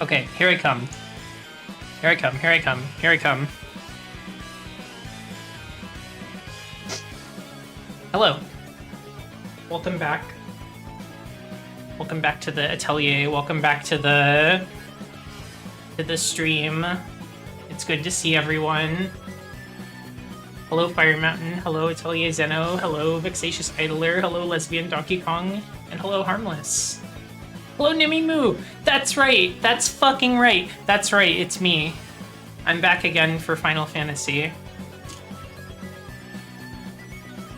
Okay, here I come. Here I come, here I come, here I come. Hello. Welcome back. Welcome back to the atelier. Welcome back to the stream. It's good to see everyone. Hello, Fire Mountain. Hello, Atelier Zeno. Hello, Vexatious Idler. Hello, Lesbian Donkey Kong. And hello, Harmless. Hello, Nimmy Moo. That's right. That's fucking right. That's right. It's me. I'm back again for Final Fantasy.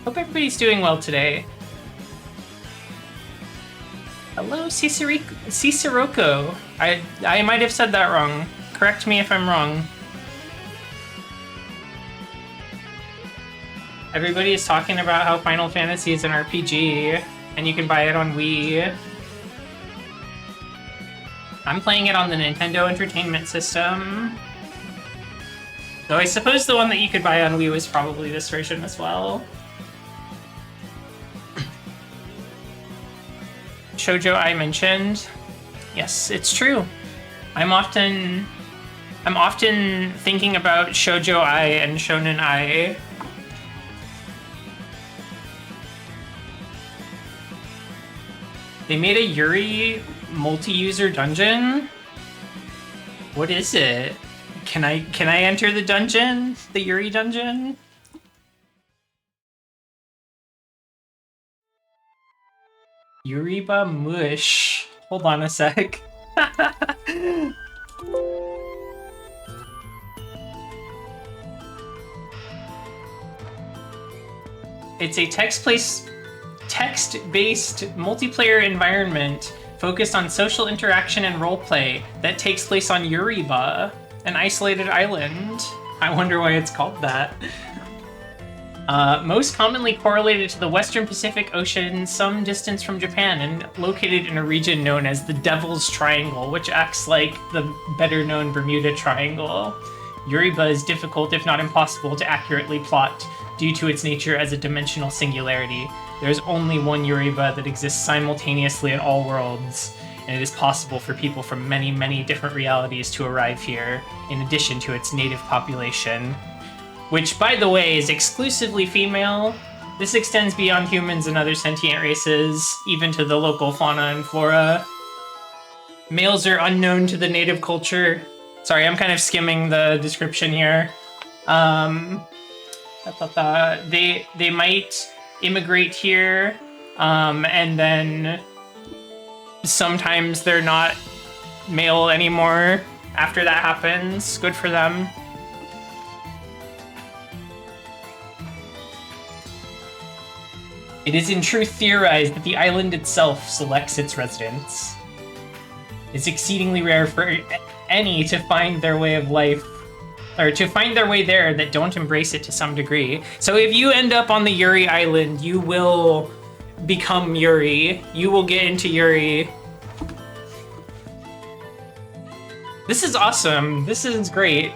Hope everybody's doing well today. Hello, Cicerocco. I might have said that wrong. Correct me if I'm wrong. Everybody is talking about how Final Fantasy is an RPG, and you can buy it on Wii. I'm playing it on the Nintendo Entertainment System. Though I suppose the one that you could buy on Wii was probably this version as well. Shoujo I mentioned. Yes, it's true. I'm often thinking about Shoujo I and Shonen I. They made a Yuri multi-user dungeon? What is it? Can I enter the dungeon? The Yuri dungeon? Yuriba Mush. Hold on a sec. It's a text-based multiplayer environment focused on social interaction and roleplay that takes place on Yuriba, an isolated island. I wonder why it's called that. Most commonly correlated to the Western Pacific Ocean, some distance from Japan, and located in a region known as the Devil's Triangle, which acts like the better-known Bermuda Triangle. Yuriba is difficult, if not impossible, to accurately plot due to its nature as a dimensional singularity. There's only one Yuriba that exists simultaneously in all worlds, and it is possible for people from many, many different realities to arrive here, in addition to its native population. Which, by the way, is exclusively female. This extends beyond humans and other sentient races, even to the local fauna and flora. Males are unknown to the native culture. Sorry, I'm kind of skimming the description here. They might immigrate here, and then sometimes they're not male anymore after that happens. Good for them. It is in truth theorized that the island itself selects its residents. It's exceedingly rare for any to find their way of life, or to find their way there that don't embrace it to some degree. So if you end up on the Yuri Island, you will become Yuri. You will get into Yuri. This is awesome. This is great.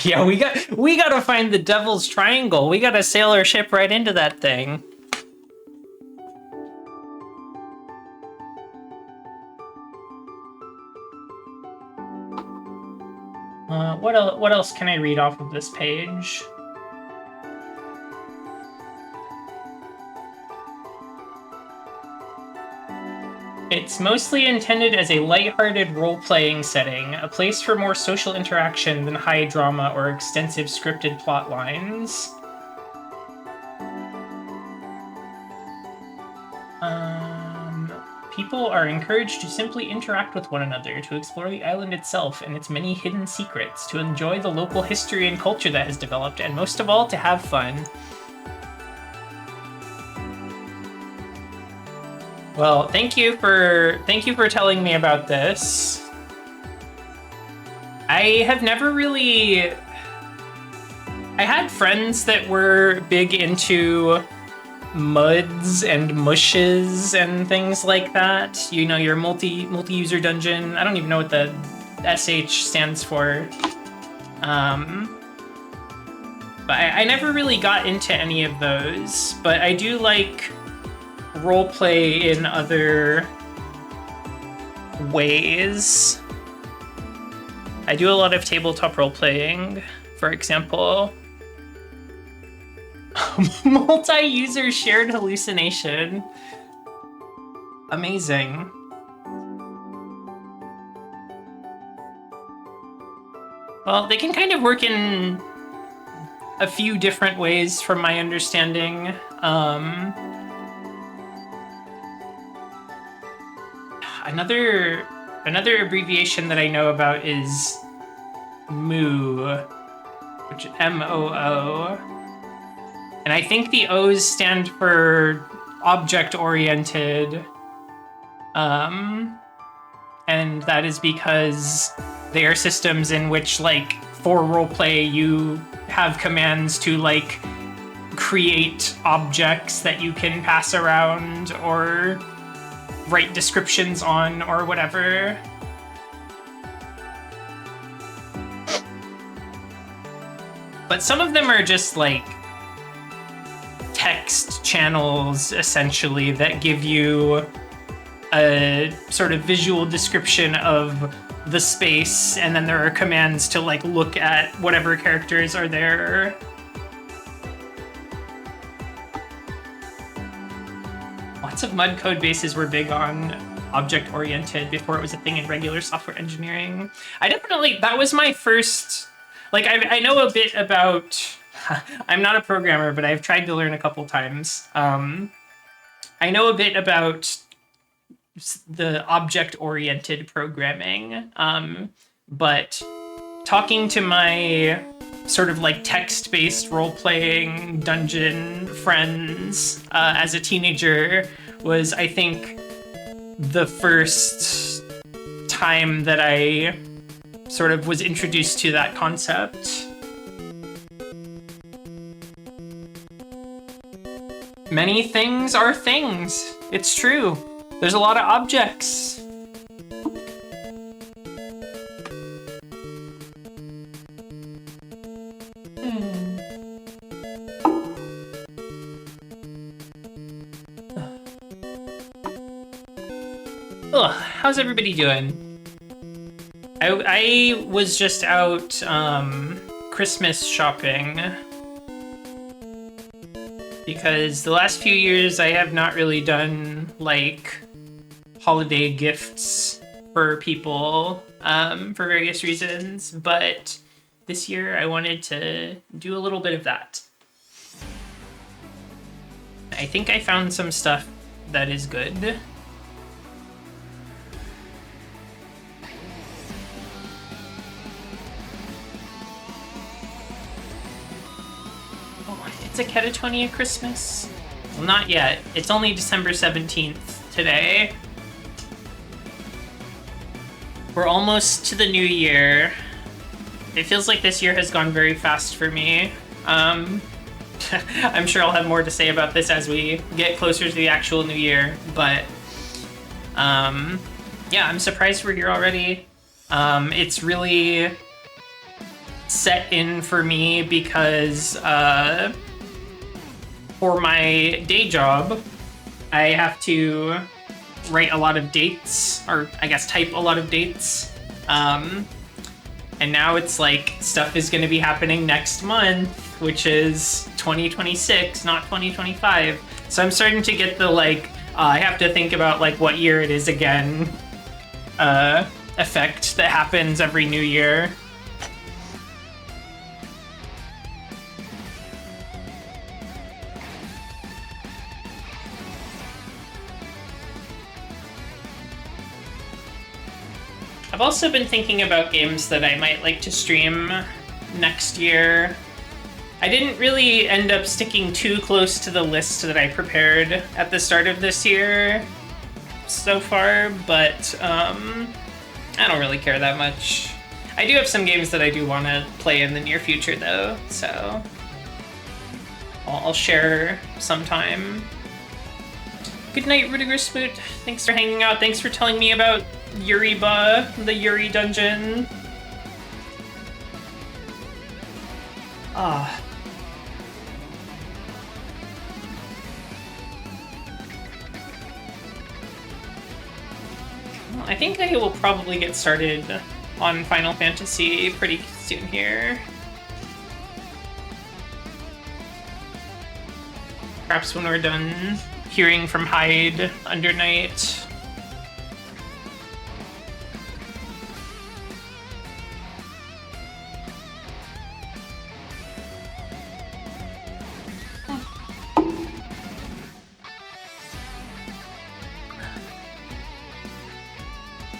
Yeah, we gotta find the Devil's Triangle. We gotta sail our ship right into that thing. What else can I read off of this page? It's mostly intended as a lighthearted role-playing setting, a place for more social interaction than high drama or extensive scripted plot lines. People are encouraged to simply interact with one another, to explore the island itself and its many hidden secrets, to enjoy the local history and culture that has developed, and most of all, to have fun. Well, thank you for telling me about this. I have never really... I had friends that were big into muds and mushes and things like that. You know, your multi-user dungeon. I don't even know what the SH stands for. But I never really got into any of those, but I do like roleplay in other ways. I do a lot of tabletop role-playing, for example. Multi-user shared hallucination. Amazing. Well, they can kind of work in a few different ways from my understanding. Another abbreviation that I know about is MOO, which M-O-O. And I think the O's stand for object-oriented. And that is because they are systems in which, like, for roleplay, you have commands to, like, create objects that you can pass around or write descriptions on or whatever. But some of them are just, like, text channels, essentially, that give you a sort of visual description of the space, and then there are commands to, like, look at whatever characters are there. Lots of mud code bases were big on object-oriented before it was a thing in regular software engineering. That was my first, like, I know a bit about, I'm not a programmer, but I've tried to learn a couple times. I know a bit about the object-oriented programming, but talking to my sort of like text-based role-playing dungeon friends as a teenager was, I think, the first time that I sort of was introduced to that concept. Many things are things. It's true. There's a lot of objects. Ugh, how's everybody doing? I was just out Christmas shopping because the last few years I have not really done, like, holiday gifts for people for various reasons, but this year I wanted to do a little bit of that. I think I found some stuff that is good. Oh, it's a Catatonia Christmas? Well, not yet. It's only December 17th today. We're almost to the new year. It feels like this year has gone very fast for me. I'm sure I'll have more to say about this as we get closer to the actual new year, but yeah, I'm surprised we're here already. It's really set in for me because for my day job, I have to write a lot of dates, or I guess type a lot of dates. And now it's like stuff is going to be happening next month, which is 2026, not 2025. So I'm starting to get the, like, I have to think about, like, what year it is again effect that happens every new year. I've also been thinking about games that I might like to stream next year. I didn't really end up sticking too close to the list that I prepared at the start of this year so far, but I don't really care that much. I do have some games that I do want to play in the near future, though, so I'll share sometime. Good night, Rudiger Smoot. Thanks for hanging out. Thanks for telling me about Yuriba, the Yuri dungeon. Ah. Well, I think I will probably get started on Final Fantasy pretty soon here. Perhaps when we're done hearing from Hyde under night.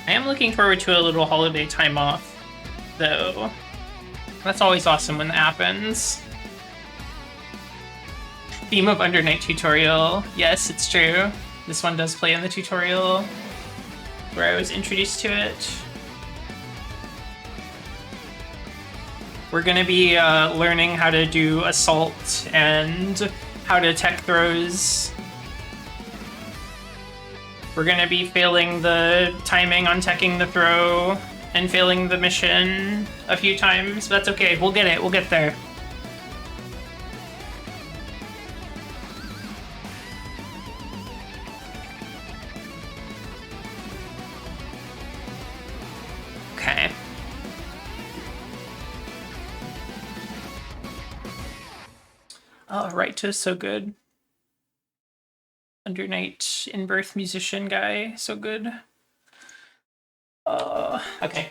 I am looking forward to a little holiday time off, though. That's always awesome when that happens. Theme of Under Night tutorial. Yes, it's true. This one does play in the tutorial where I was introduced to it. We're gonna be learning how to do assault and how to tech throws. We're gonna be failing the timing on teching the throw and failing the mission a few times, but that's okay. We'll get it. We'll get there. Okay. Oh, Right to is so good. Under Night in-birth musician guy, so good. Okay.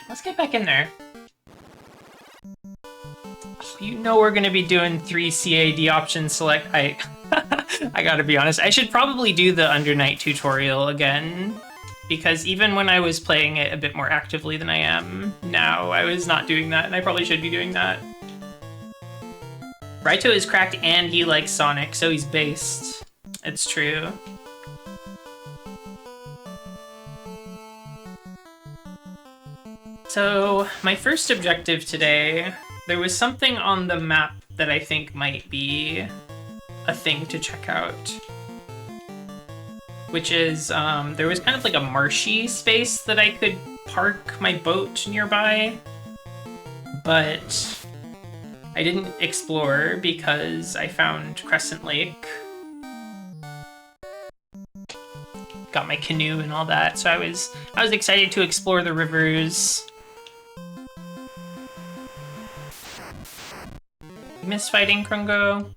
Let's get back in there. You know we're gonna be doing 3 CAD option select. I gotta be honest, I should probably do the Under Night tutorial again, because even when I was playing it a bit more actively than I am now, I was not doing that, and I probably should be doing that. Raito is cracked and he likes Sonic, so he's based. It's true. So, my first objective today, there was something on the map that I think might be a thing to check out. Which is, there was kind of like a marshy space that I could park my boat nearby, but I didn't explore because I found Crescent Lake. Got my canoe and all that, so I was excited to explore the rivers. You miss fighting, Krungo?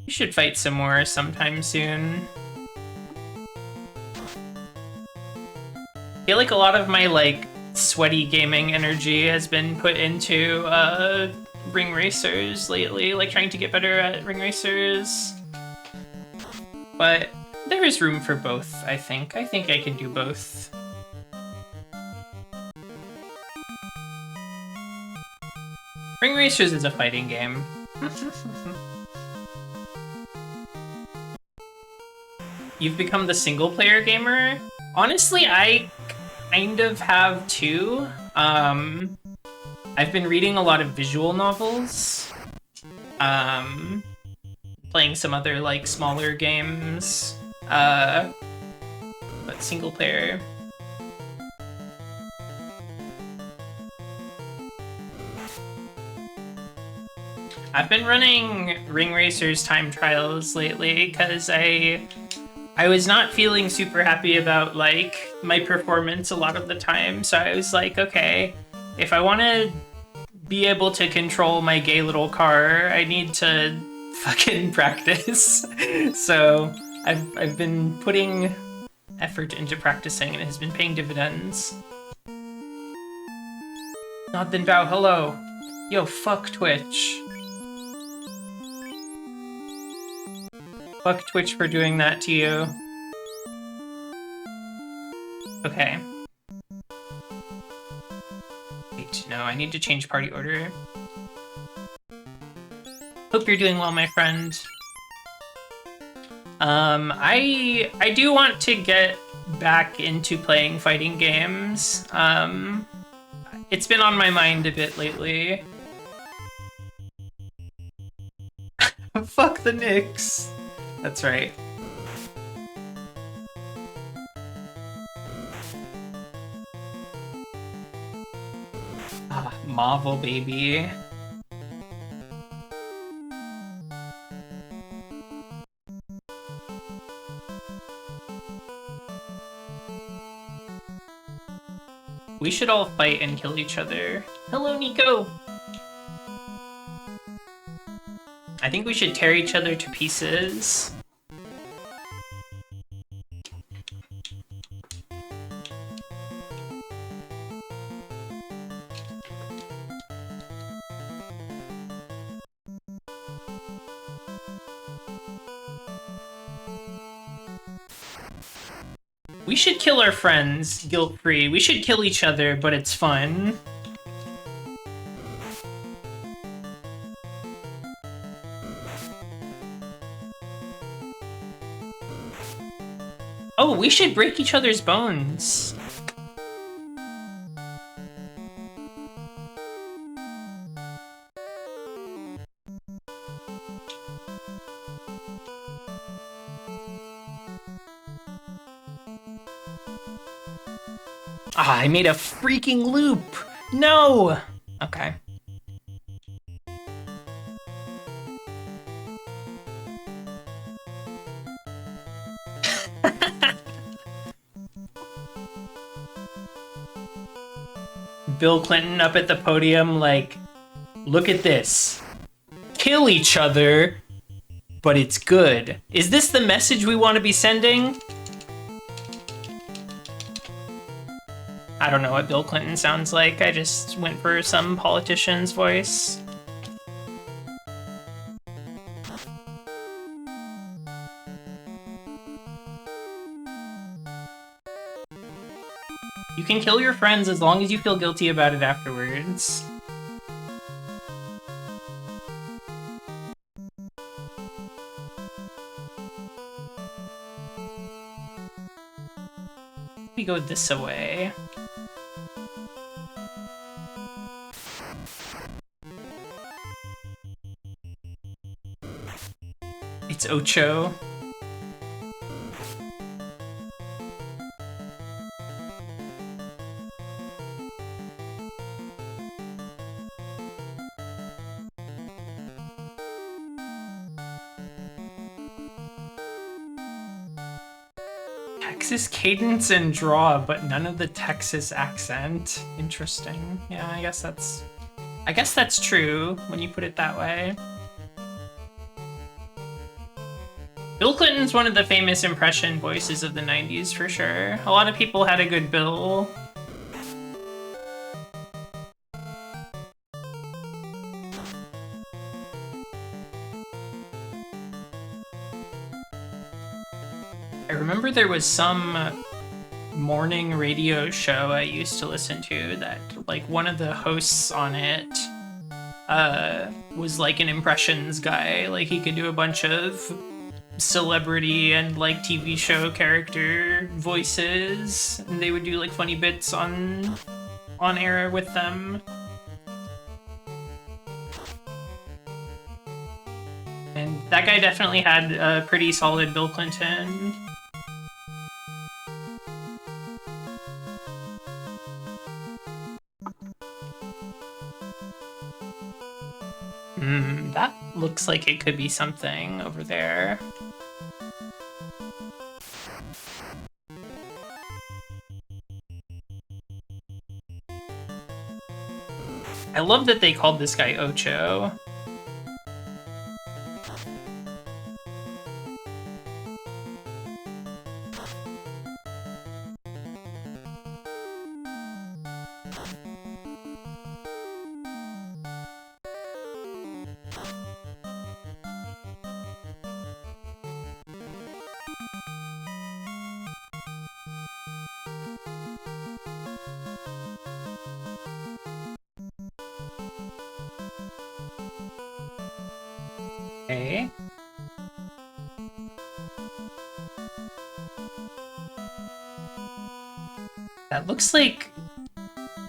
You should fight some more sometime soon. I feel like a lot of my, like, sweaty gaming energy has been put into, ring racers lately, like trying to get better at ring racers. But there is room for both, I think. I think I can do both. Ring Racers is a fighting game. You've become the single-player gamer? Honestly, I kind of have too. I've been reading a lot of visual novels. Playing some other, like, smaller games. But single player. I've been running Ring Racers time trials lately because I was not feeling super happy about, like, my performance a lot of the time, so I was like, okay, if I want to be able to control my gay little car, I need to fucking practice. So I've been putting effort into practicing, and it has been paying dividends. Not then Bow, hello. Yo, fuck Twitch. Fuck Twitch for doing that to you. Okay. Wait, no, I need to change party order. Hope you're doing well, my friend. I do want to get back into playing fighting games. It's been on my mind a bit lately. Fuck the Knicks. That's right. Marvel, baby. We should all fight and kill each other. Hello, Nico! I think we should tear each other to pieces. We should kill our friends, guilt-free. We should kill each other, but it's fun. Oh, we should break each other's bones. I made a freaking loop! No! Okay. Bill Clinton up at the podium like, look at this. Kill each other, but it's good. Is this the message we want to be sending? I don't know what Bill Clinton sounds like. I just went for some politician's voice. You can kill your friends as long as you feel guilty about it afterwards. We go this way. It's Ocho. Texas cadence and draw, but none of the Texas accent. Interesting. Yeah, I guess that's true when you put it that way. Bill Clinton's one of the famous impression voices of the 90s for sure. A lot of people had a good Bill. I remember there was some morning radio show I used to listen to that, like, one of the hosts on it was like an impressions guy. Like, he could do a bunch of celebrity and like TV show character voices, and they would do like funny bits on air with them. And that guy definitely had a pretty solid Bill Clinton. That looks like it could be something over there. I love that they called this guy Ocho. Okay. That looks like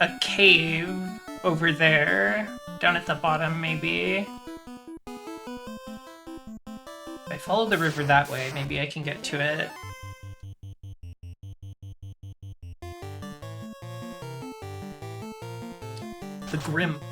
a cave over there, down at the bottom, maybe. If I follow the river that way, maybe I can get to it. The Grimp.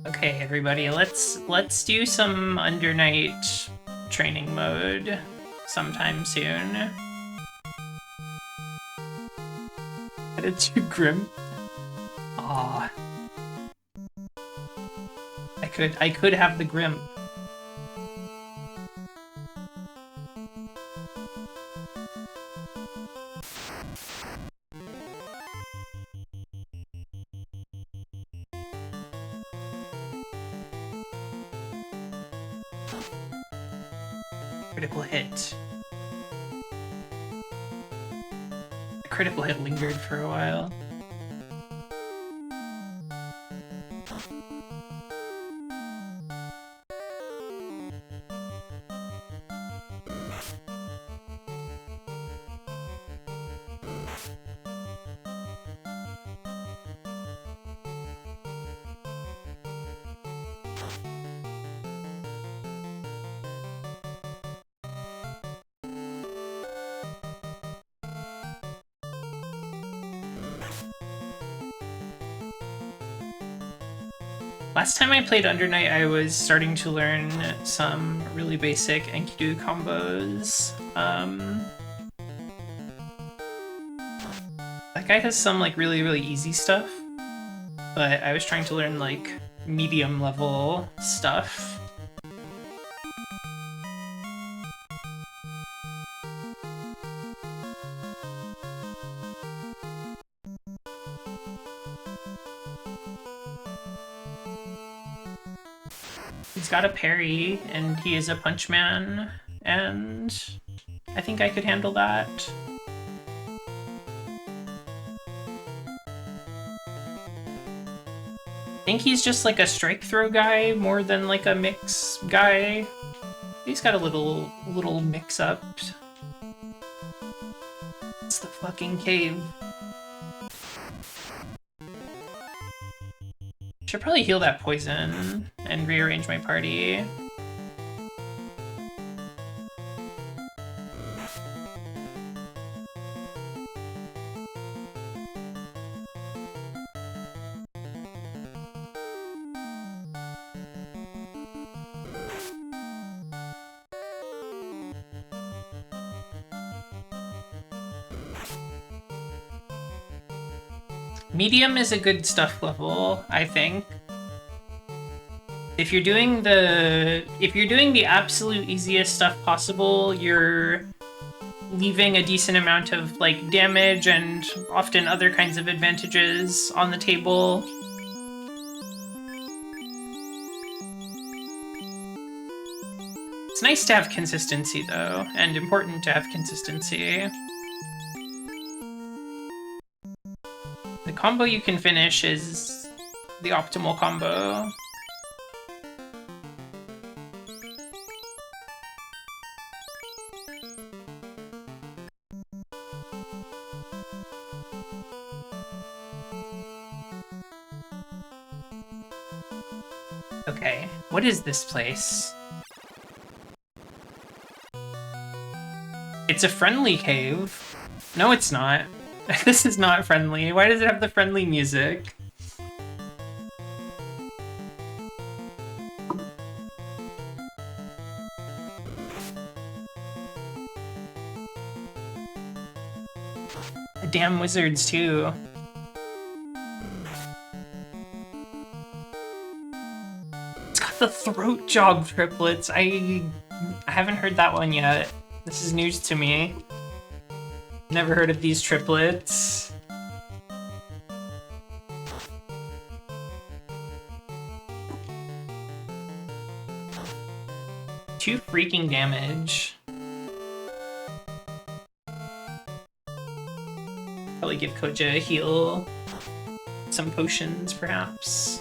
Okay, everybody, let's do some Under Night training mode sometime soon. It's too grim. Aw. I could have the Grimp. Critical hit. The critical hit lingered for a while. Last time I played Under Night, I was starting to learn some really basic Enkidu combos. That guy has some like really easy stuff, but I was trying to learn like medium level stuff. He's got a parry, and he is a punch man, and I think I could handle that. I think he's just like a strike throw guy more than like a mix guy. He's got a little mix up. It's the fucking cave. Should probably heal that poison and rearrange my party. Medium is a good stuff level, I think. If you're doing the absolute easiest stuff possible, you're leaving a decent amount of like damage and often other kinds of advantages on the table. It's nice to have consistency though, and important to have consistency. The combo you can finish is the optimal combo. Okay, what is this place? It's a friendly cave. No, it's not. This is not friendly. Why does it have the friendly music? The damn wizards, too. It's got the throat jog triplets. I haven't heard that one yet. This is news to me. Never heard of these triplets. Two freaking damage. Probably give Koja a heal. Some potions, perhaps.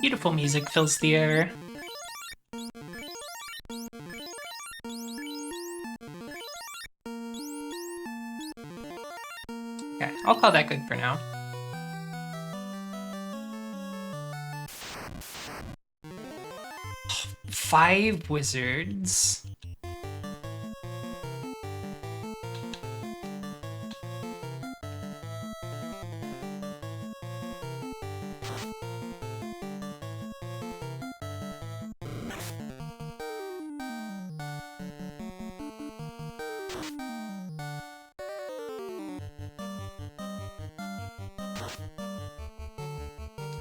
Beautiful music fills the air. I'll call that good for now. Five wizards.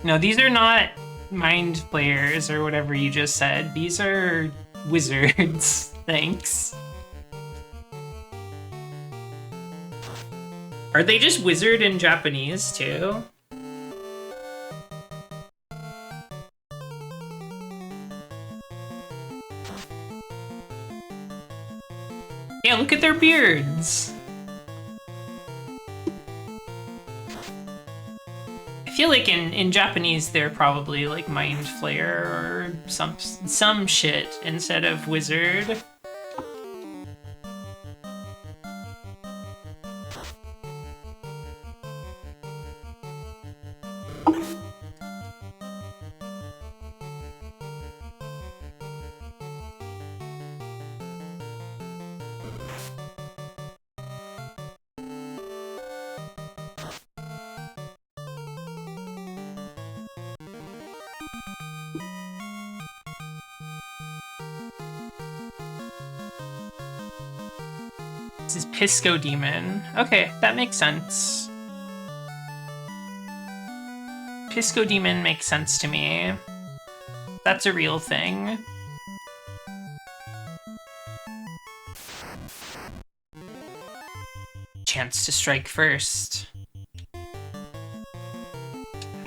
No, these are not mind players or whatever you just said. These are wizards. Thanks. Are they just wizard in Japanese too? Yeah, look at their beards. I feel like in Japanese they're probably like mind flayer or some shit instead of wizard. This is Pisco Demon. Okay, that makes sense. Pisco Demon makes sense to me. That's a real thing. Chance to strike first.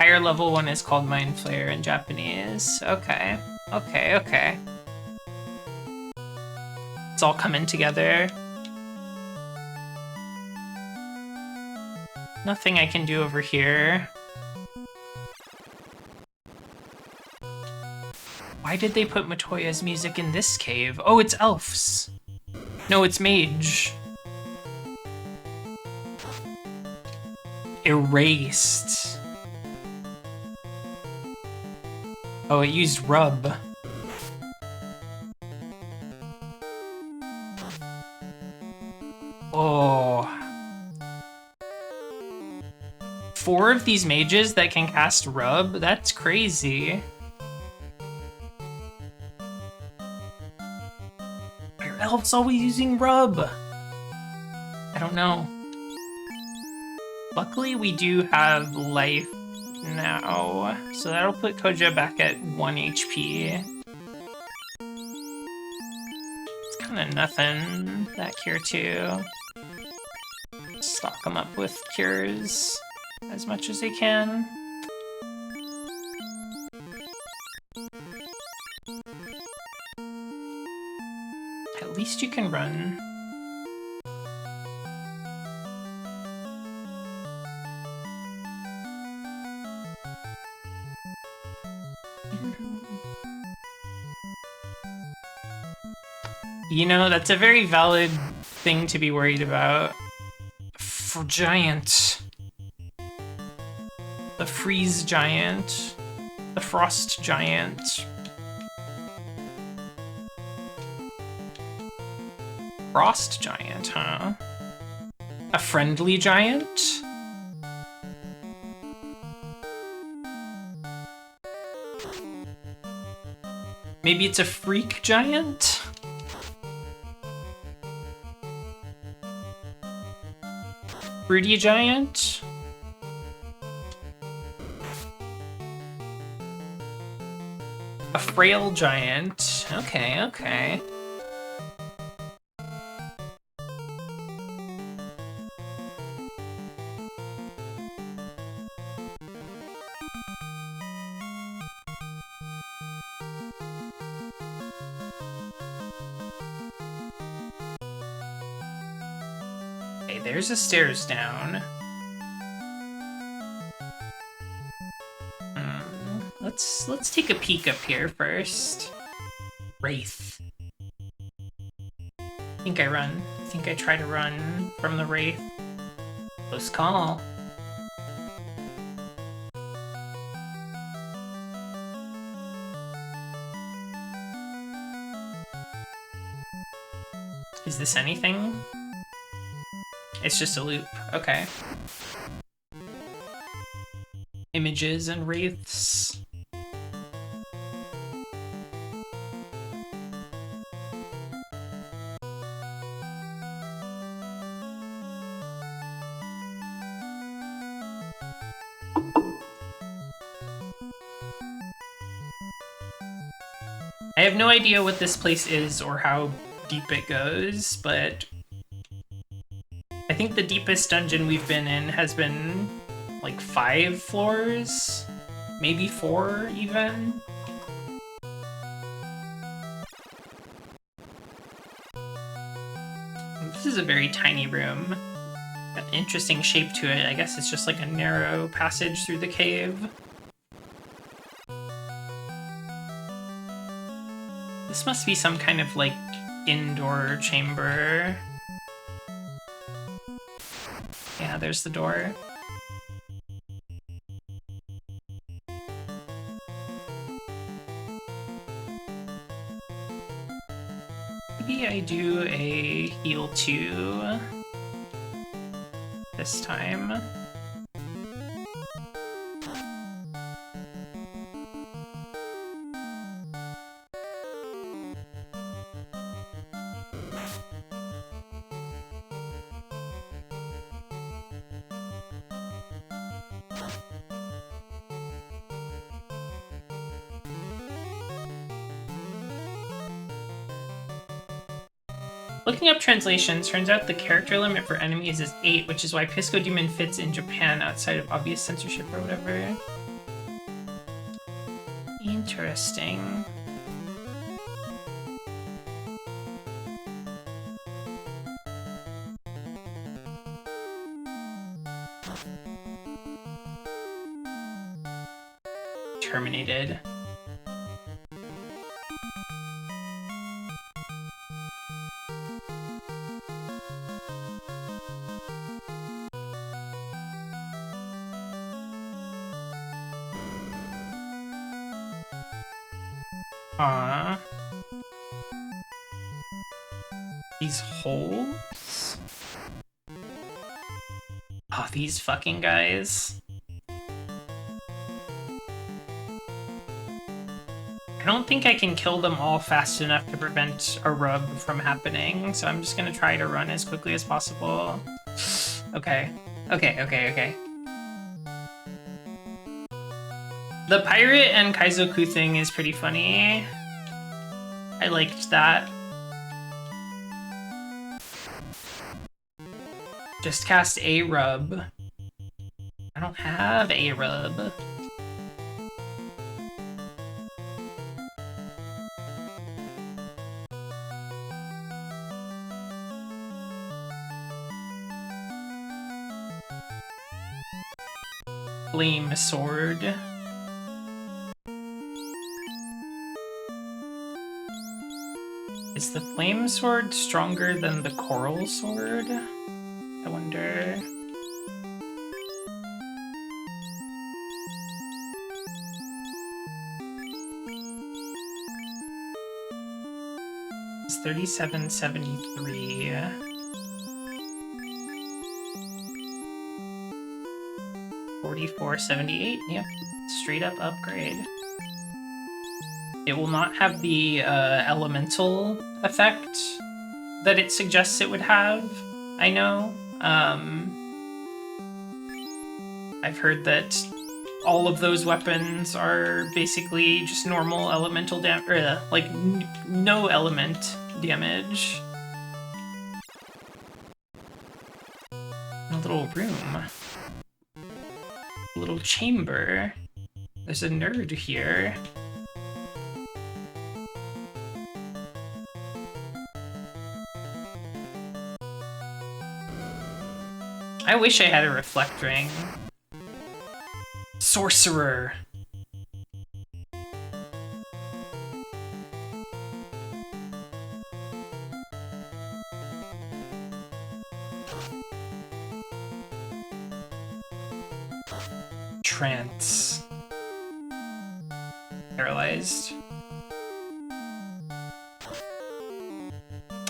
Higher level one is called Mind Flayer in Japanese. Okay, okay, okay. It's all coming together. Nothing I can do over here. Why did they put Matoya's music in this cave? Oh, it's elves. No, it's mage. Erased. Oh, it used rub. Oh. 4 of these mages that can cast rub? That's crazy. Why are elves always using rub? I don't know. Luckily, we do have life now, so that'll put Koja back at 1 HP. It's kind of nothing, that cure too. Stock them up with cures as much as they can. At least you can run. You know, that's a very valid thing to be worried about. For giant. The freeze giant. The frost giant. Frost giant, huh? A friendly giant? Maybe it's a freak giant? Fruity giant? A frail giant. Okay, okay. Okay, there's the stairs down. Let's take a peek up here first. Wraith. I think I run. I think I try to run from the Wraith. Close call. Is this anything? It's just a loop. Okay. Images and wraiths. I have no idea what this place is or how deep it goes, but I think the deepest dungeon we've been in has been like 5 floors, maybe 4 even. This is a very tiny room. Got an interesting shape to it. I guess it's just like a narrow passage through the cave. This must be some kind of, like, indoor chamber. Yeah, there's the door. Maybe I do a heal 2 this time. Looking up translations, turns out the character limit for enemies is 8, which is why Pisco Demon fits in Japan outside of obvious censorship or whatever. Interesting. Terminated. These holes? Oh, these fucking guys. I don't think I can kill them all fast enough to prevent a rub from happening, so I'm just gonna try to run as quickly as possible. Okay. Okay. The pirate and Kaizoku thing is pretty funny. I liked that. Just cast a rub. I don't have a rub. Flame sword. Is the flame sword stronger than the coral sword? I wonder. It's 3773. 4478. Yep, straight up upgrade. It will not have the elemental effect that it suggests it would have. I know. I've heard that all of those weapons are basically just normal elemental damage, or like no element damage. A little room. A little chamber. There's a nerd here. I wish I had a reflect ring. Sorcerer. Trance. Paralyzed.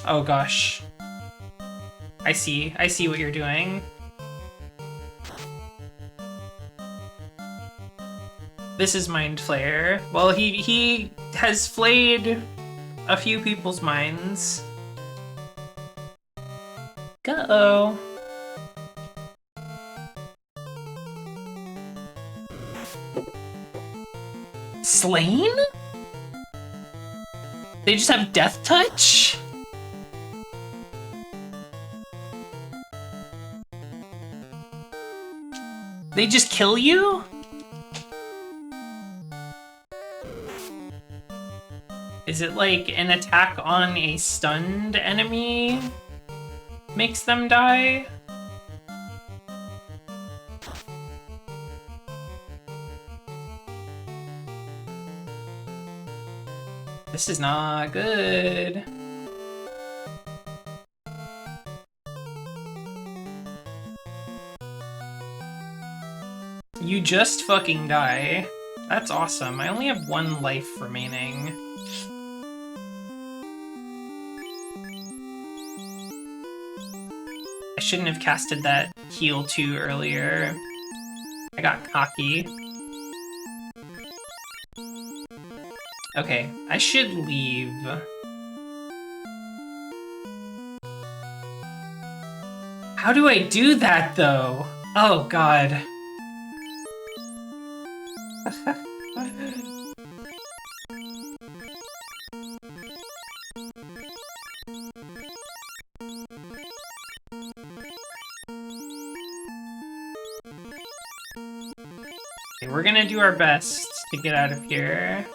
Oh gosh. I see what you're doing. This is Mind Flayer. Well, he has flayed a few people's minds. Go. Slain? They just have Death Touch? They just kill you? Is it like an attack on a stunned enemy makes them die? This is not good. You just fucking die. That's awesome. I only have 1 life remaining. I shouldn't have casted that heal 2 earlier. I got cocky. Okay, I should leave. How do I do that, though? Oh, God. Okay, we're gonna do our best to get out of here.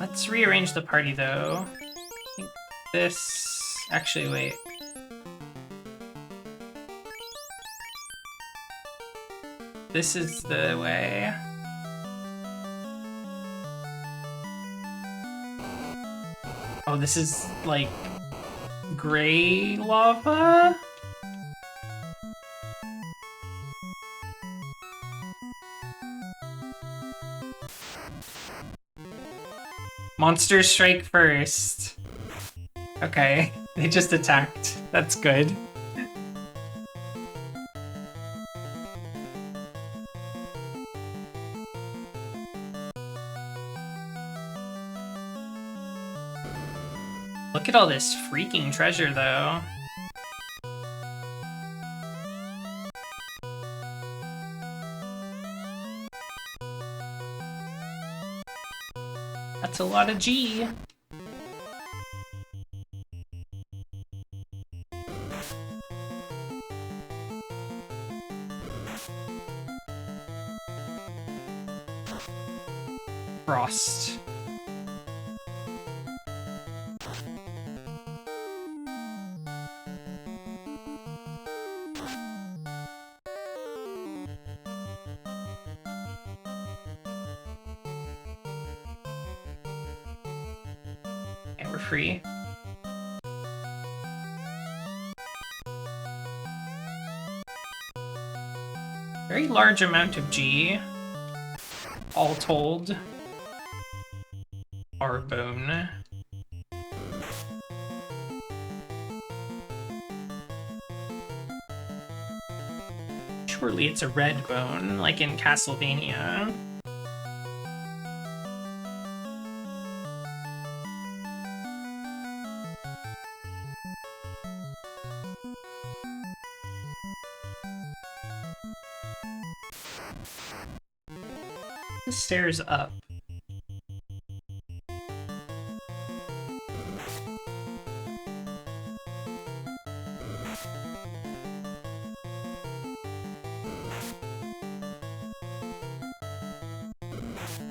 Let's rearrange the party, though. I think this... Actually, wait. This is the way. Oh, this is, like, gray lava? Monsters strike first. Okay, they just attacked. That's good. Look at all this freaking treasure, though. That's a lot of G. Frost. And we're free. Very large amount of G, all told. Our bone. Surely it's a red bone, like in Castlevania. The stairs up.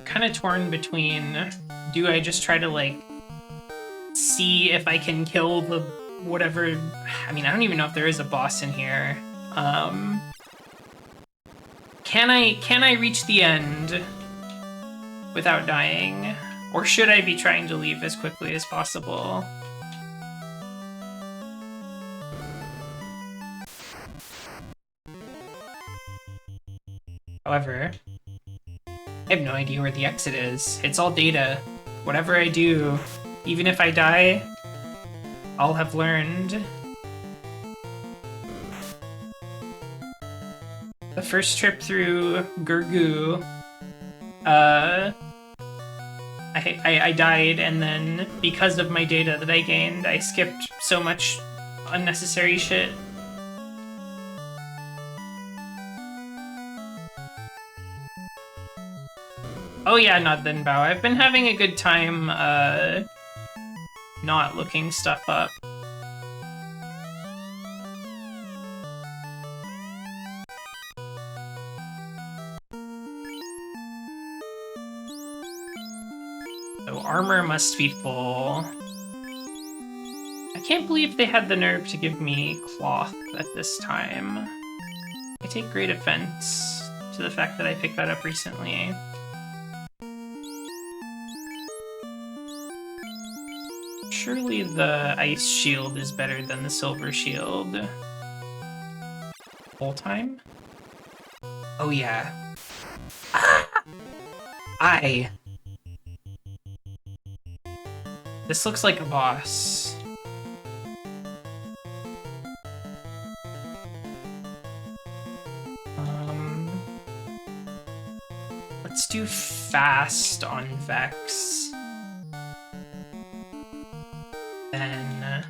Kind of torn between, do I just try to like see if I can kill the whatever, I mean, I don't even know if there is a boss in here. Can I reach the end without dying? Or should I be trying to leave as quickly as possible? However, I have no idea where the exit is. It's all data. Whatever I do, Even if I die, I'll have learned. The first trip through Gurgu, I died, and then because of my data that I gained, I skipped so much unnecessary shit. Oh yeah, not then Bao. I've been having a good time, not looking stuff up. So armor must be full. I can't believe they had the nerve to give me cloth at this time. I take great offense to the fact that I picked that up recently. Surely the ice shield is better than the silver shield. Full time? Oh yeah. This looks like a boss. Let's do fast on Vex. Then...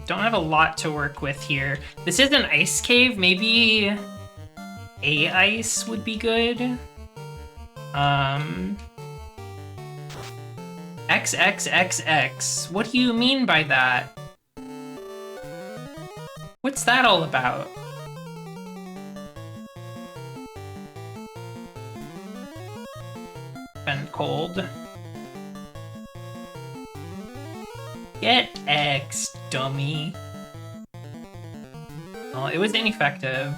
don't have a lot to work with here. This is an ice cave. Maybe a ice would be good. XXXX. What do you mean by that? What's that all about? Been cold. Get X, dummy. Well, it was ineffective.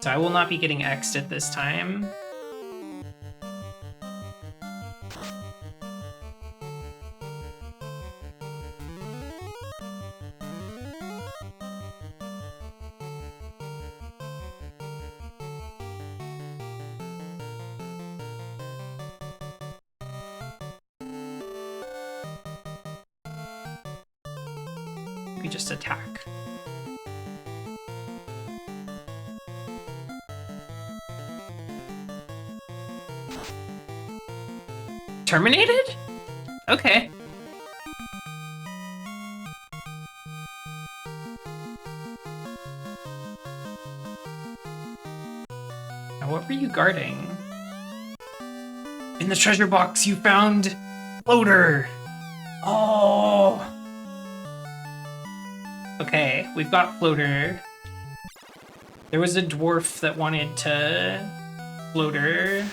So I will not be getting X'd at this time. We just attack. Terminated? Okay. Now, what were you guarding? In the treasure box, you found Floater. Oh. Okay, we've got Floater. There was a dwarf that wanted to Floater.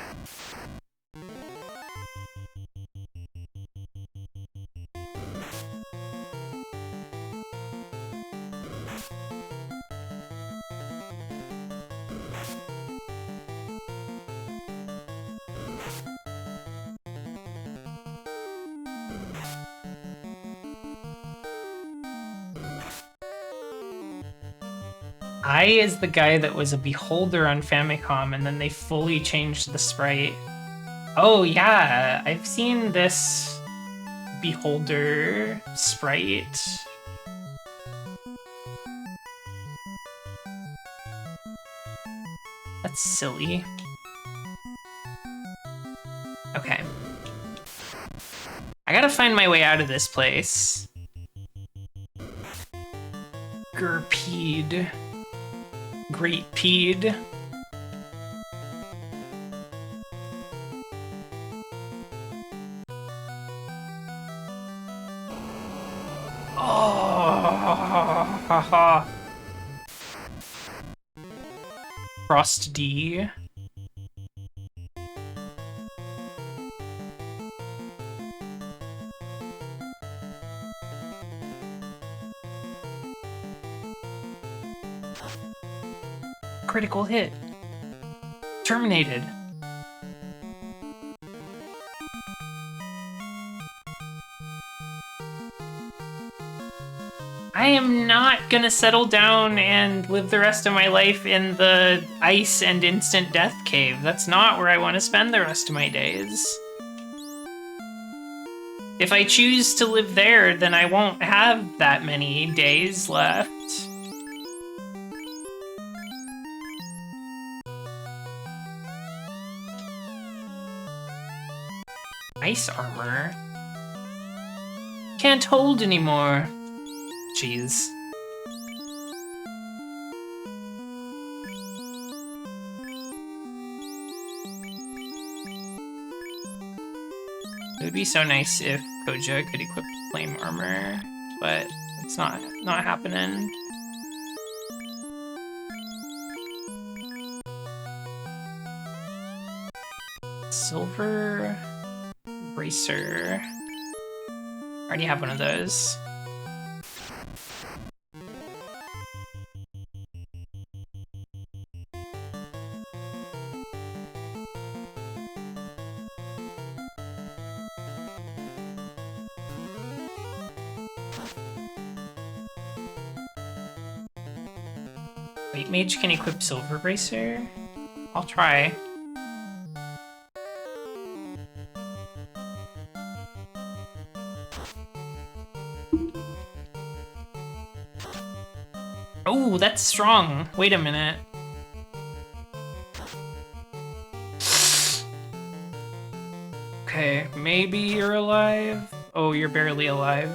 I is the guy that was a beholder on Famicom, and then they fully changed the sprite. Oh yeah, I've seen this beholder sprite. That's silly. Okay. I gotta find my way out of this place. Gurpeed. Great Peed. Oh, haha. Frost D. Critical hit. Terminated. I am not gonna settle down and live the rest of my life in the ice and instant death cave. That's not where I want to spend the rest of my days. If I choose to live there, then I won't have that many days left. Ice armor? Can't hold anymore. Jeez. It would be so nice if Koja could equip flame armor, but it's not happening. Silver bracer. Already have one of those. Wait, mage can equip silver bracer? I'll try. Oh, that's strong. Wait a minute. Okay, maybe you're alive. Oh, you're barely alive.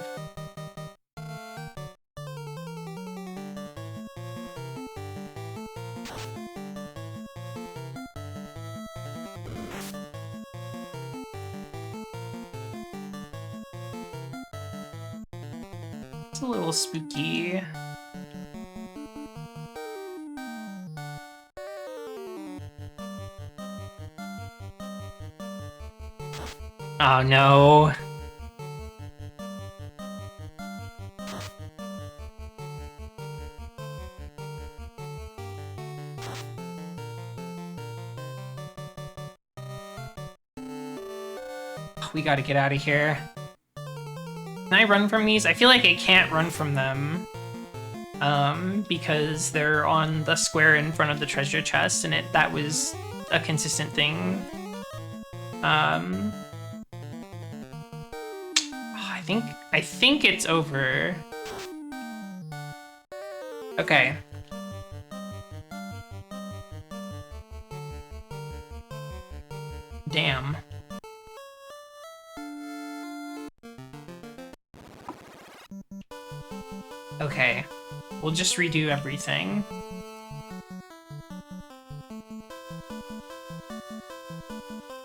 It's a little spooky. Oh no. We gotta get out of here. Can I run from these? I feel like I can't run from them. Because they're on the square in front of the treasure chest, and that was a consistent thing. I think it's over. Okay. Damn. Okay. We'll just redo everything.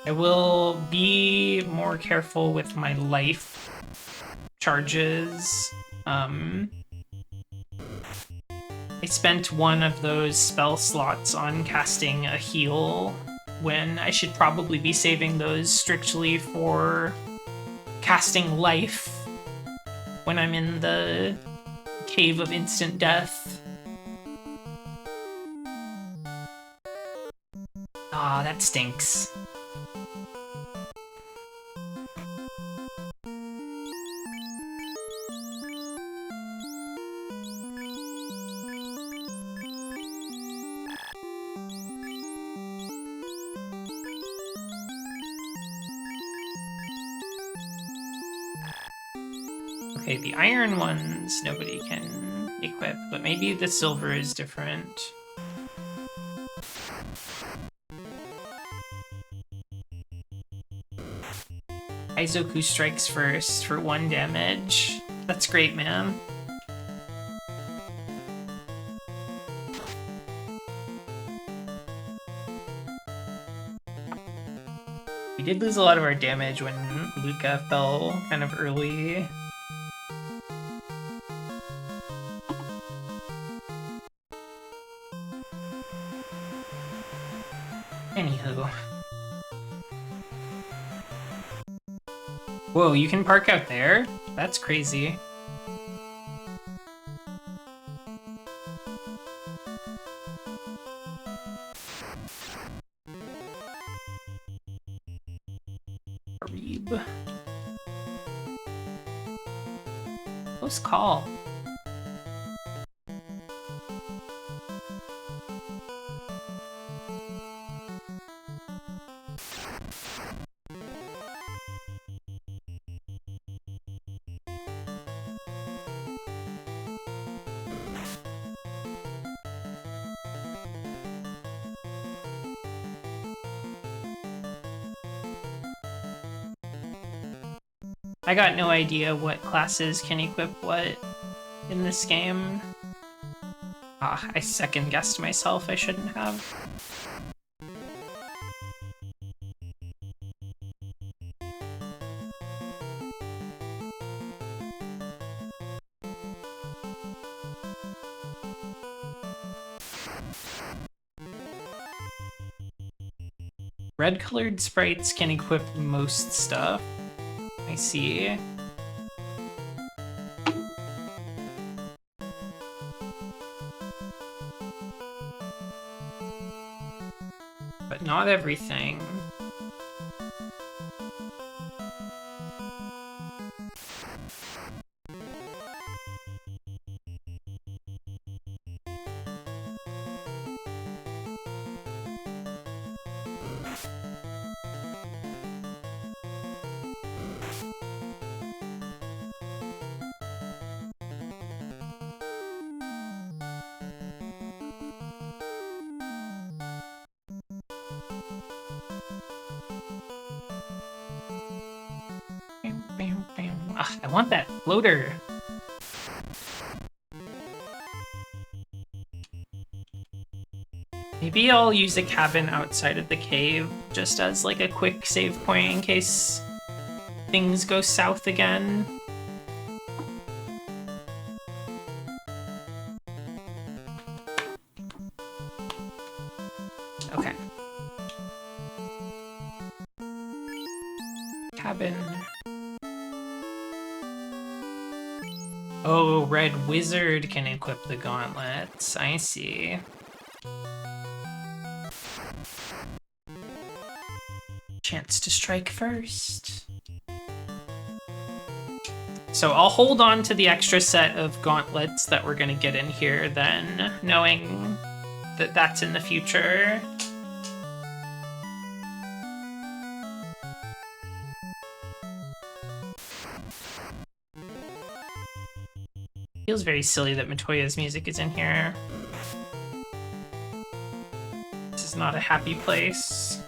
I will be more careful with my life charges. I spent one of those spell slots on casting a heal when I should probably be saving those strictly for casting life when I'm in the Cave of Instant Death. Ah, that stinks. Okay, the iron ones nobody can equip, but maybe the silver is different. Aizoku strikes first for 1 damage. That's great, man. We did lose a lot of our damage when Luca fell kind of early. Anywho. Whoa, you can park out there? That's crazy. Reeb. Close call. I got no idea what classes can equip what in this game. Ah, I second-guessed myself. I shouldn't have. Red-colored sprites can equip most stuff. I see. But not everything. Ah, I want that floater. Maybe I'll use a cabin outside of the cave just as like a quick save point in case things go south again. Okay. Cabin. Oh, Red Wizard can equip the gauntlets. I see. Chance to strike first. So I'll hold on to the extra set of gauntlets that we're gonna get in here then, knowing that that's in the future. Feels very silly that Matoya's music is in here. This is not a happy place.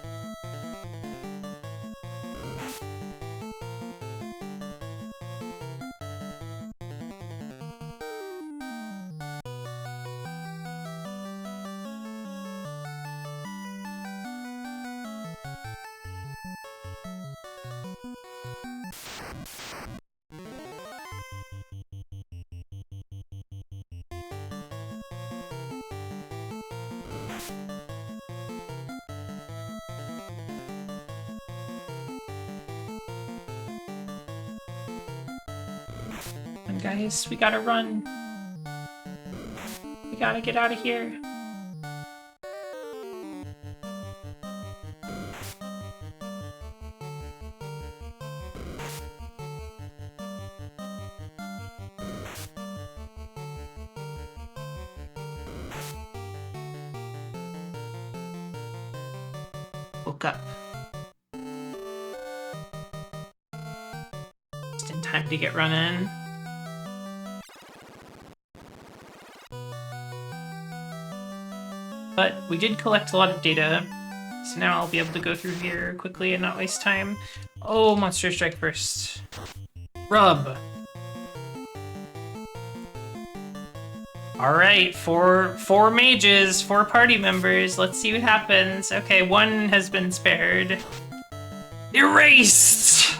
Guys, we gotta run. We gotta get out of here. Woke up. Just in time to get running. But we did collect a lot of data, so now I'll be able to go through here quickly and not waste time. Oh, Monster Strike first. Rub. Alright, four mages, 4 party members. Let's see what happens. Okay, 1 has been spared. Erased!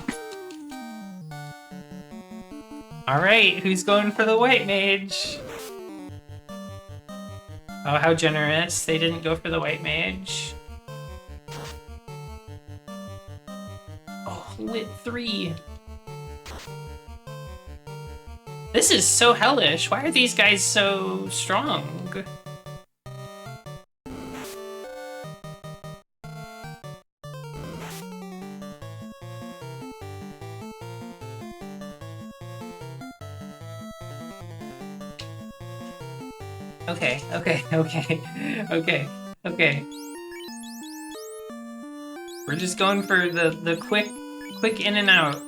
Alright, who's going for the white mage? Oh, how generous. They didn't go for the white mage. Oh, lit 3. This is so hellish. Why are these guys so strong? Okay. We're just going for the quick in and out.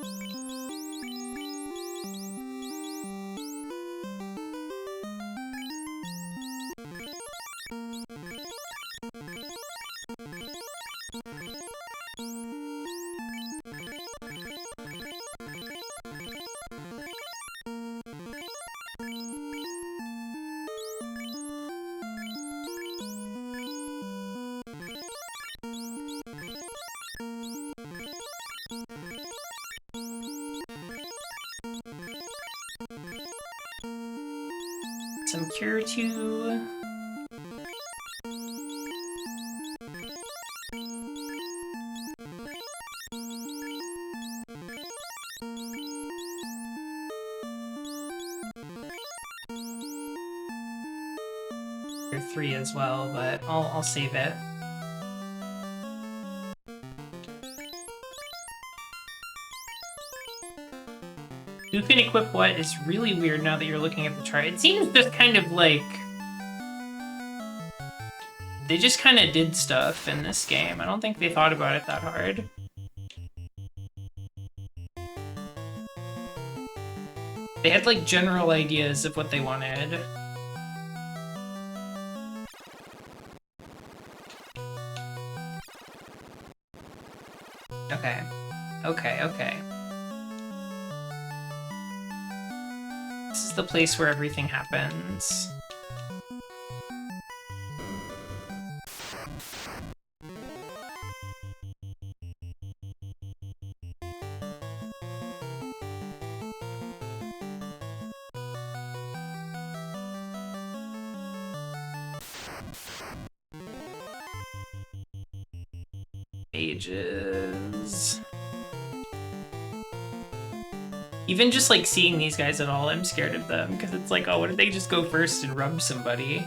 some Cure 2. Cure 3 as well, but I'll save it. Who can equip what is really weird now that you're looking at the chart. It seems just kind of like... they just kind of did stuff in this game. I don't think they thought about it that hard. They had, like, general ideas of what they wanted. Okay. Okay. This is the place where everything happens. Pages. Even just, like, seeing these guys at all, I'm scared of them, because it's like, oh, what if they just go first and rub somebody?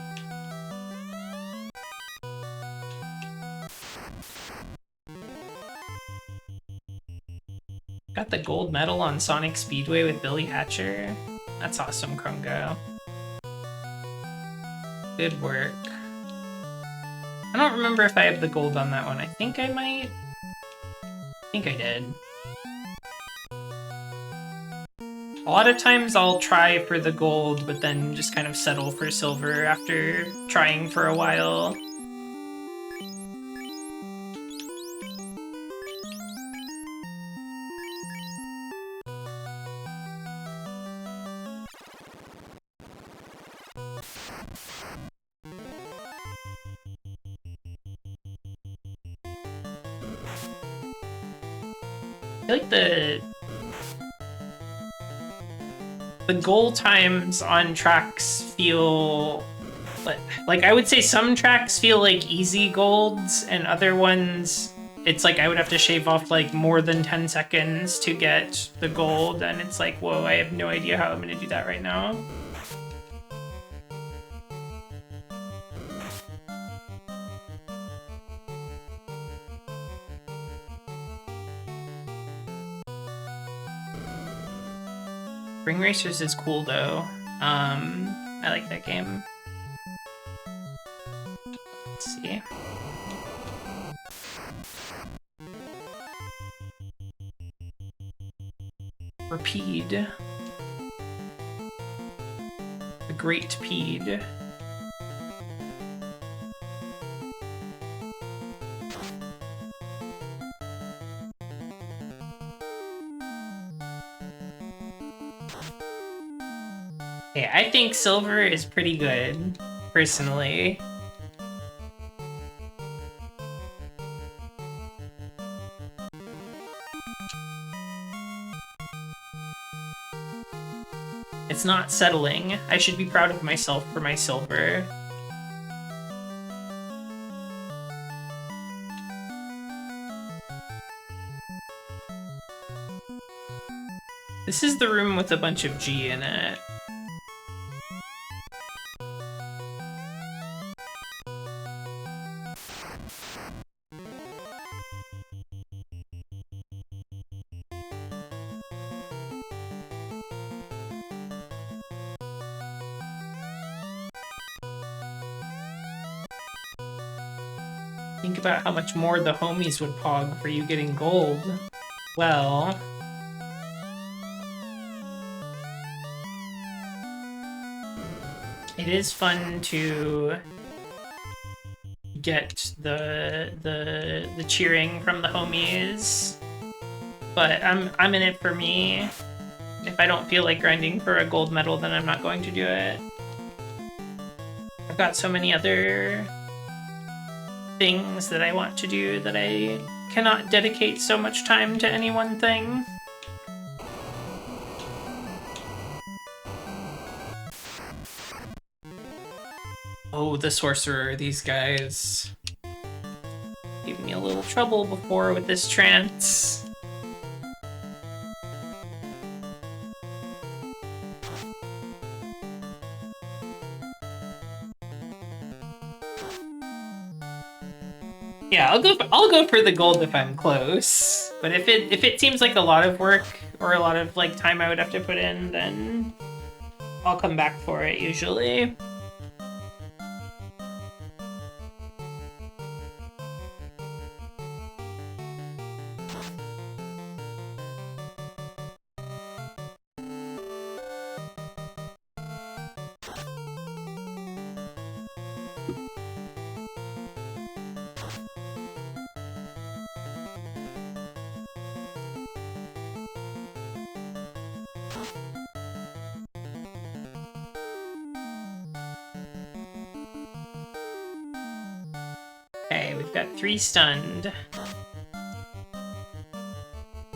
Got the gold medal on Sonic Speedway with Billy Hatcher. That's awesome, Krongo. Good work. I don't remember if I have the gold on that one. I think I might. I think I did. A lot of times I'll try for the gold, but then just kind of settle for silver after trying for a while. I feel like the goal times on tracks feel like I would say some tracks feel like easy golds, and other ones it's like I would have to shave off like more than 10 seconds to get the gold, and it's like, whoa, I have no idea how I'm gonna do that right now. Ring Racers is cool though. I like that game. Let's see. Rapide. The Great Pede. Okay, I think silver is pretty good, personally. It's not settling. I should be proud of myself for my silver. This is the room with a bunch of G in it. Think about how much more the homies would pog for you getting gold. Well... it is fun to get the cheering from the homies, but I'm in it for me. If I don't feel like grinding for a gold medal, then I'm not going to do it. I've got so many other things that I want to do that I cannot dedicate so much time to any one thing. Oh, the sorcerer, these guys gave me a little trouble before with this trance. Yeah, I'll go for the gold if I'm close. But if it seems like a lot of work or a lot of like time I would have to put in, then I'll come back for it usually. Okay, we've got 3 stunned.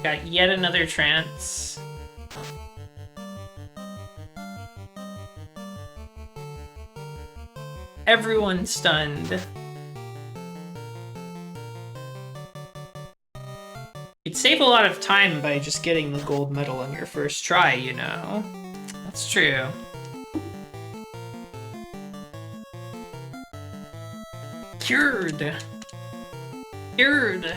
Got yet another trance. Everyone's stunned. You'd save a lot of time by just getting the gold medal on your first try, you know? That's true. Cured! Cured!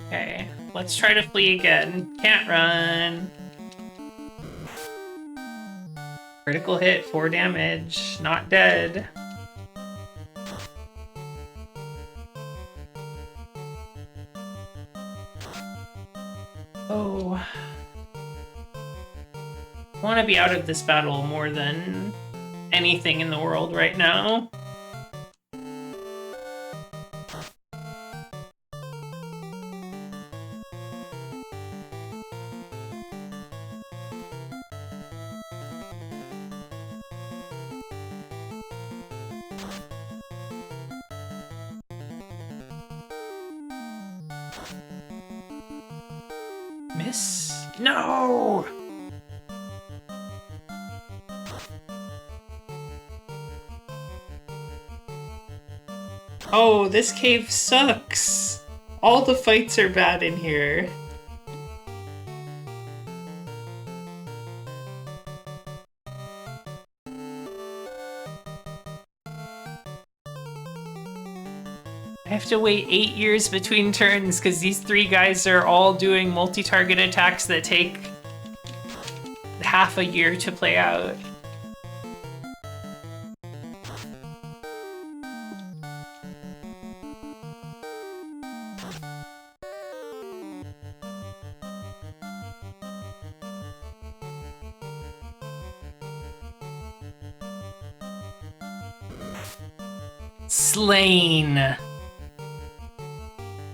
Okay, let's try to flee again. Can't run. Critical hit, 4 damage. Not dead. Oh. I want to be out of this battle more than anything in the world right now. Miss? No! Oh, this cave sucks. All the fights are bad in here. I have to wait 8 years between turns because these 3 guys are all doing multi-target attacks that take half a year to play out. Slain!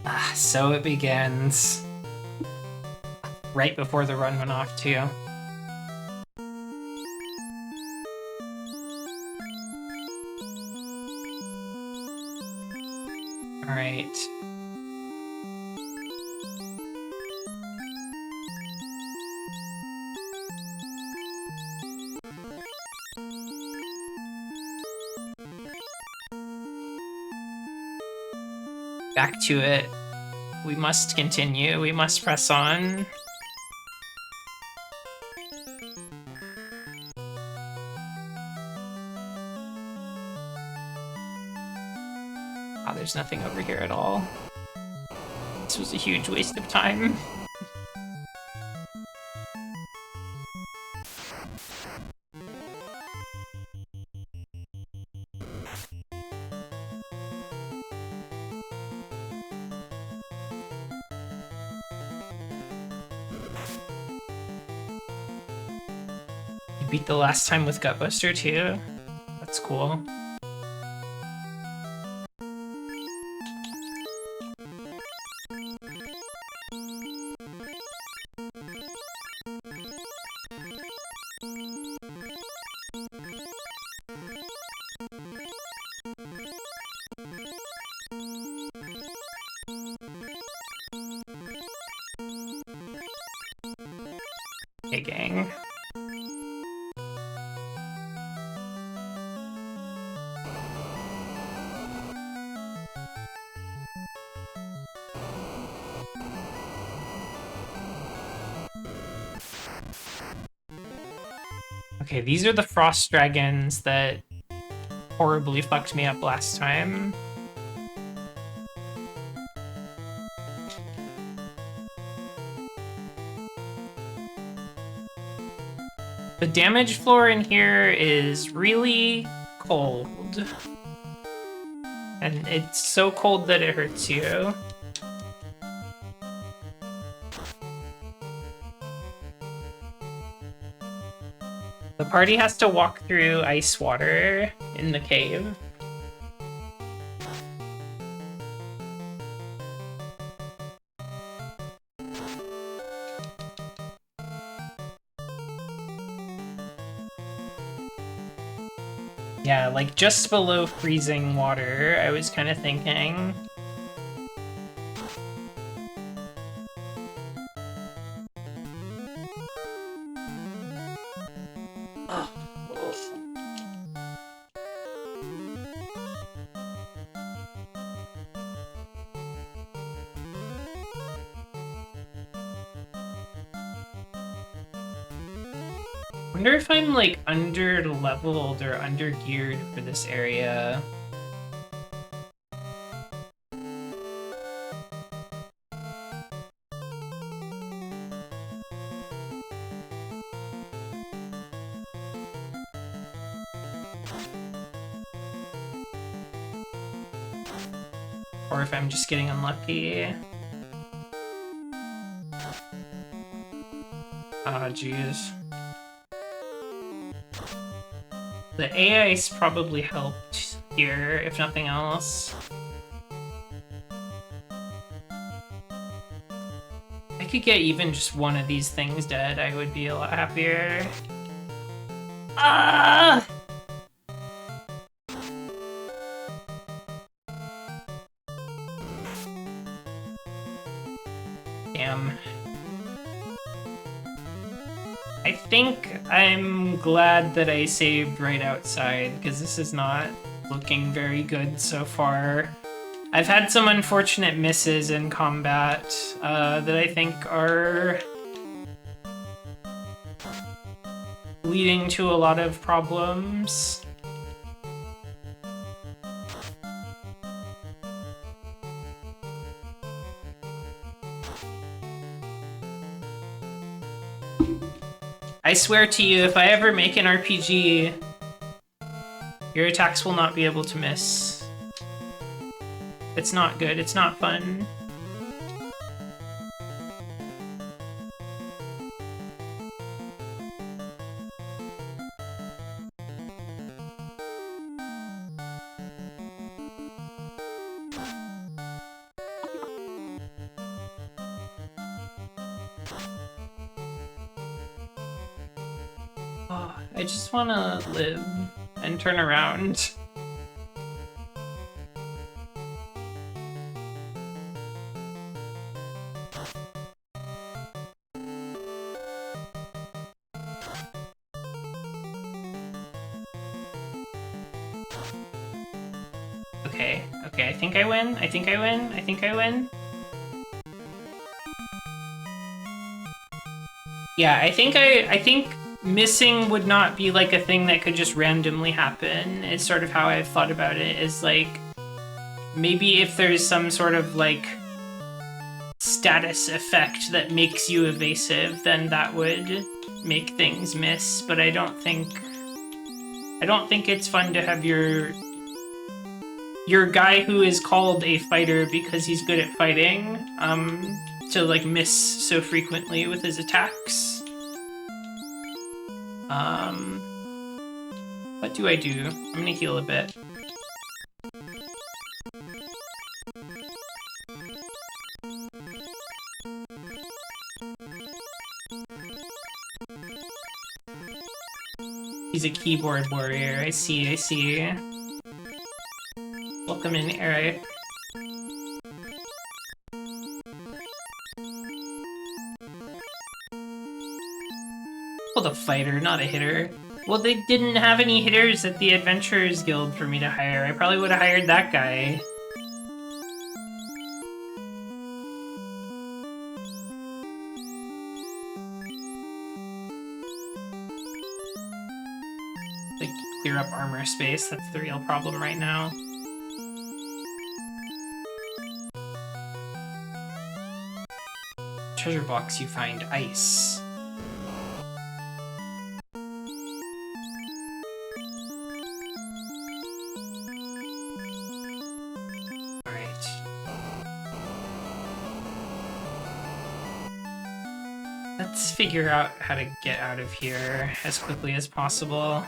Ah, so it begins. Right before the run went off, too. Alright. Back to it. We must continue. We must press on. Ah, there's nothing over here at all. This was a huge waste of time. You beat the last time with Gutbuster too? That's cool. Hey, gang. Okay, these are the frost dragons that horribly fucked me up last time. The damage floor in here is really cold. And it's so cold that it hurts you. The party has to walk through ice water in the cave. Yeah, like just below freezing water, I was kind of thinking. I wonder if I'm like under-leveled or under-geared for this area. Or if I'm just getting unlucky. Ah, jeez. The A-ice probably helped here, if nothing else. I could get even just one of these things dead, I would be a lot happier. Ah! Damn. I think I'm glad that I saved right outside, because this is not looking very good so far. I've had some unfortunate misses in combat that I think are leading to a lot of problems. I swear to you, if I ever make an RPG, your attacks will not be able to miss. It's not good, it's not fun. Oh, I just want to live and turn around. Okay, I think I win. I think I win. I think I win. Yeah, I think missing would not be like a thing that could just randomly happen. It's sort of how I've thought about it, is like maybe if there's some sort of like status effect that makes you evasive, then that would make things miss, but I don't think it's fun to have your guy who is called a fighter because he's good at fighting, to like miss so frequently with his attacks. What do I do? I'm gonna heal a bit. He's a keyboard warrior. I see, I see. Welcome in, Eric. Well, the fighter, not a hitter. Well, they didn't have any hitters at the Adventurers Guild for me to hire. I probably would have hired that guy. more space. That's the real problem right now. Treasure box, you find ice. Alright. Let's figure out how to get out of here as quickly as possible.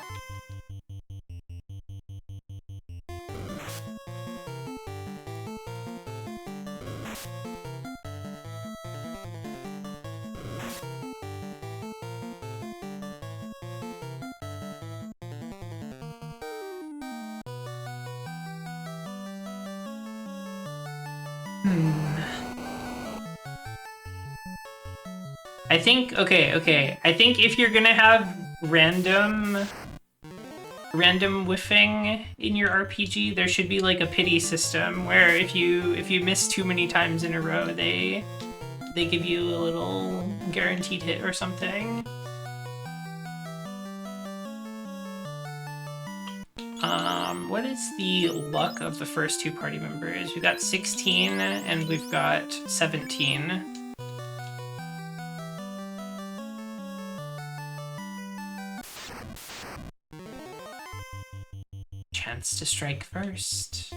I think, okay. I think if you're gonna have random whiffing in your RPG, there should be like a pity system where if you miss too many times in a row, they give you a little guaranteed hit or something. What is the luck of the first two party members? We've got 16 and we've got 17. Chance to strike first.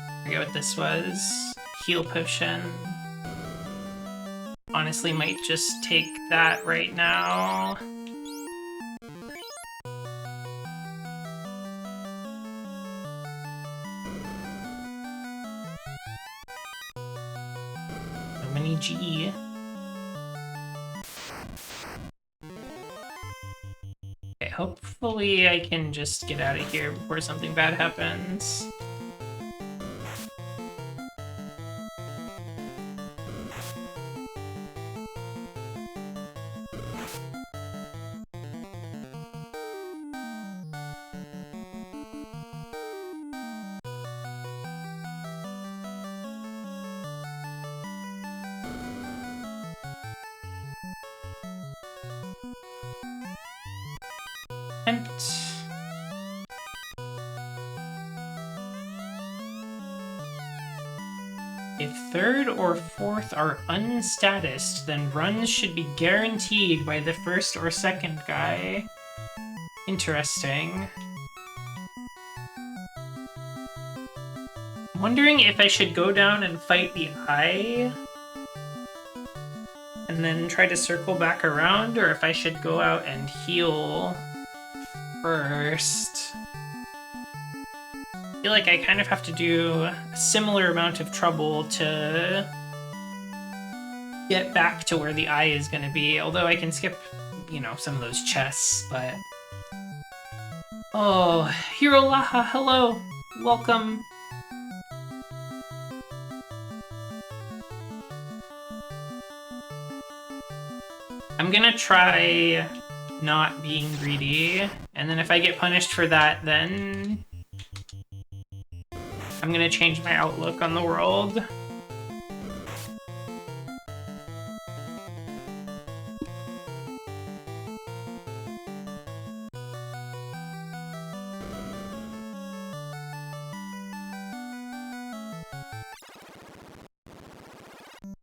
I forget what this was. Heal potion. Honestly, might just take that right now. G. Okay, hopefully I can just get out of here before something bad happens. If third or fourth are unstatused, then runs should be guaranteed by the first or second guy. Interesting. I'm wondering if I should go down and fight the eye and then try to circle back around, or if I should go out and heal first. I feel like I kind of have to do a similar amount of trouble to get back to where the eye is going to be, although I can skip, you know, some of those chests, but... Oh, Hirolaha, hello! Welcome! I'm gonna try not being greedy, and then if I get punished for that, then I'm gonna change my outlook on the world.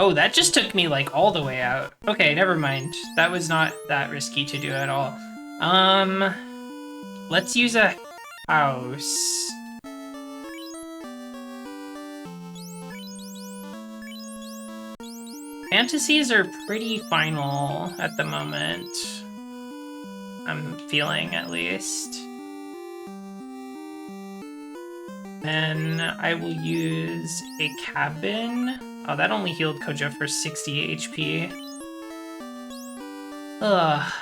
Oh, that just took me, like, all the way out. Okay, never mind. That was not that risky to do at all. Let's use a house. Fantasies are pretty final at the moment. I'm feeling, at least. Then I will use a cabin. Oh, that only healed Kojo for 60 HP. Ugh.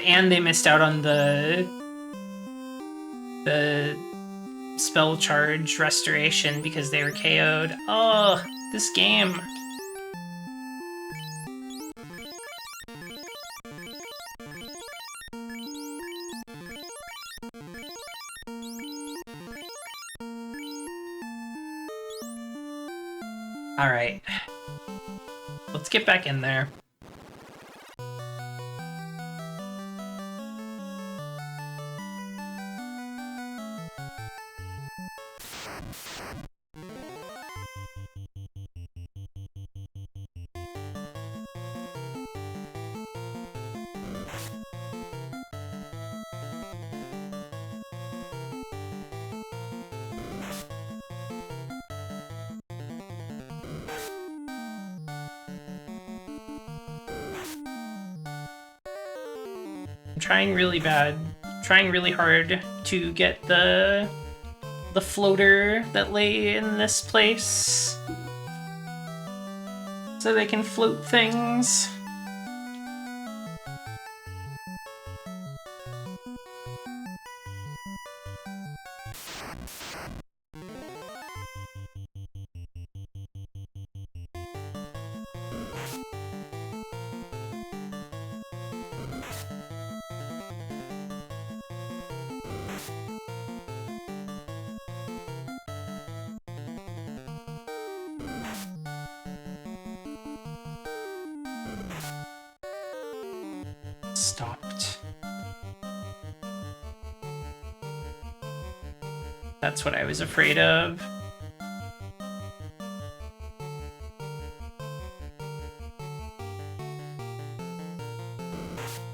And they missed out on the spell charge restoration because they were KO'd. Oh, this game. Alright. Let's get back in there. Trying really bad, trying really hard to get the floater that lay in this place so they can float things. Stopped. That's what I was afraid of.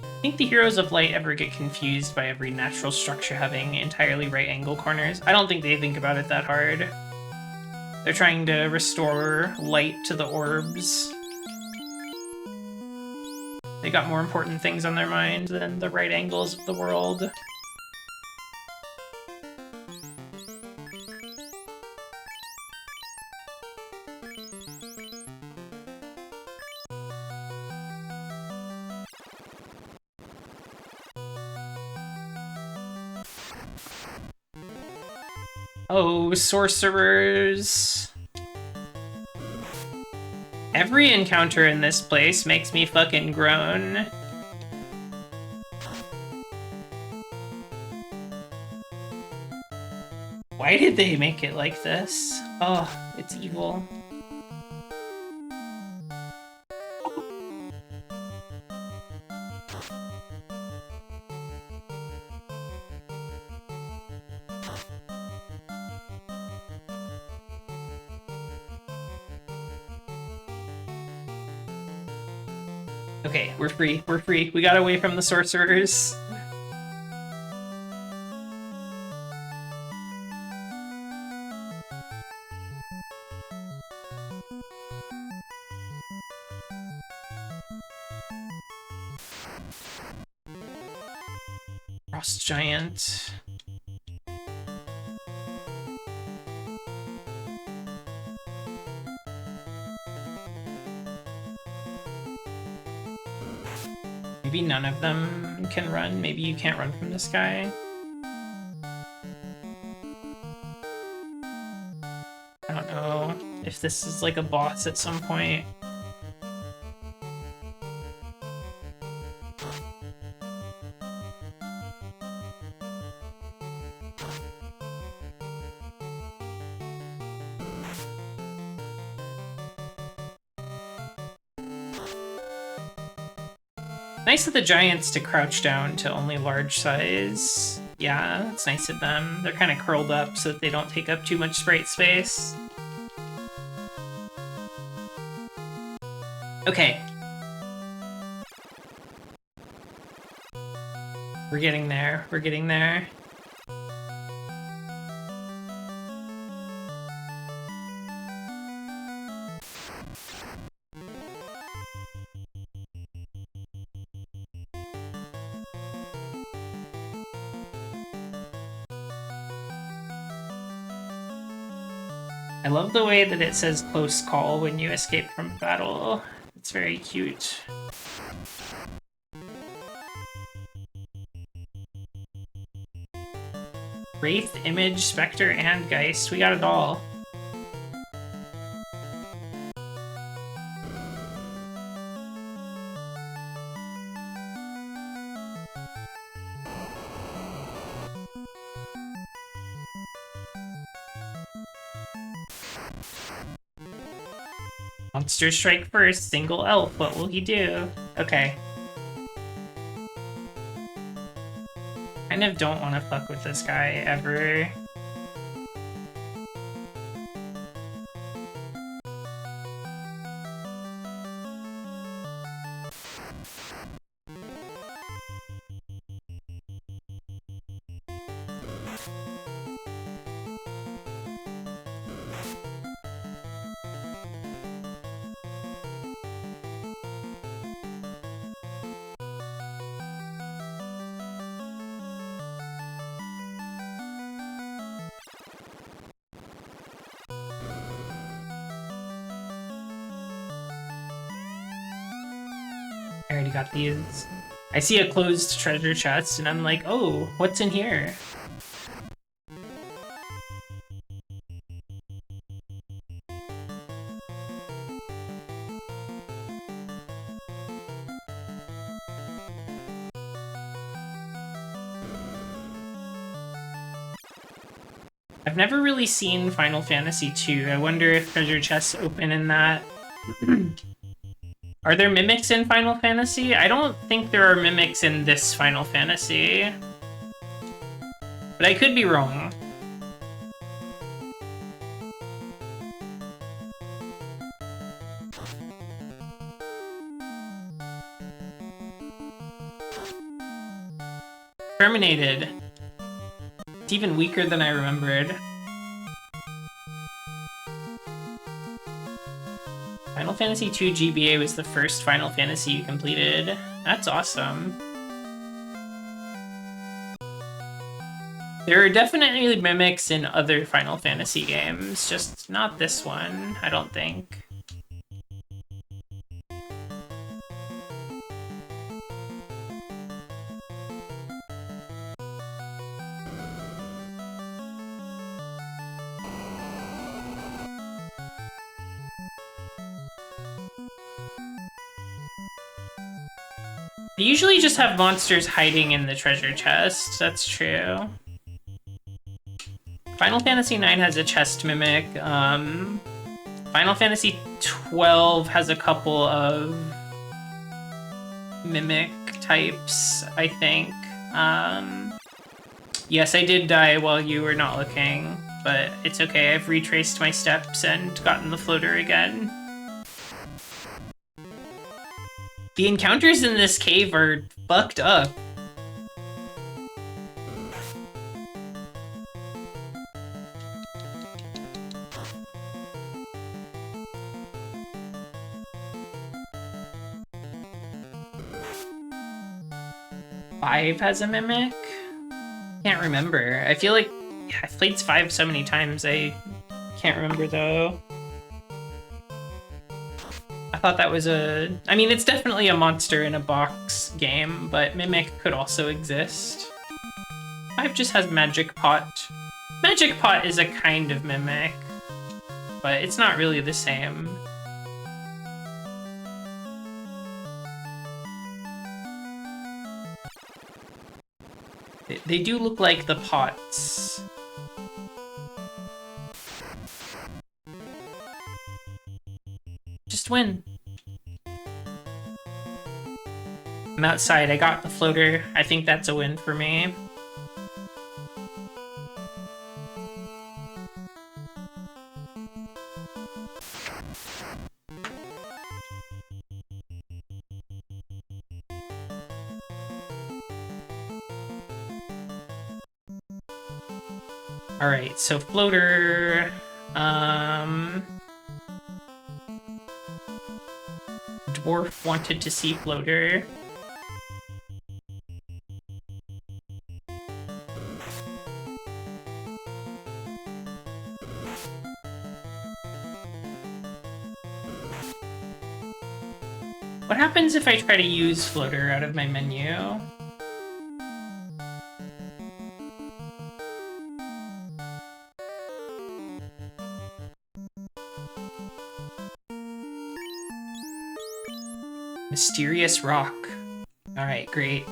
I think the Heroes of Light ever get confused by every natural structure having entirely right angle corners. I don't think they think about it that hard. They're trying to restore light to the orbs. They got more important things on their mind than the right angles of the world. Oh, sorcerers. Every encounter in this place makes me fucking groan. Why did they make it like this? Oh, it's evil. Okay, we're free, we're free. We got away from the sorcerers. Frost Giant. Maybe none of them can run. Maybe you can't run from this guy. I don't know if this is like a boss at some point. Nice of the giants to crouch down to only large size. Yeah, it's nice of them. They're kind of curled up so that they don't take up too much sprite space. Okay. We're getting there. We're getting there. I love the way that it says close call when you escape from battle. It's very cute. Wraith, Image, Spectre, and Geist. We got it all. Monster strike first, single elf. What will he do? Okay. Kind of don't want to fuck with this guy ever. I already got these. I see a closed treasure chest, and I'm like, oh, what's in here? I've never really seen Final Fantasy II. I wonder if treasure chests open in that. Are there mimics in Final Fantasy? I don't think there are mimics in this Final Fantasy. But I could be wrong. Terminated. It's even weaker than I remembered. Final Fantasy II GBA was the first Final Fantasy you completed. That's awesome. There are definitely mimics in other Final Fantasy games, just not this one, I don't think. They usually just have monsters hiding in the treasure chest, that's true. Final Fantasy IX has a chest mimic. Final Fantasy XII has a couple of mimic types, I think. Yes, I did die while you were not looking, but it's okay. I've retraced my steps and gotten the floater again. The encounters in this cave are fucked up. Five has a mimic? Can't remember. I feel like I've played 5 so many times, I can't remember though. I thought that was a... I mean, it's definitely a monster in a box game, but Mimic could also exist. 5 just has Magic Pot. Magic Pot is a kind of Mimic, but it's not really the same. They do look like the pots. Just win. I'm outside, I got the floater. I think that's a win for me. Alright, so floater... Dwarf wanted to see floater. What happens if I try to use floater out of my menu? Mysterious rock. Alright, great.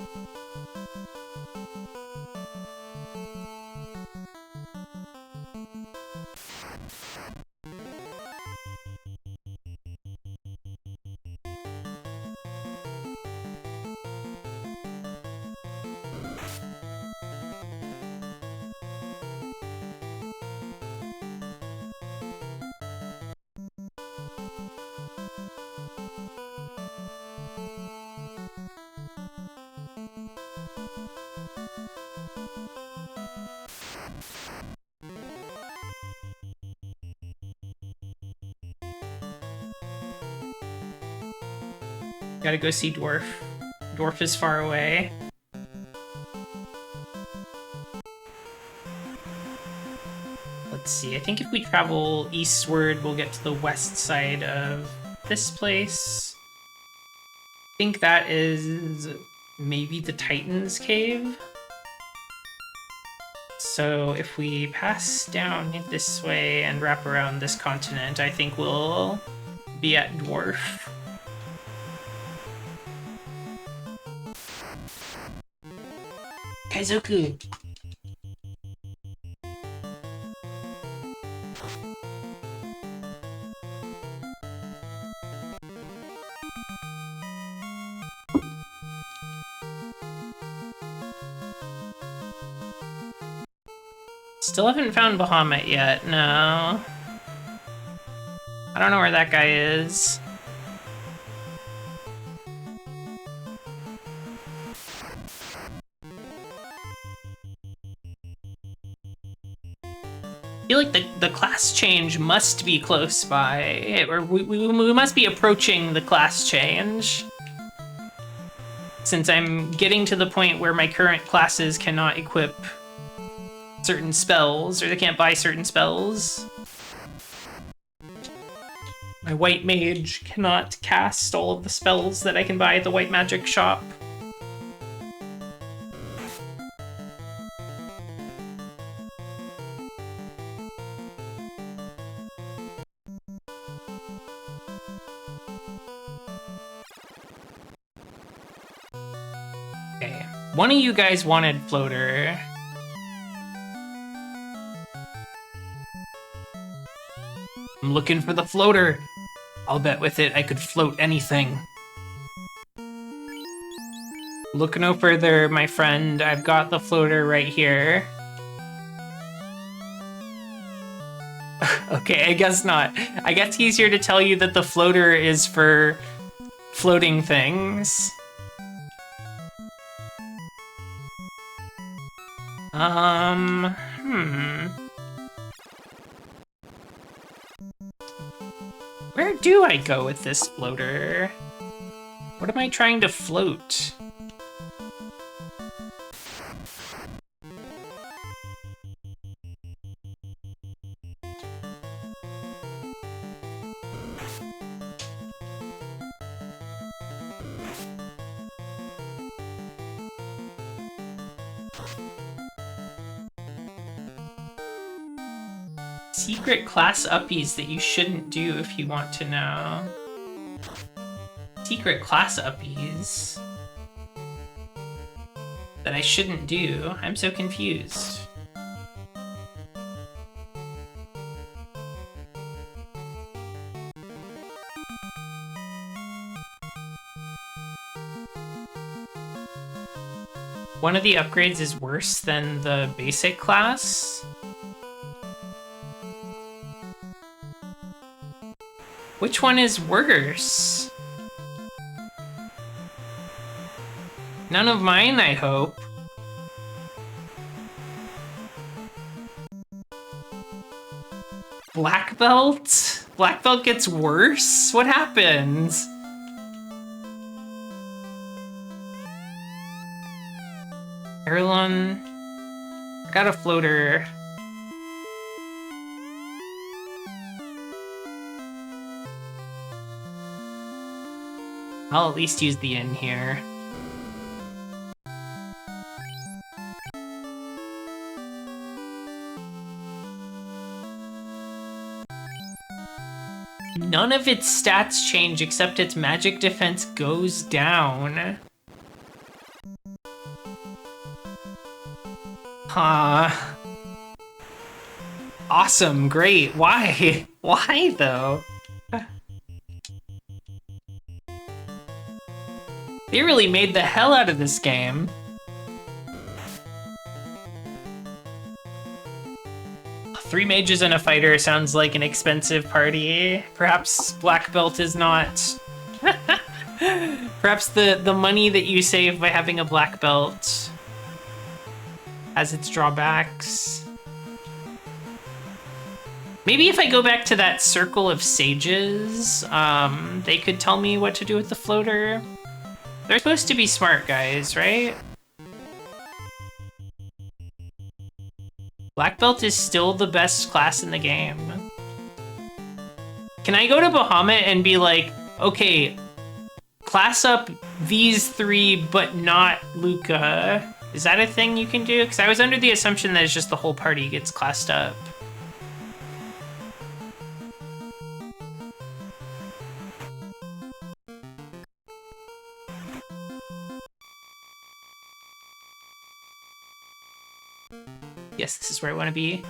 Gotta go see Dwarf. Dwarf is far away. Let's see, I think if we travel eastward, we'll get to the west side of this place. I think that is maybe the Titan's Cave. So if we pass down this way and wrap around this continent, I think we'll be at Dwarf. Kaizoku! Still haven't found Bahamut yet, no. I don't know where that guy is. I feel like the class change must be close by, or we must be approaching the class change. Since I'm getting to the point where my current classes cannot equip certain spells, or they can't buy certain spells. My white mage cannot cast all of the spells that I can buy at the white magic shop. Okay, one of you guys wanted Floater. I'm looking for the floater. I'll bet with it I could float anything. Look no further, my friend. I've got the floater right here. Okay, I guess not. I guess it's easier to tell you that the floater is for floating things. Where do I go with this floater? What am I trying to float? Secret class uppies that you shouldn't do if you want to know. Secret class uppies that I shouldn't do. I'm so confused. One of the upgrades is worse than the basic class. Which one is worse? None of mine, I hope. Black belt? Black belt gets worse? What happens? Erlon, I got a floater. I'll at least use the inn here. None of its stats change except its magic defense goes down. Huh. Awesome, great. Why? Why though? They really made the hell out of this game. Three mages and a fighter sounds like an expensive party. Perhaps black belt is not. Perhaps the money that you save by having a black belt has its drawbacks. Maybe if I go back to that circle of sages, they could tell me what to do with the floater. They're supposed to be smart guys, right? Black belt is still the best class in the game. Can I go to Bahamut and be like, okay, class up these three, but not Luca? Is that a thing you can do? Because I was under the assumption that it's just the whole party gets classed up. Yes, this is where I want to be.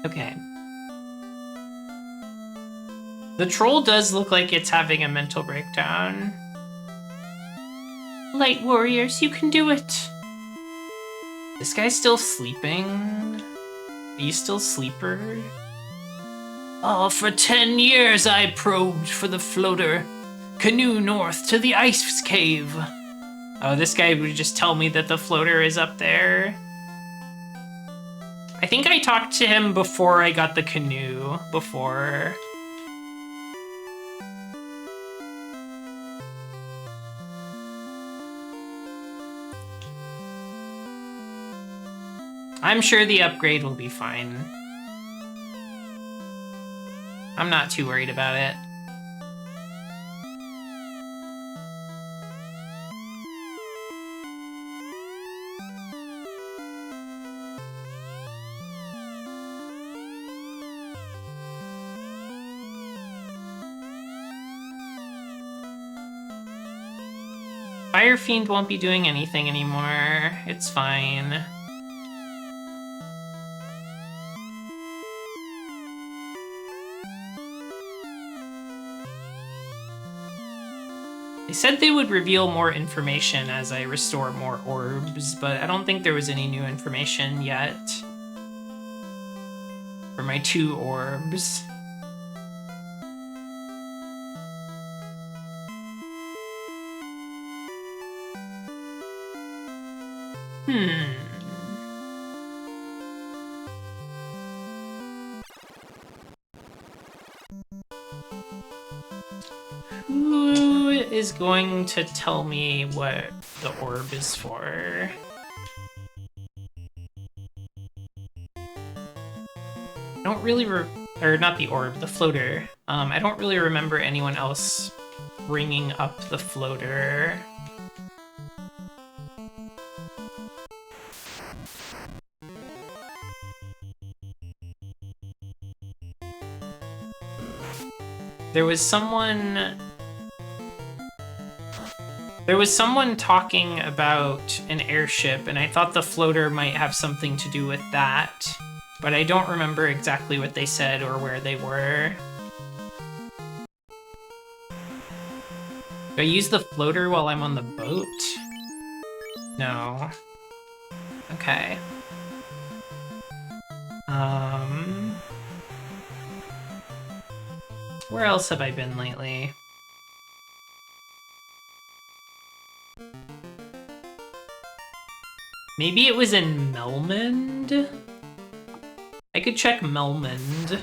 Okay. The troll does look like it's having a mental breakdown. Light warriors, you can do it. This guy's still sleeping? Are you still sleeper? Oh, for 10 years I probed for the floater. Canoe north to the ice cave. Oh, this guy would just tell me that the floater is up there. I think I talked to him before I got the canoe, before. I'm sure the upgrade will be fine. I'm not too worried about it. Fire Fiend won't be doing anything anymore. It's fine. They said they would reveal more information as I restore more orbs, but I don't think there was any new information yet. For my 2 orbs. Who is going to tell me what the orb is for? I don't really or not the orb, the floater. I don't really remember anyone else bringing up the floater. There was someone talking about an airship, and I thought the floater might have something to do with that, but I don't remember exactly what they said or where they were. Do I use the floater while I'm on the boat? No. Okay. Where else have I been lately? Maybe it was in Melmond? I could check Melmond.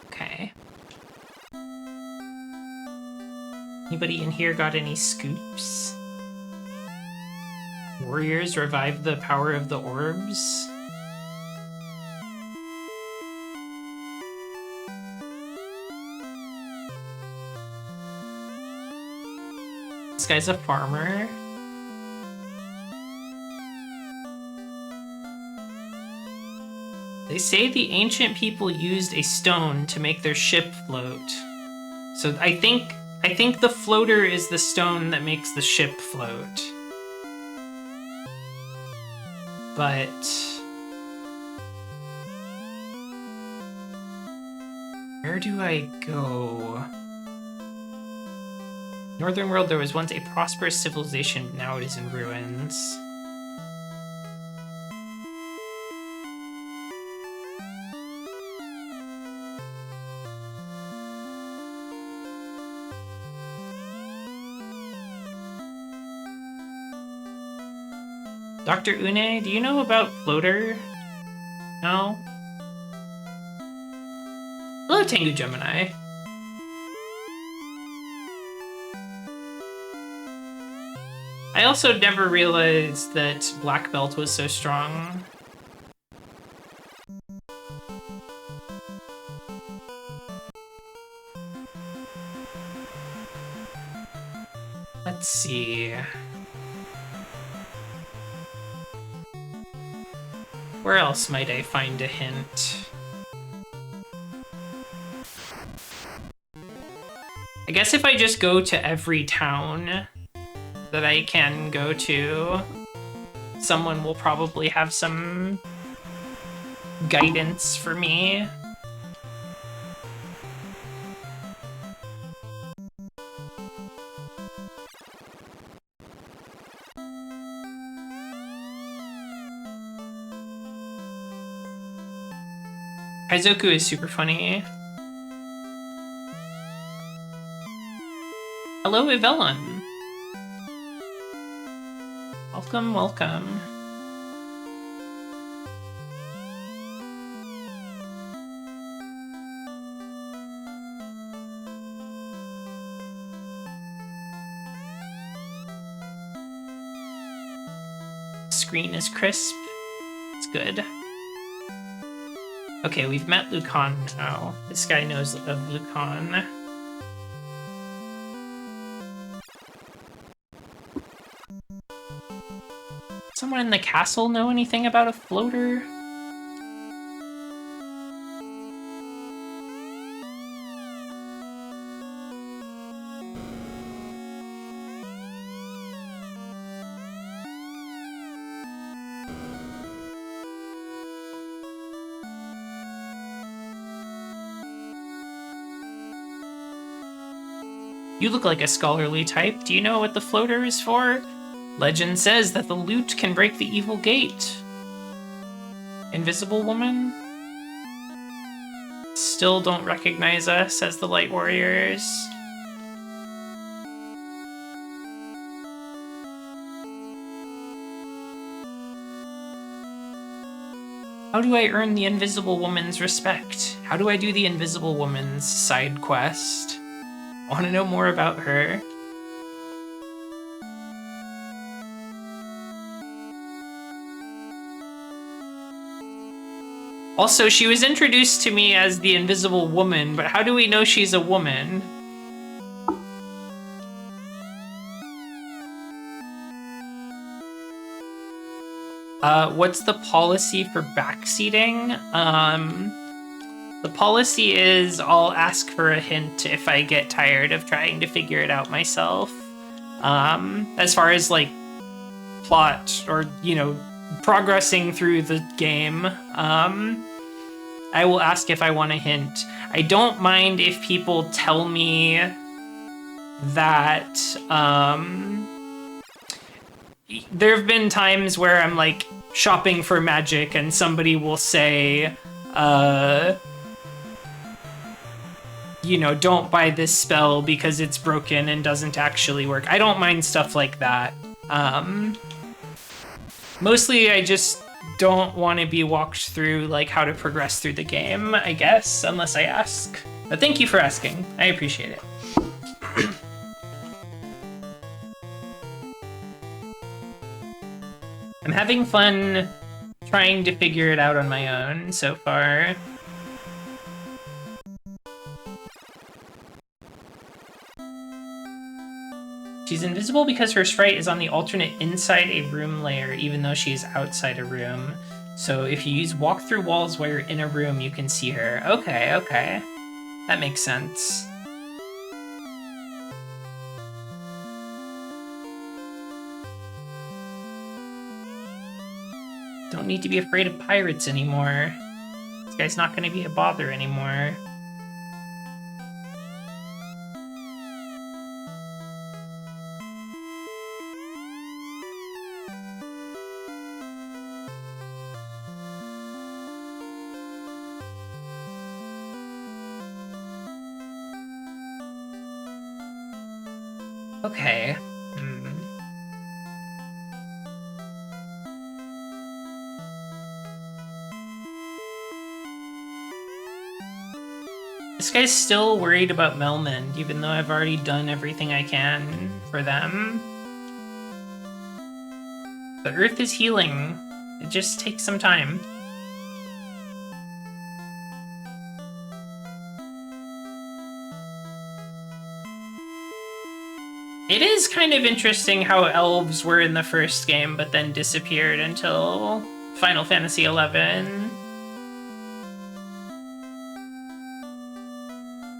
Okay. Anybody in here got any scoops? warriors revive the power of the orbs. This guy's a farmer. They say the ancient people used a stone to make their ship float. So I think the floater is the stone that makes the ship float. But where do I go? Northern world, there was once a prosperous civilization, now it is in ruins. Dr. Une, do you know about Floater? No? Hello, Tengu Gemini. I also never realized that Black Belt was so strong. Let's see. Where else might I find a hint? I guess if I just go to every town that I can go to, someone will probably have some guidance for me. Kaizoku is super funny. Hello, Evelyn. Welcome, welcome. Screen is crisp. It's good. Okay, we've met Lucan now. This guy knows of Lucan. Someone in the castle know anything about a floater? You look like a scholarly type. Do you know what the floater is for? Legend says that the loot can break the evil gate. Invisible woman? Still don't recognize us as the Light Warriors. How do I earn the Invisible Woman's respect? How do I do the Invisible Woman's side quest? I want to know more about her. Also, she was introduced to me as the Invisible Woman, but how do we know she's a woman? What's the policy for backseating? The policy is I'll ask for a hint if I get tired of trying to figure it out myself. As far as, like, plot or, you know, progressing through the game, I will ask if I want a hint. I don't mind if people tell me that, there have been times where I'm, like, shopping for magic and somebody will say, you know, don't buy this spell because it's broken and doesn't actually work. I don't mind stuff like that. Mostly I just don't want to be walked through, like, how to progress through the game, I guess, unless I ask. But thank you for asking. I appreciate it. I'm having fun trying to figure it out on my own so far. She's invisible because her sprite is on the alternate inside a room layer, even though she is outside a room. So if you use walk through walls while you're in a room, you can see her. Okay, okay. That makes sense. Don't need to be afraid of pirates anymore. This guy's not going to be a bother anymore. Okay. This guy's still worried about Melmond, even though I've already done everything I can for them. The Earth is healing. It just takes some time. It is kind of interesting how elves were in the first game, but then disappeared until Final Fantasy XI.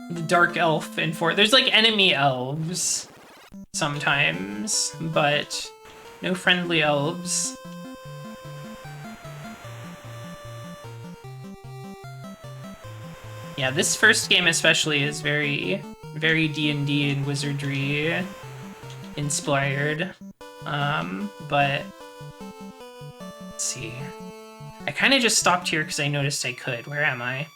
The Dark Elf in 4. There's like enemy elves sometimes, but no friendly elves. Yeah, this first game especially is very, very D&D and wizardry inspired. But let's see. I kind of just stopped here because I noticed I could. Where am I?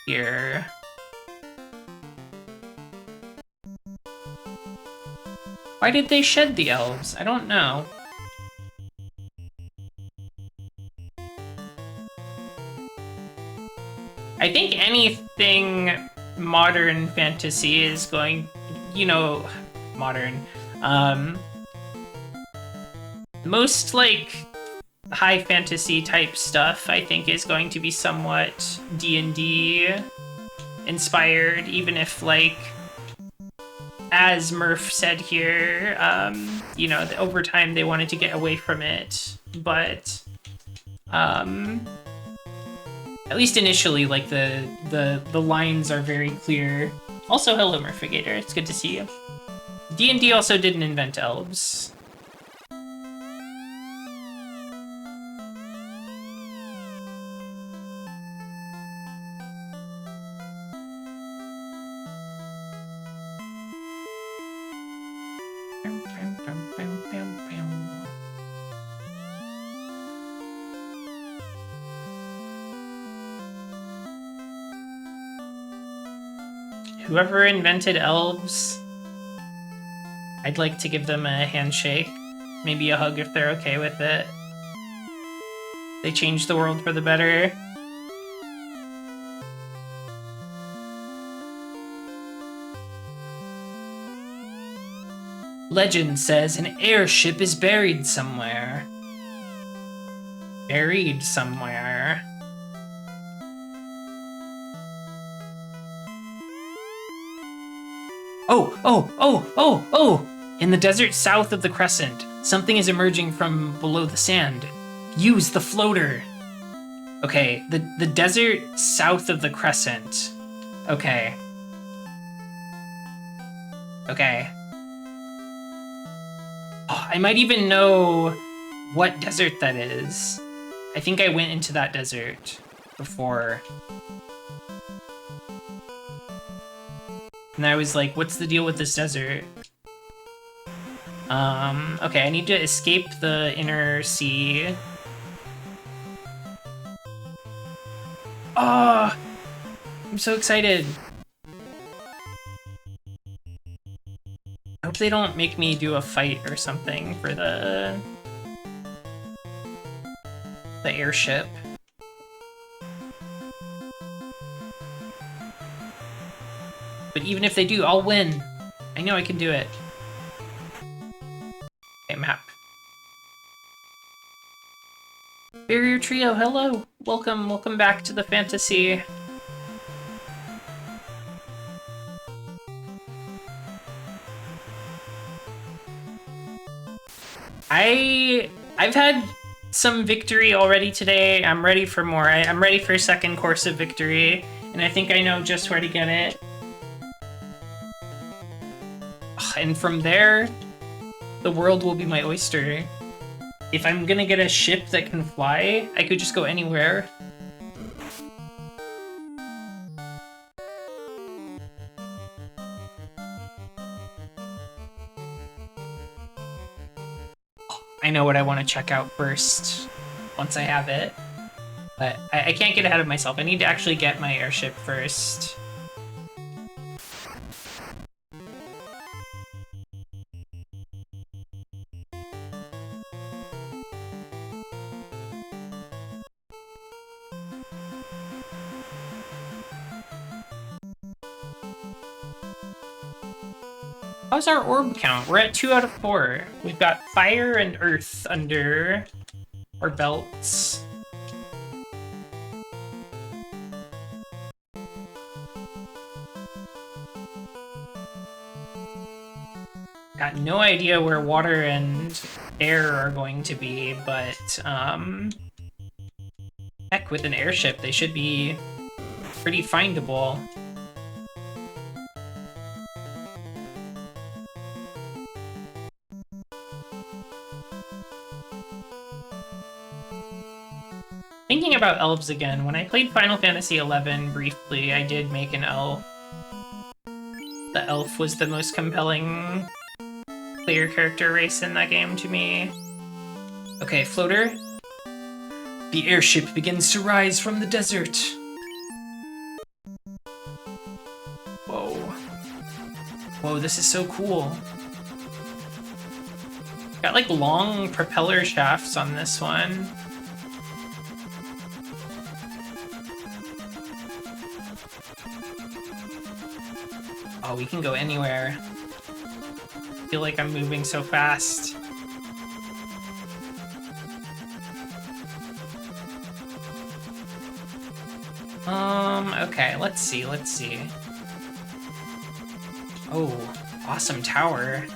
Here. Why did they shed the elves? I don't know. I think anything modern fantasy is going, you know, modern. Most like high fantasy type stuff, I think, is going to be somewhat D&D inspired, even if, like, as Murph said here, you know, over time they wanted to get away from it, but at least initially, like, the lines are very clear. Also, hello, Murphigator. It's good to see you. D&D also didn't invent elves. Whoever invented elves, I'd like to give them a handshake, maybe a hug if they're okay with it. They changed the world for the better. Legend says an airship is buried somewhere. Buried somewhere. Oh! In the desert south of the crescent, something is emerging from below the sand. Use the floater. Okay, the desert south of the crescent. Okay. Okay. Oh, I might even know what desert that is. I think I went into that desert before. And I was like, what's the deal with this desert? Okay, I need to escape the inner sea. Oh! I'm so excited. I hope they don't make me do a fight or something for the airship. But even if they do, I'll win. I know I can do it. Barrier Trio, hello! Welcome back to the fantasy. I've had some victory already today. I'm ready for more. I'm ready for a second course of victory, and I think I know just where to get it. And from there, the world will be my oyster. If I'm gonna get a ship that can fly, I could just go anywhere. I know what I want to check out first, once I have it. But I can't get ahead of myself. I need to actually get my airship first. How's our orb count? We're at 2 out of 4. We've got fire and earth under our belts. Got no idea where water and air are going to be, but heck, with an airship, they should be pretty findable. Thinking about elves again, when I played Final Fantasy XI briefly, I did make an elf. The elf was the most compelling player character race in that game to me. Okay, floater. The airship begins to rise from the desert. Whoa. Whoa, this is so cool. Got like long propeller shafts on this one. Oh, we can go anywhere. I feel like I'm moving so fast. Okay, let's see. Oh, awesome tower.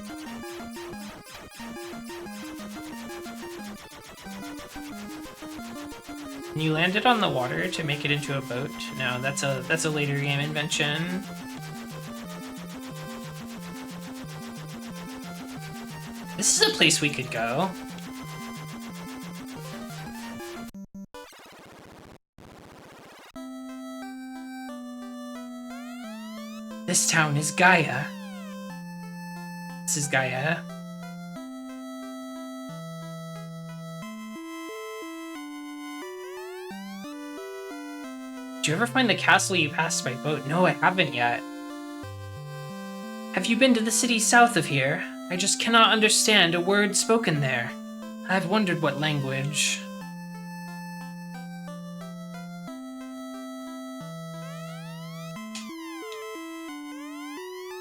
Can you land it on the water to make it into a boat? No, that's a later game invention. This is a place we could go. This town is Gaia. This is Gaia. Did you ever find the castle you passed by boat? No, I haven't yet. Have you been to the city south of here? I just cannot understand a word spoken there. I've wondered what language.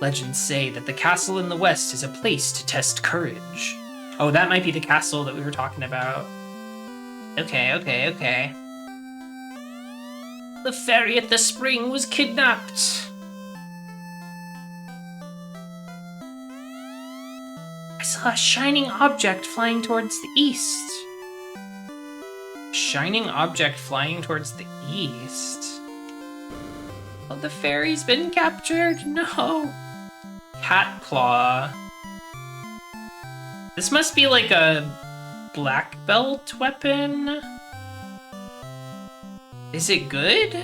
Legends say that the castle in the west is a place to test courage. Oh, that might be the castle that we were talking about. Okay. The fairy at the spring was kidnapped. I saw a shining object flying towards the east. Shining object flying towards the east? Oh, the fairy's been captured? No. Cat claw. This must be like a black belt weapon? Is it good?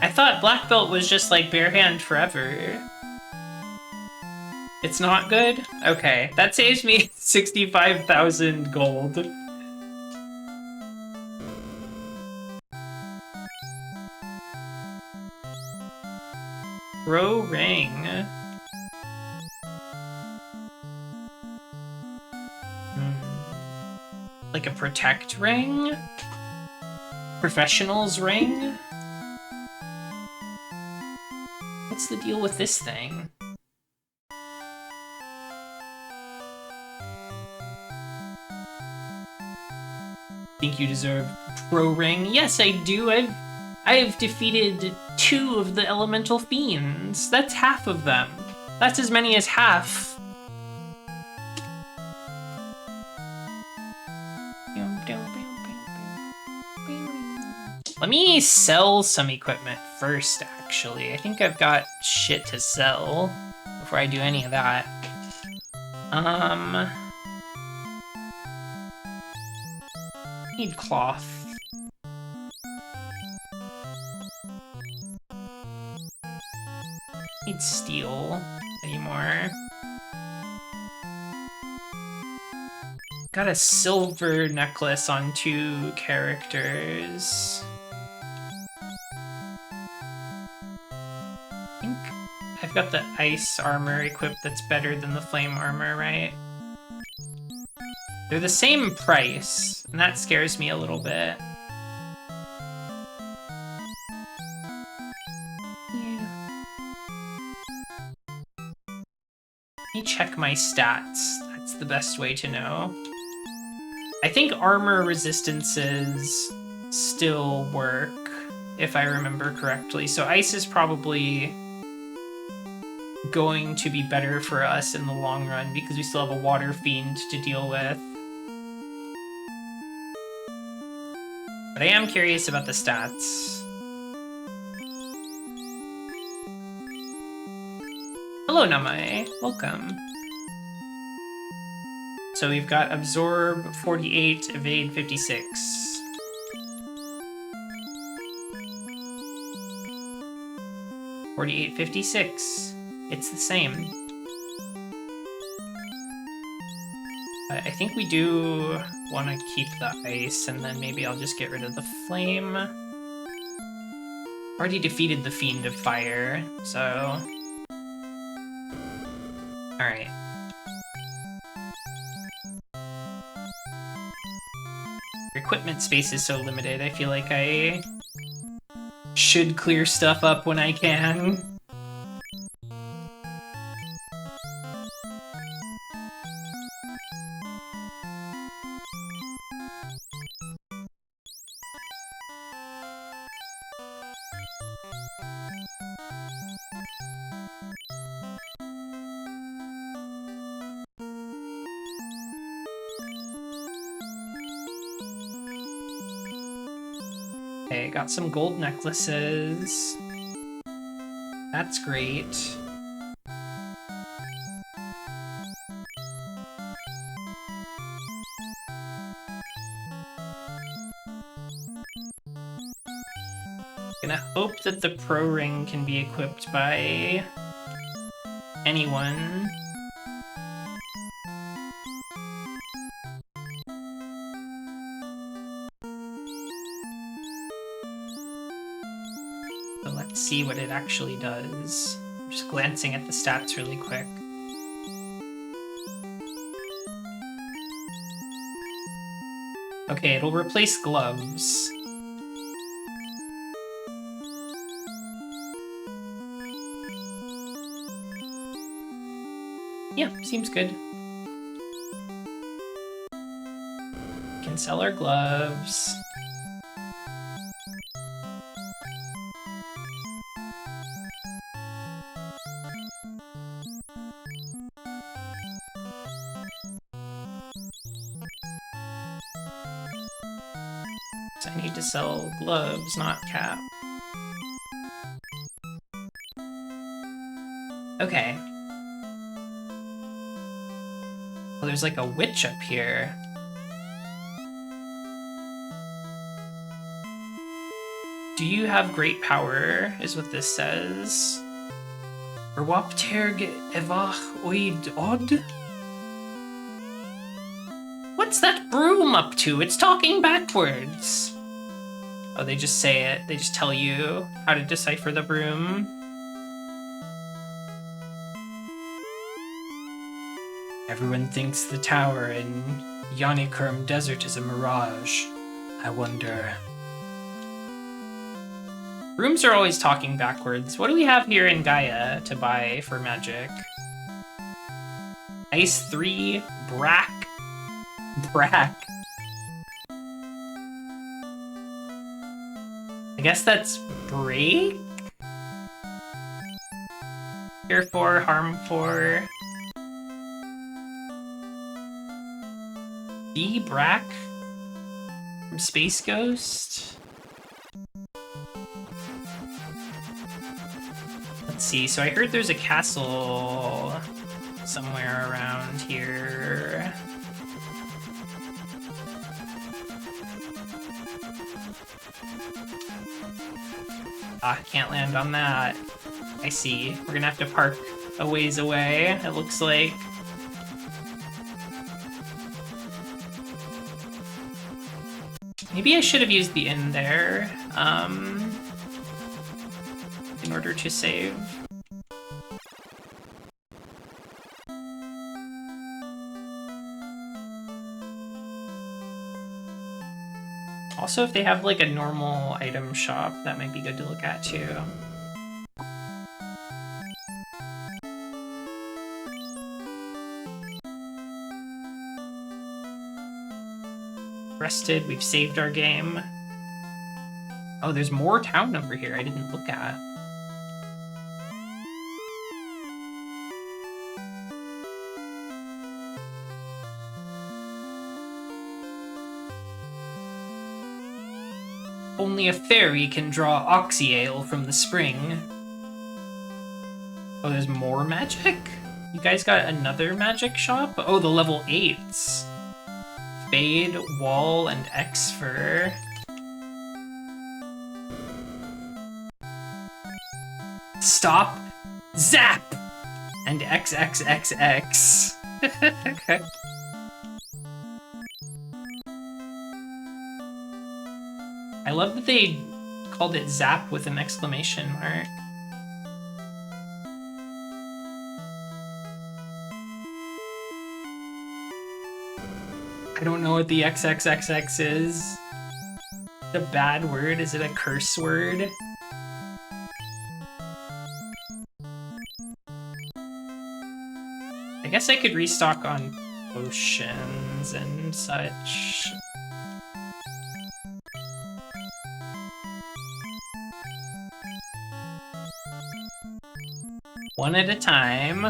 I thought black belt was just like bare hand forever. It's not good? Okay, that saves me 65,000 gold. Pro ring. Like a protect ring? Professional's ring? What's the deal with this thing? Think you deserve pro ring? Yes, I do. I've defeated 2 of the elemental fiends. That's half of them. That's as many as half. Let me sell some equipment first, actually. I think I've got shit to sell before I do any of that. Need cloth. Need steel anymore. Got a silver necklace on 2 characters. I think I've got the ice armor equipped that's better than the flame armor, right? They're the same price, and that scares me a little bit. Yeah. Let me check my stats. That's the best way to know. I think armor resistances still work, if I remember correctly. So ice is probably going to be better for us in the long run because we still have a water fiend to deal with. But I am curious about the stats. Hello, Namae. Welcome. So we've got Absorb 48, Evade 56. $48.56. It's the same. But I think we do want to keep the ice, and then maybe I'll just get rid of the flame. Already defeated the Fiend of Fire, so... Alright. Equipment space is so limited, I feel like I should clear stuff up when I can. Okay, got some gold necklaces. That's great. Gonna hope that the pro ring can be equipped by anyone. But let's see what it actually does. I'm just glancing at the stats really quick. Okay, it'll replace gloves. Yeah, seems good. Can sell our gloves. So I need to sell gloves, not cap. Okay. Well, there's like a witch up here. Do you have great power, is what this says. Erwapterg evach oid od? What's that broom up to? It's talking backwards. Oh, they just say it. They just tell you how to decipher the broom. Everyone thinks the tower in Yanikurm Desert is a mirage. I wonder. Rooms are always talking backwards. What do we have here in Gaia to buy for magic? Ice 3, Brack. I guess that's break? Care for, harm for. B. Brack from Space Ghost. Let's see, so I heard there's a castle somewhere around here. Ah, can't land on that. I see. We're gonna have to park a ways away, it looks like. Maybe I should have used the inn there, in order to save. Also, if they have like a normal item shop, that might be good to look at too. Rested, we've saved our game. Oh, there's more town over here I didn't look at. Only a fairy can draw oxyale from the spring. Oh, there's more magic? You guys got another magic shop? Oh, the level 8s. Fade, Wall, and Exfer. Stop, Zap, and XXXX. I love that they called it Zap with an exclamation mark. I don't know what the XXXX is. A bad word? Is it a curse word? I guess I could restock on potions and such. One at a time.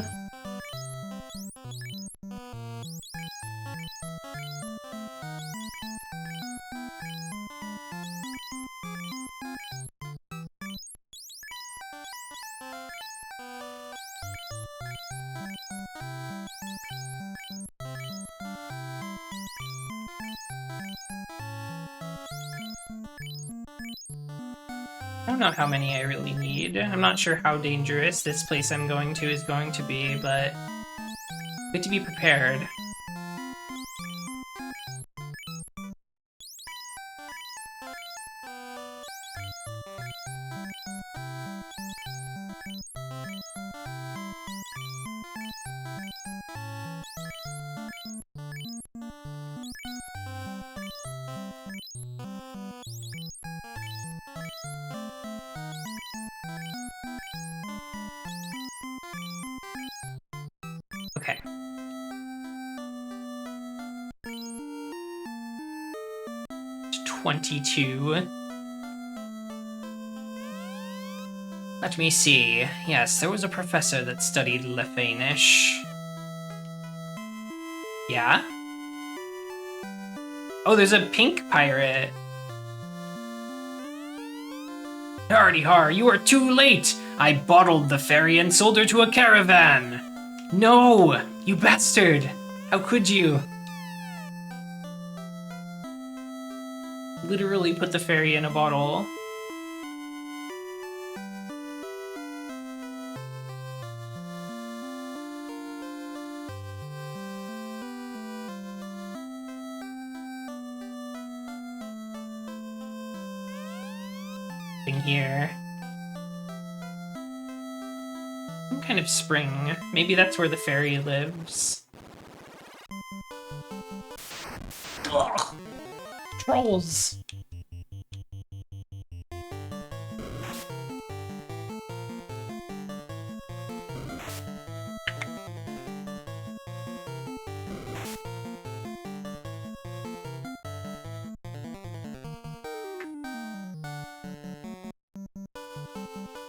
I don't know how many I really need. I'm not sure how dangerous this place I'm going to is going to be, but good to be prepared. Okay. It's 22. Let me see. Yes, there was a professor that studied Lefanish. Yeah? Oh, there's a pink pirate. Hardy-har, you are too late! I bottled the ferry and sold her to a caravan! No! You bastard! How could you? Literally put the ferry in a bottle. Thing here. Some kind of spring. Maybe that's where the fairy lives. Ugh. Trolls!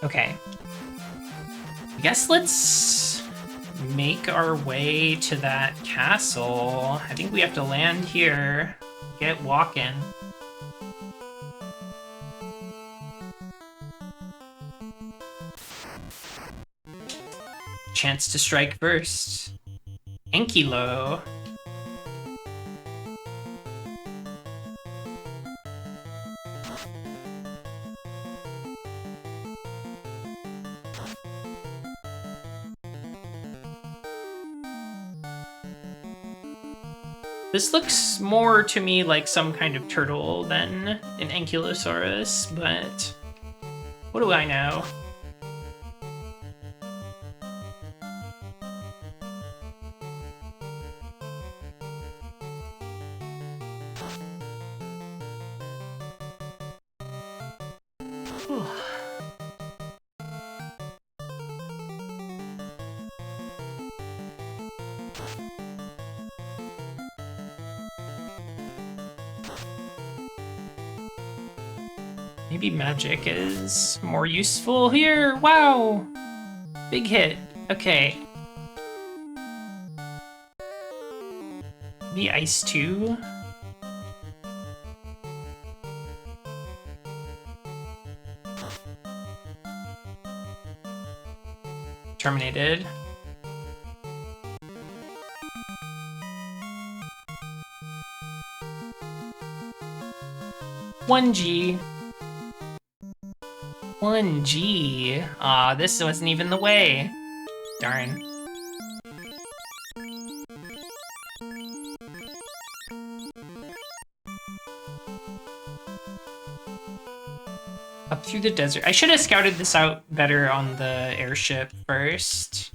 Okay. I guess let's make our way to that castle. I think we have to land here, get walking. Chance to strike first. Ankilo. This looks more to me like some kind of turtle than an Ankylosaurus, but what do I know? Maybe magic is more useful here. Wow! Big hit. Okay. Maybe ice too? Terminated. One G. 1G. Aw, this wasn't even the way. Darn. Up through the desert. I should have scouted this out better on the airship first.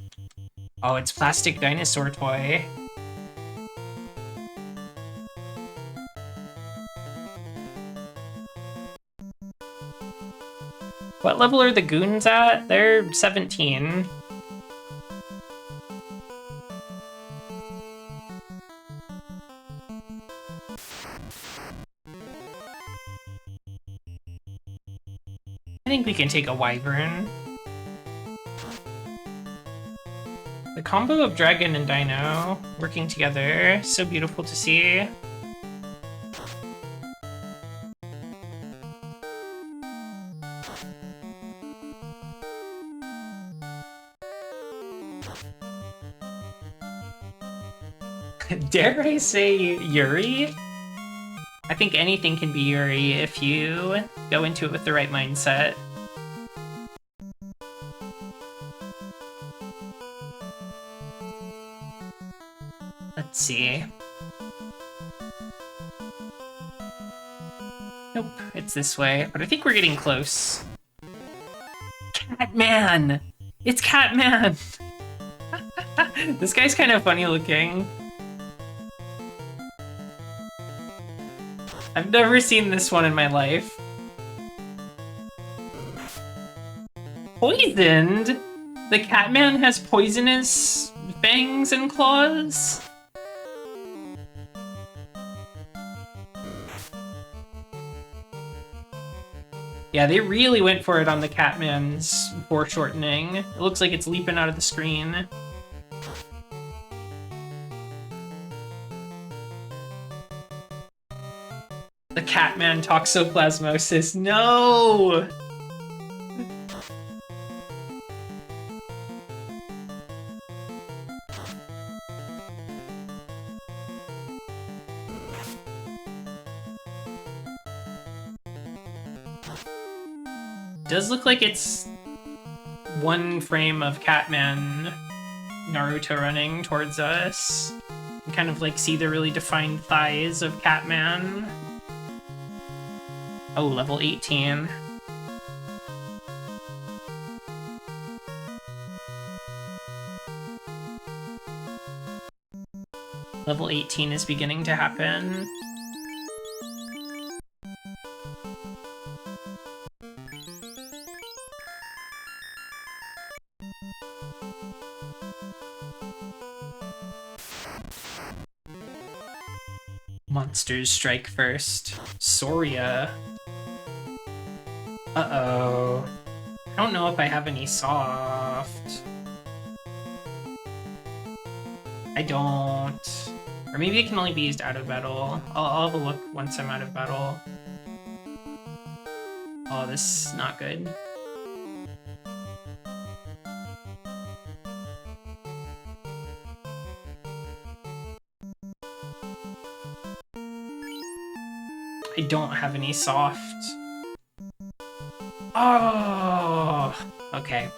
Oh, it's plastic dinosaur toy. What level are the goons at? They're 17. I think we can take a wyvern. The combo of dragon and dino working together, so beautiful to see. Dare I say Yuri? I think anything can be Yuri if you go into it with the right mindset. Let's see. Nope, it's this way, but I think we're getting close. Catman! It's Catman! This guy's kind of funny looking. I've never seen this one in my life. Poisoned? The Catman has poisonous fangs and claws? Yeah, they really went for it on the Catman's foreshortening. It looks like it's leaping out of the screen. The Catman toxoplasmosis. No! Does look like it's one frame of Catman Naruto running towards us. You kind of like see the really defined thighs of Catman. Oh, level 18. Level 18 is beginning to happen. Monsters strike first. Soria. Uh-oh. I don't know if I have any soft. I don't. Or maybe it can only be used out of battle. I'll have a look once I'm out of battle. Oh, this is not good. I don't have any soft. Oh, okay.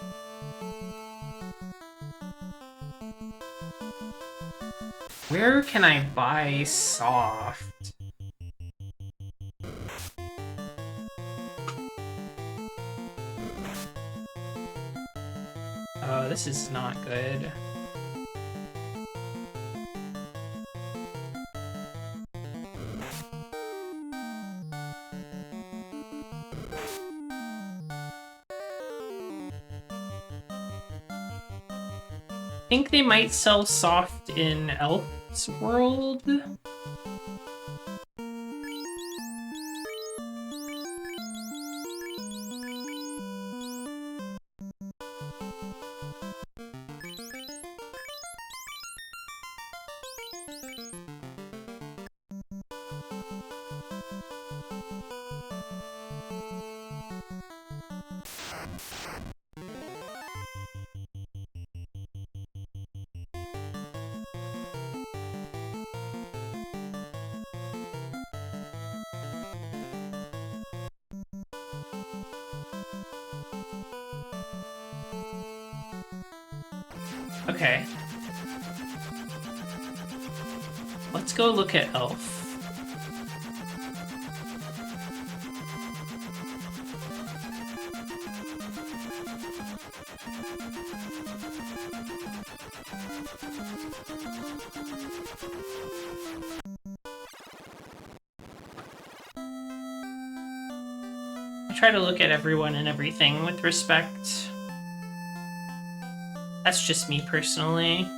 Where can I buy soft? Oh, this is not good. I think they might sell soft in Elf's World. Okay. Let's go look at Elf. I try to look at everyone and everything with respect. That's just me personally.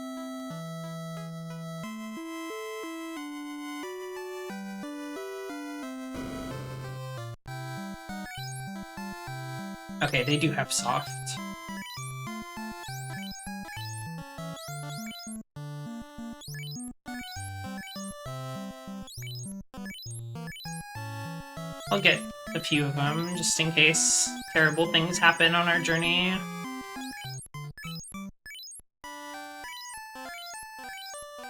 Okay, they do have soft. I'll get a few of them, just in case terrible things happen on our journey.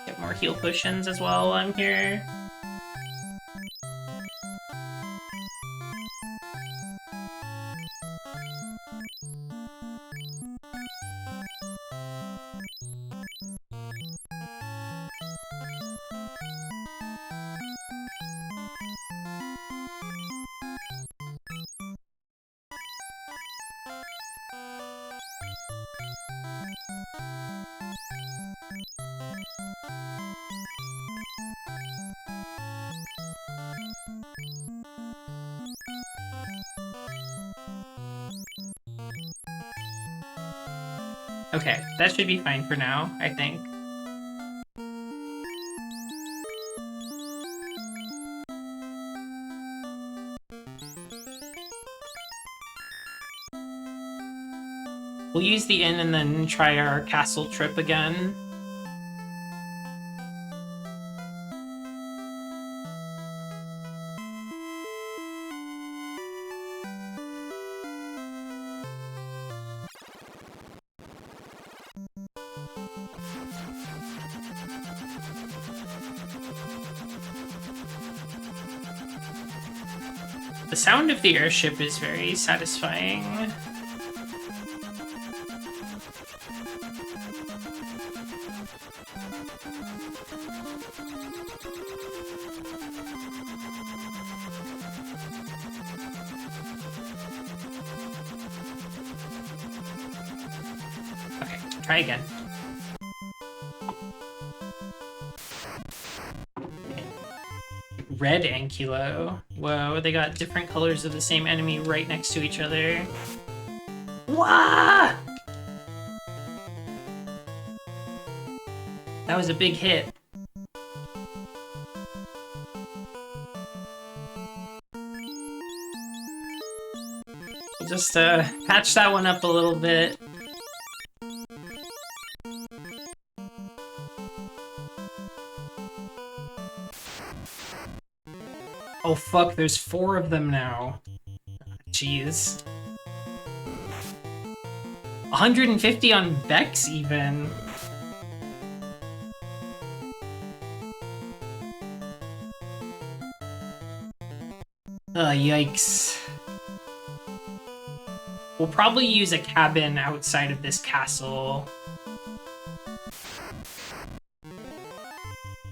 Get more heal potions as well while I'm here. Okay, that should be fine for now, I think. We'll use the inn and then try our castle trip again. The sound of the airship is very satisfying. Okay, try again. Red Ankylo. Whoa, they got different colors of the same enemy right next to each other. Wah! That was a big hit. just patch that one up a little bit. Oh fuck, there's 4 of them now. Jeez. 150 on Vex even. Yikes. We'll probably use a cabin outside of this castle.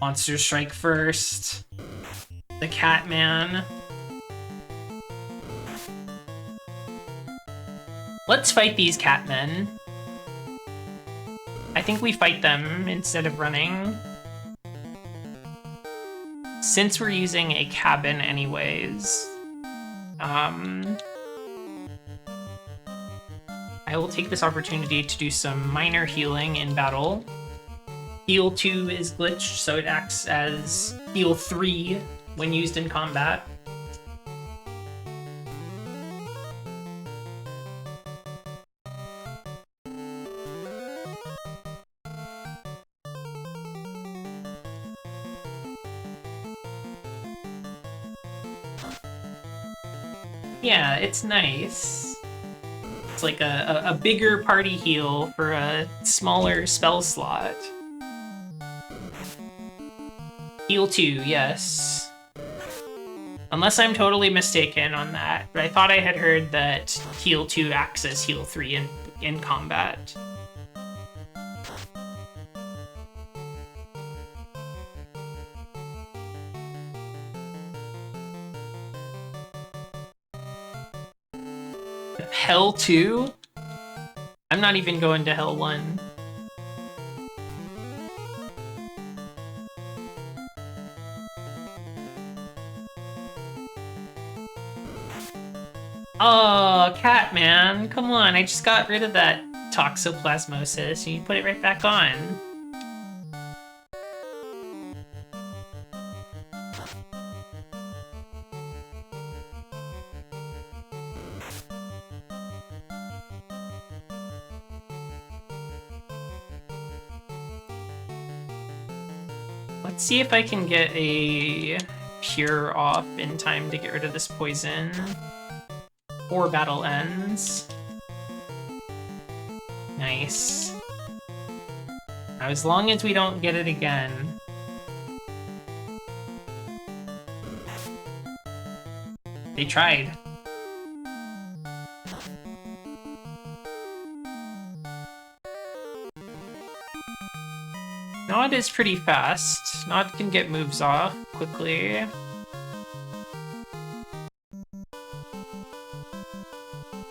Monster strike first. The Catman. Let's fight these Catmen. I think we fight them instead of running. Since we're using a cabin anyways. I will take this opportunity to do some minor healing in battle. Heal 2 is glitched, so it acts as heal 3 when used in combat. Yeah, it's nice. It's like a bigger party heal for a smaller spell slot. Heal 2, yes. Unless I'm totally mistaken on that, but I thought I had heard that heal 2 acts as heal 3 in combat. Hell 2? I'm not even going to Hell 1. Oh, Catman, come on, I just got rid of that toxoplasmosis and you put it right back on. Let's see if I can get a Pure off in time to get rid of this poison. Before battle ends. Nice. Now, as long as we don't get it again. They tried. Nod is pretty fast. Nod can get moves off quickly.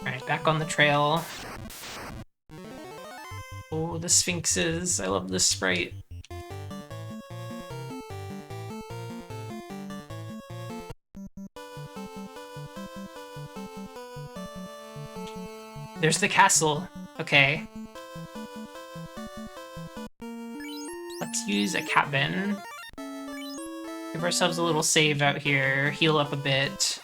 Alright, back on the trail. Oh, the Sphinxes. I love this sprite. There's the castle. Okay. Let's use a cabin. Give ourselves a little save out here. Heal up a bit.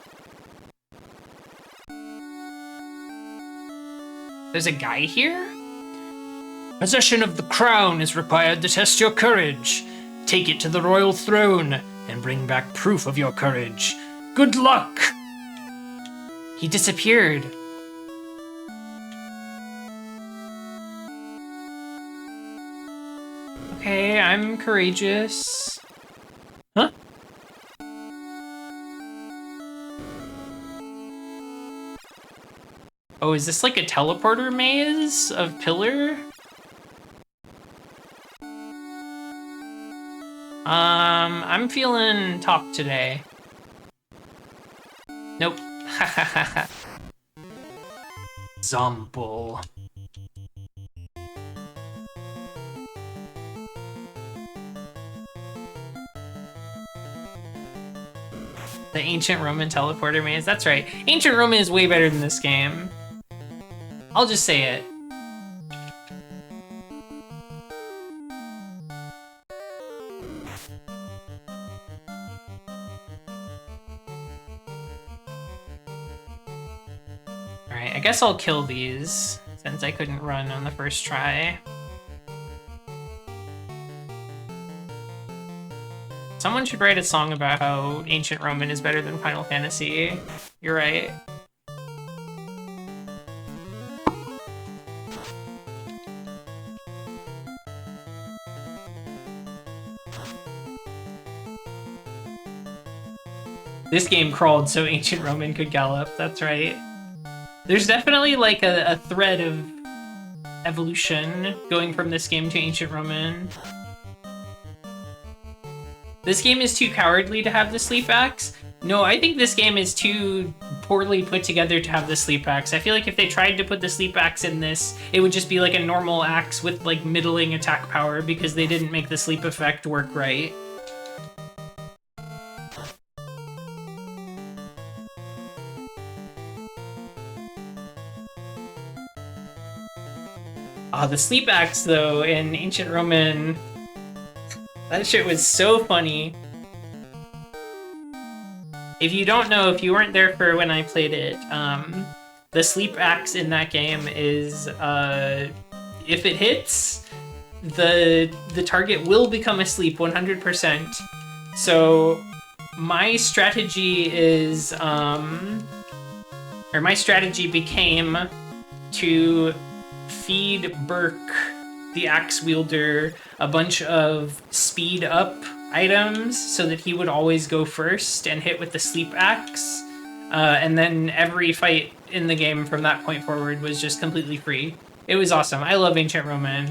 There's a guy here? Possession of the crown is required to test your courage. Take it to the royal throne and bring back proof of your courage. Good luck! He disappeared. Okay, I'm courageous. Huh? Oh, is this like a teleporter maze of pillar? I'm feeling top today. Nope. Zomple. The ancient Roman teleporter maze, that's right. Ancient Roman is way better than this game. I'll just say it. Alright, I guess I'll kill these, since I couldn't run on the first try. Someone should write a song about how Ancient Roman is better than Final Fantasy. You're right. This game crawled so Ancient Roman could gallop, that's right. There's definitely like a thread of evolution going from this game to Ancient Roman. This game is too cowardly to have the sleep axe? No, I think this game is too poorly put together to have the sleep axe. I feel like if they tried to put the sleep axe in this, it would just be like a normal axe with like middling attack power because they didn't make the sleep effect work right. Oh, the sleep axe, though, in Ancient Roman, that shit was so funny. If you don't know, if you weren't there for when I played it, the sleep axe in that game is, if it hits, the target will become asleep 100%. So my strategy is, my strategy became to feed Burke, the axe wielder, a bunch of speed up items so that he would always go first and hit with the sleep axe. And then every fight in the game from that point forward was just completely free. It was awesome. I love Ancient Roman.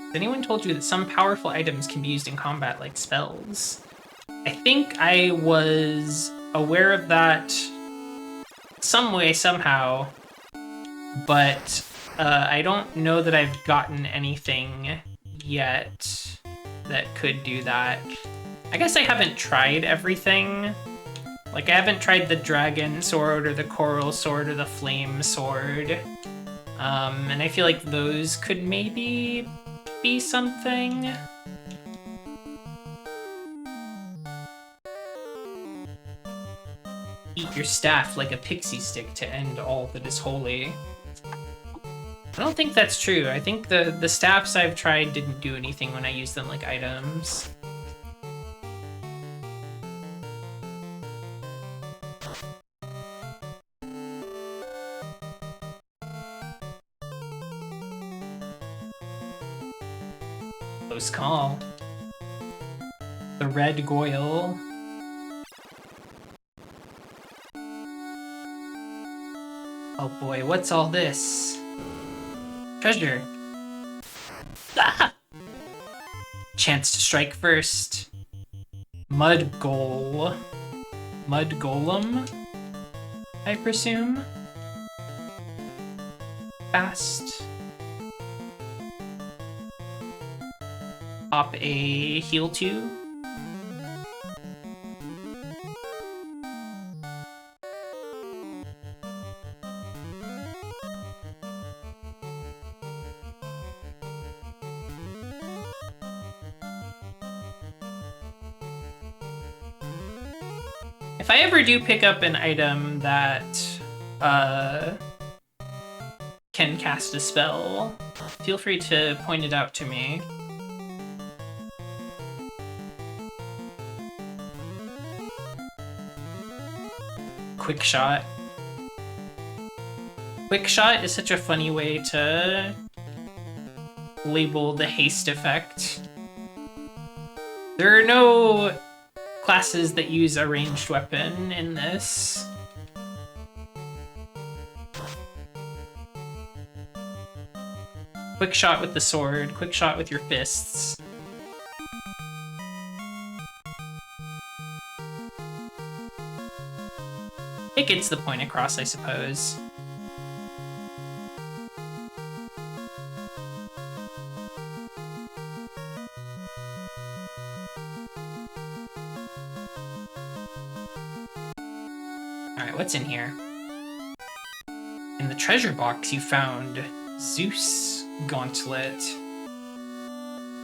Has anyone told you that some powerful items can be used in combat like spells? I think I was aware of that some way, somehow, but I don't know that I've gotten anything yet that could do that. I guess I haven't tried everything. Like, I haven't tried the dragon sword or the coral sword or the flame sword. And I feel like those could maybe be something. Eat your staff like a pixie stick to end all that is holy. I don't think that's true. I think the staffs I've tried didn't do anything when I used them like items. Close call. The red goyle. Oh boy, what's all this? Treasure. Ah! Chance to strike first. Mud golem, I presume? Fast. Pop a heal 2. If I ever do pick up an item that can cast a spell, feel free to point it out to me. Quick shot. Quick shot is such a funny way to label the haste effect. There are no classes that use a ranged weapon in this. Quick shot with the sword, quick shot with your fists. It gets the point across, I suppose. Alright, what's in here? In the treasure box you found Zeus Gauntlet.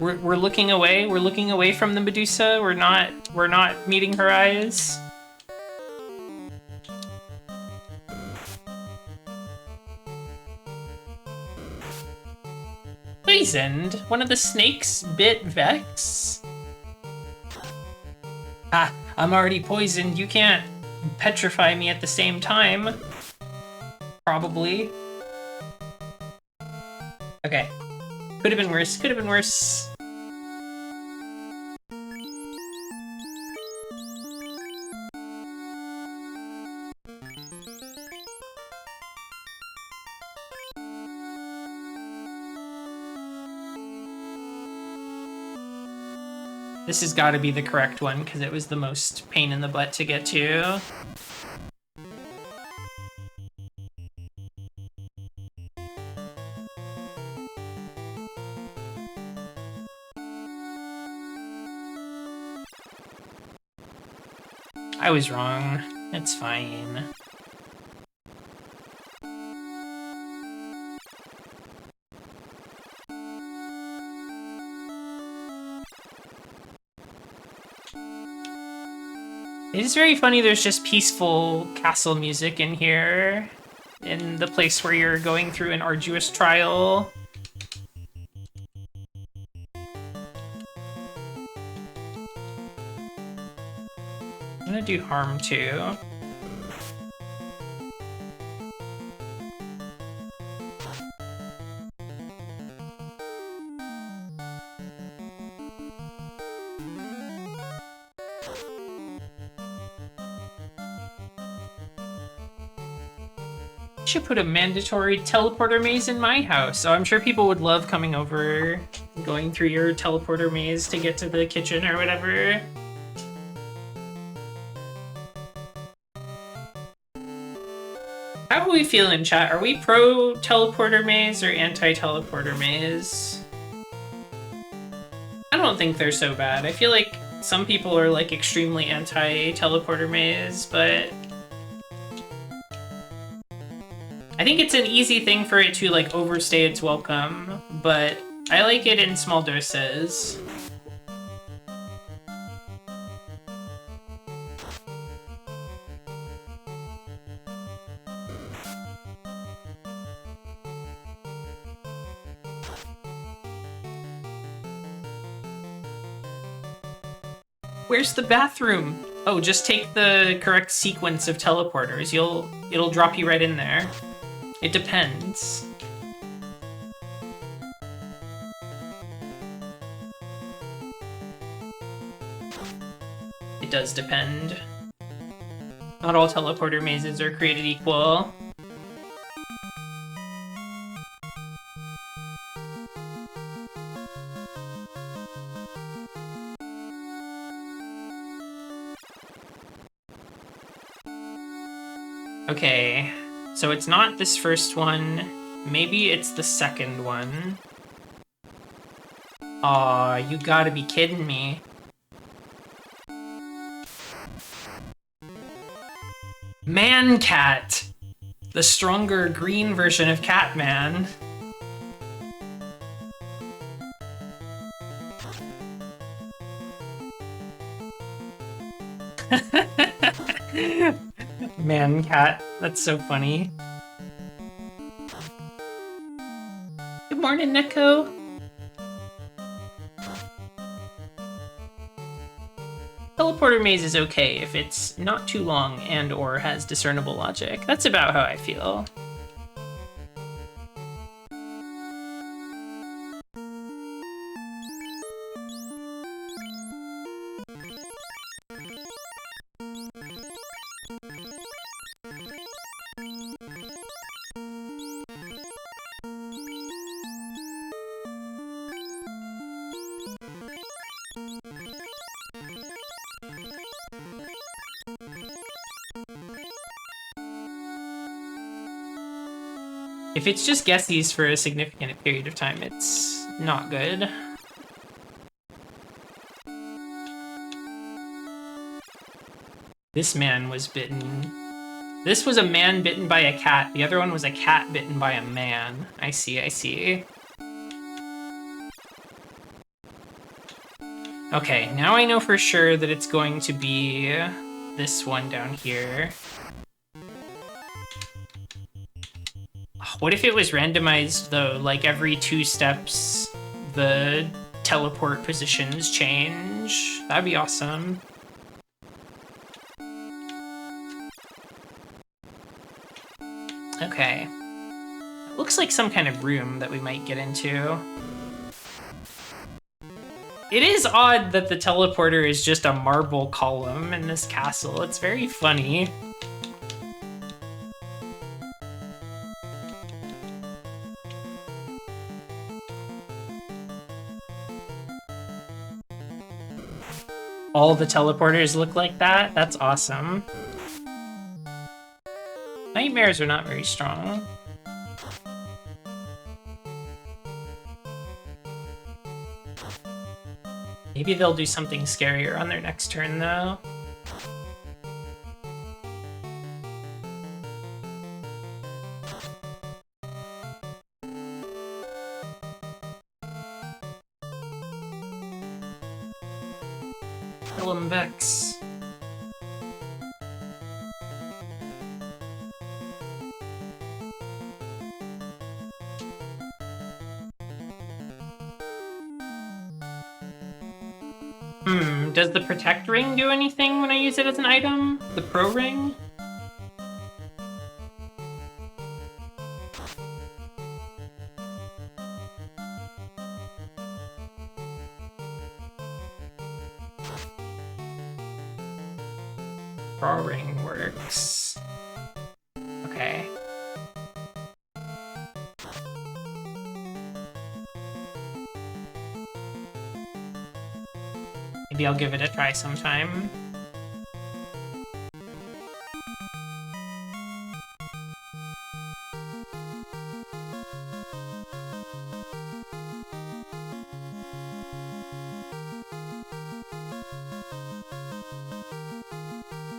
We're looking away. We're looking away from the Medusa. We're not meeting her eyes. Poisoned. One of the snakes bit Vex. Ah, I'm already poisoned. You can't petrify me at the same time. Probably. Okay. Could have been worse. Could have been worse. This has got to be the correct one because it was the most pain in the butt to get to. I was wrong. It's fine. It is very funny there's just peaceful castle music in here, in the place where you're going through an arduous trial. I'm gonna do harm too. Should put a mandatory teleporter maze in my house. So I'm sure people would love coming over, going through your teleporter maze to get to the kitchen or whatever. How do we feel in chat? Are we pro teleporter maze or anti teleporter maze? I don't think they're so bad. I feel like some people are like extremely anti teleporter maze, but I think it's an easy thing for it to like overstay its welcome, but I like it in small doses. Where's the bathroom? Oh, just take the correct sequence of teleporters. It'll drop you right in there. It depends. It does depend. Not all teleporter mazes are created equal. Okay. So it's not this first one. Maybe it's the second one. Aw, you gotta be kidding me. Man-Cat! The stronger green version of Catman. Man-Cat, that's so funny. Good morning, Neko. Teleporter maze is okay if it's not too long and or has discernible logic. That's about how I feel. If it's just guessies for a significant period of time, it's not good. This man was bitten. This was a man bitten by a cat. The other one was a cat bitten by a man. I see, I see. Okay, now I know for sure that it's going to be this one down here. What if it was randomized, though? Like, every 2 steps, the teleport positions change? That'd be awesome. Okay. Looks like some kind of room that we might get into. It is odd that the teleporter is just a marble column in this castle. It's very funny. All the teleporters look like that? That's awesome. Nightmares are not very strong. Maybe they'll do something scarier on their next turn, though. Kill him, Vex. Does the Protect Ring do anything when I use it as an item? The Pro Ring? Pro Ring works. Okay. Maybe I'll give it a try sometime.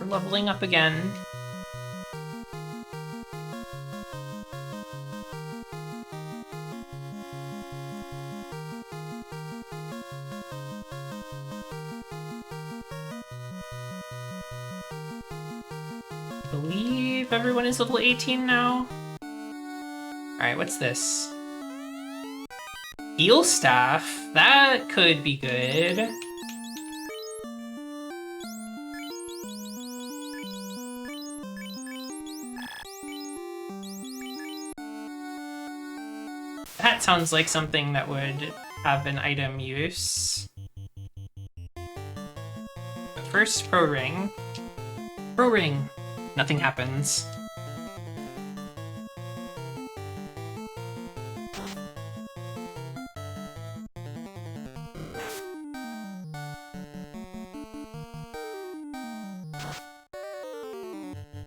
We're leveling up again. I believe everyone is level 18 now. Alright, what's this? Heal Staff? That could be good. That sounds like something that would have an item use. But first, Pro Ring. Pro Ring! Nothing happens.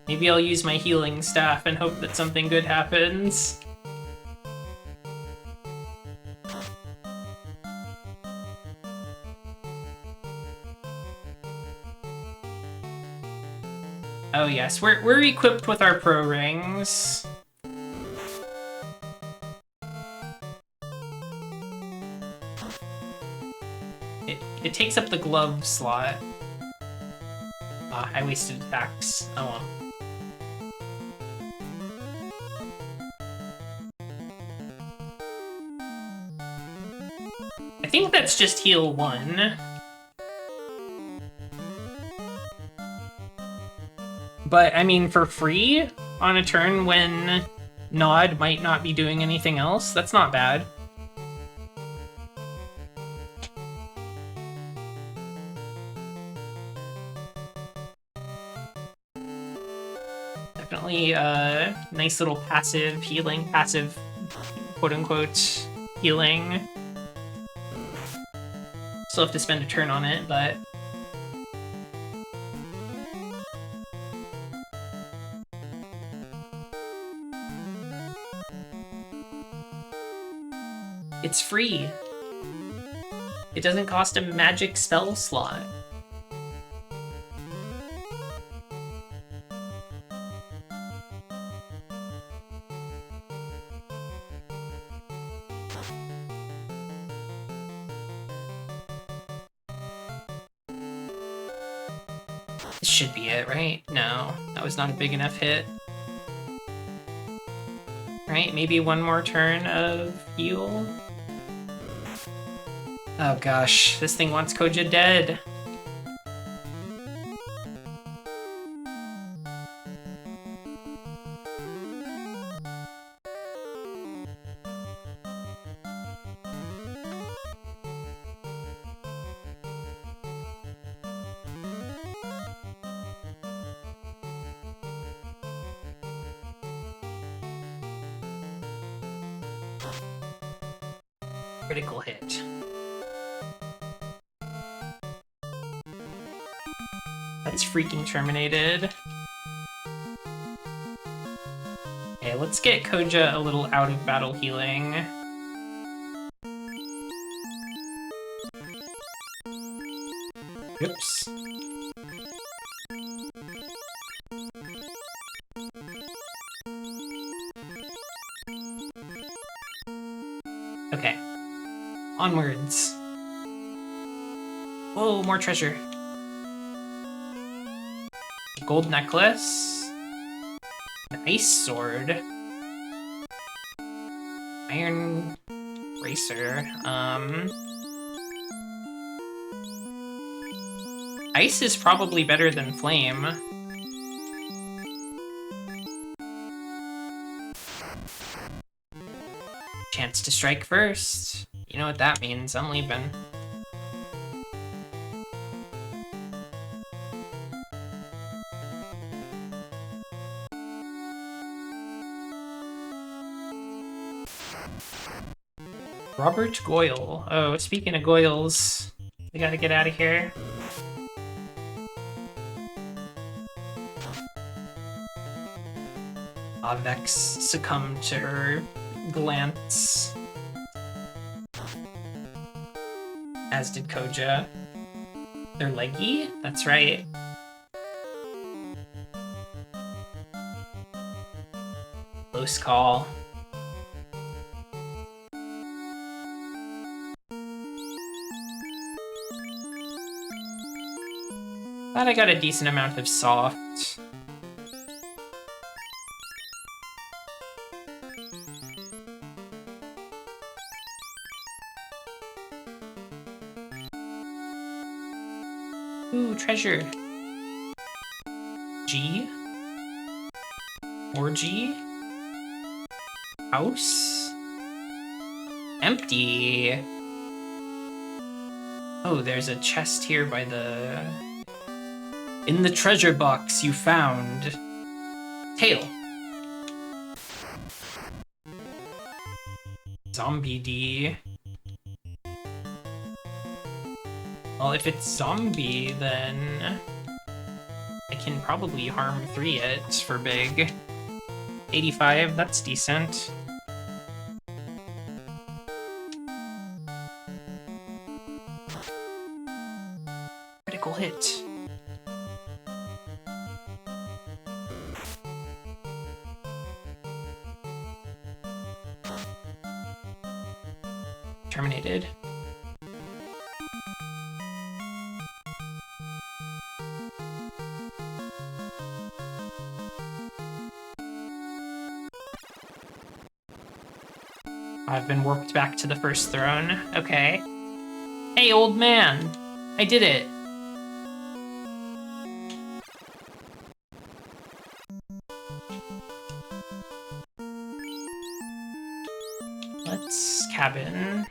Maybe I'll use my healing staff and hope that something good happens. Oh yes, we're equipped with our Pro Rings. It takes up the glove slot. Ah, I wasted attacks. Oh well. I think that's just heal 1. But, I mean, for free, on a turn when Nod might not be doing anything else, that's not bad. Definitely a nice little passive healing, passive quote-unquote healing. Still have to spend a turn on it, but... it's free. It doesn't cost a magic spell slot. This should be it, right? No, that was not a big enough hit. Right, maybe one more turn of heal? Oh gosh, this thing wants Koja dead. Critical hit. That's freaking terminated. Okay, let's get Koja a little out of battle healing. Oops. Okay. Onwards. Oh, more treasure. Gold necklace. An ice sword. Iron racer. Ice is probably better than flame. Chance to strike first. You know what that means. I'm leaving. Robert Goyle. Oh, speaking of Goyles, we gotta get out of here. Vex succumbed to her glance. As did Koja. They're leggy? That's right. Close call. Glad I got a decent amount of soft. Ooh, treasure. G? Or G? House? Empty. Oh, there's a chest here by the... In the treasure box you found... Tail. Zombie D. Well, if it's zombie, then... I can probably harm 3 it for big. 85, that's decent. Critical hit. Terminated. I've been warped back to the first throne. Okay. Hey, old man! I did it! Let's cabin.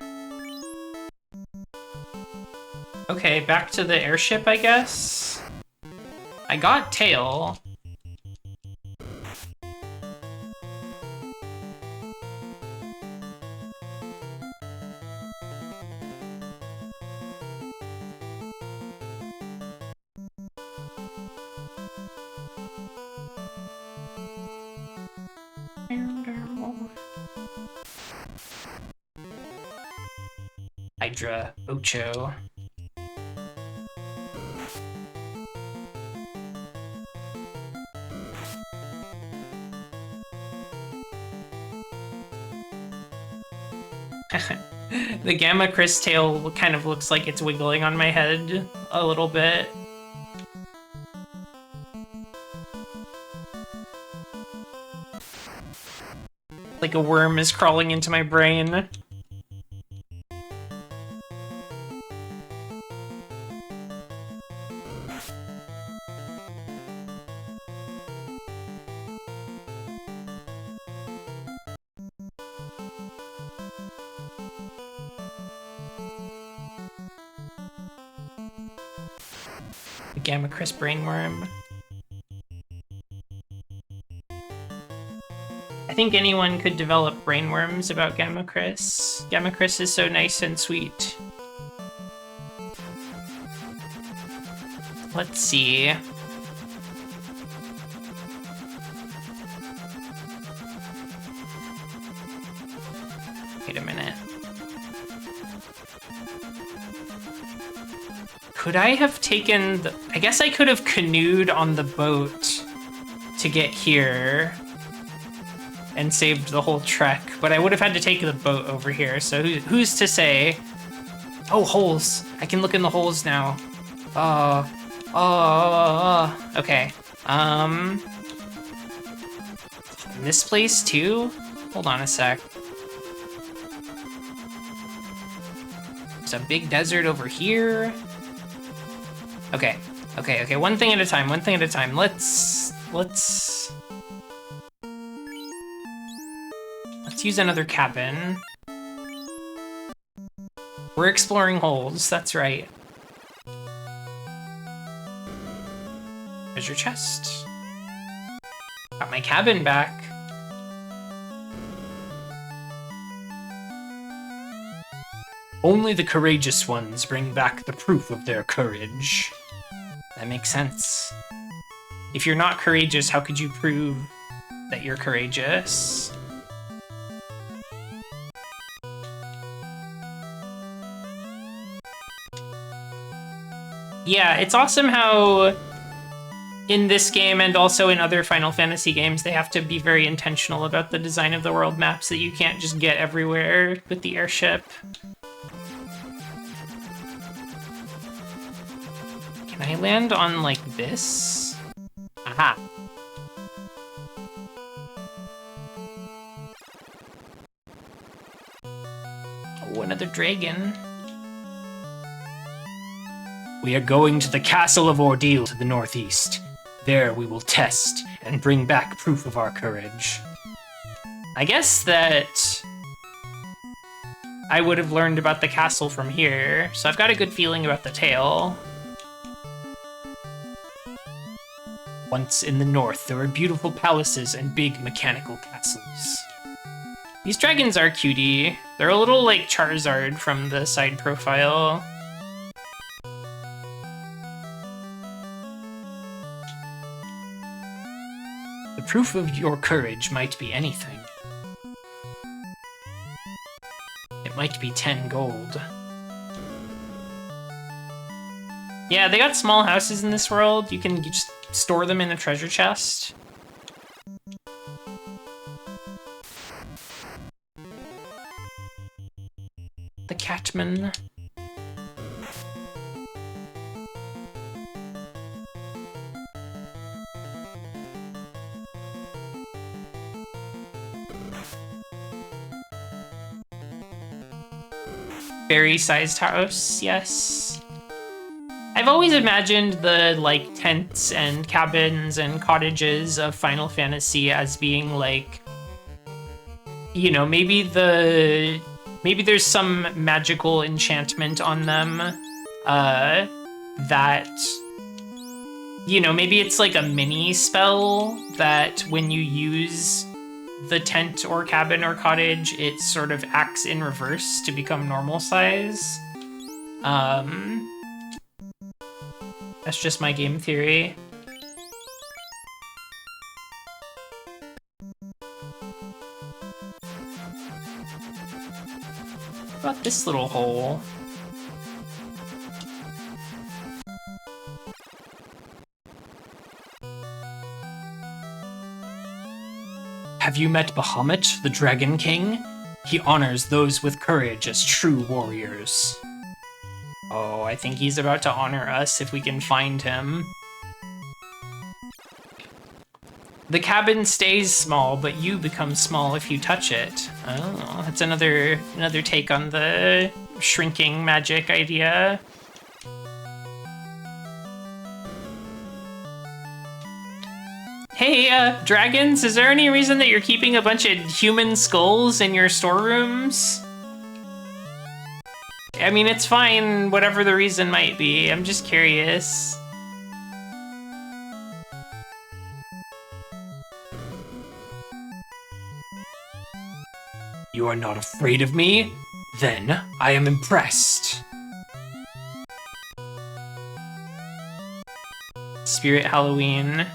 Okay, back to the airship, I guess? I got tail. Hydra Ocho. The Gamma Chris tail kind of looks like it's wiggling on my head a little bit. Like a worm is crawling into my brain. The Gamma Chris brainworm. I think anyone could develop brainworms about Gamma Chris. Gamma Chris is so nice and sweet. Let's see. Wait a minute. Could I have taken the... I guess I could have canoed on the boat to get here and saved the whole trek, but I would have had to take the boat over here, so who's to say? Oh, holes. I can look in the holes now. Okay. This place too? Hold on a sec. There's a big desert over here. Okay, one thing at a time, Let's use another cabin. We're exploring holes, that's right. Treasure chest. Got my cabin back. Only the courageous ones bring back the proof of their courage. That makes sense. If you're not courageous, how could you prove that you're courageous? Yeah, it's awesome how in this game and also in other Final Fantasy games, they have to be very intentional about the design of the world maps that you can't just get everywhere with the airship. Can I land on, like, this? Aha. Oh, another dragon. We are going to the Castle of Ordeal to the northeast. There we will test and bring back proof of our courage. I guess that I would have learned about the castle from here, so I've got a good feeling about the tale. Once in the north, there were beautiful palaces and big mechanical castles. These dragons are cutie. They're a little like Charizard from the side profile. The proof of your courage might be anything. It might be 10 gold. Yeah, they got small houses in this world. You can just store them in a treasure chest. The Catman. Fairy-sized house, yes. I've always imagined the, like, tents and cabins and cottages of Final Fantasy as being, like, you know, maybe there's some magical enchantment on them, that, you know, maybe it's like a mini spell that when you use the tent or cabin or cottage, it sort of acts in reverse to become normal size. That's just my game theory. What about this little hole? Have you met Bahamut, the Dragon King? He honors those with courage as true warriors. Oh, I think he's about to honor us if we can find him. The cabin stays small, but you become small if you touch it. Oh, that's another take on the shrinking magic idea. Hey, dragons, is there any reason that you're keeping a bunch of human skulls in your storerooms? I mean, it's fine, whatever the reason might be. I'm just curious. You are not afraid of me? Then I am impressed. Spirit Halloween.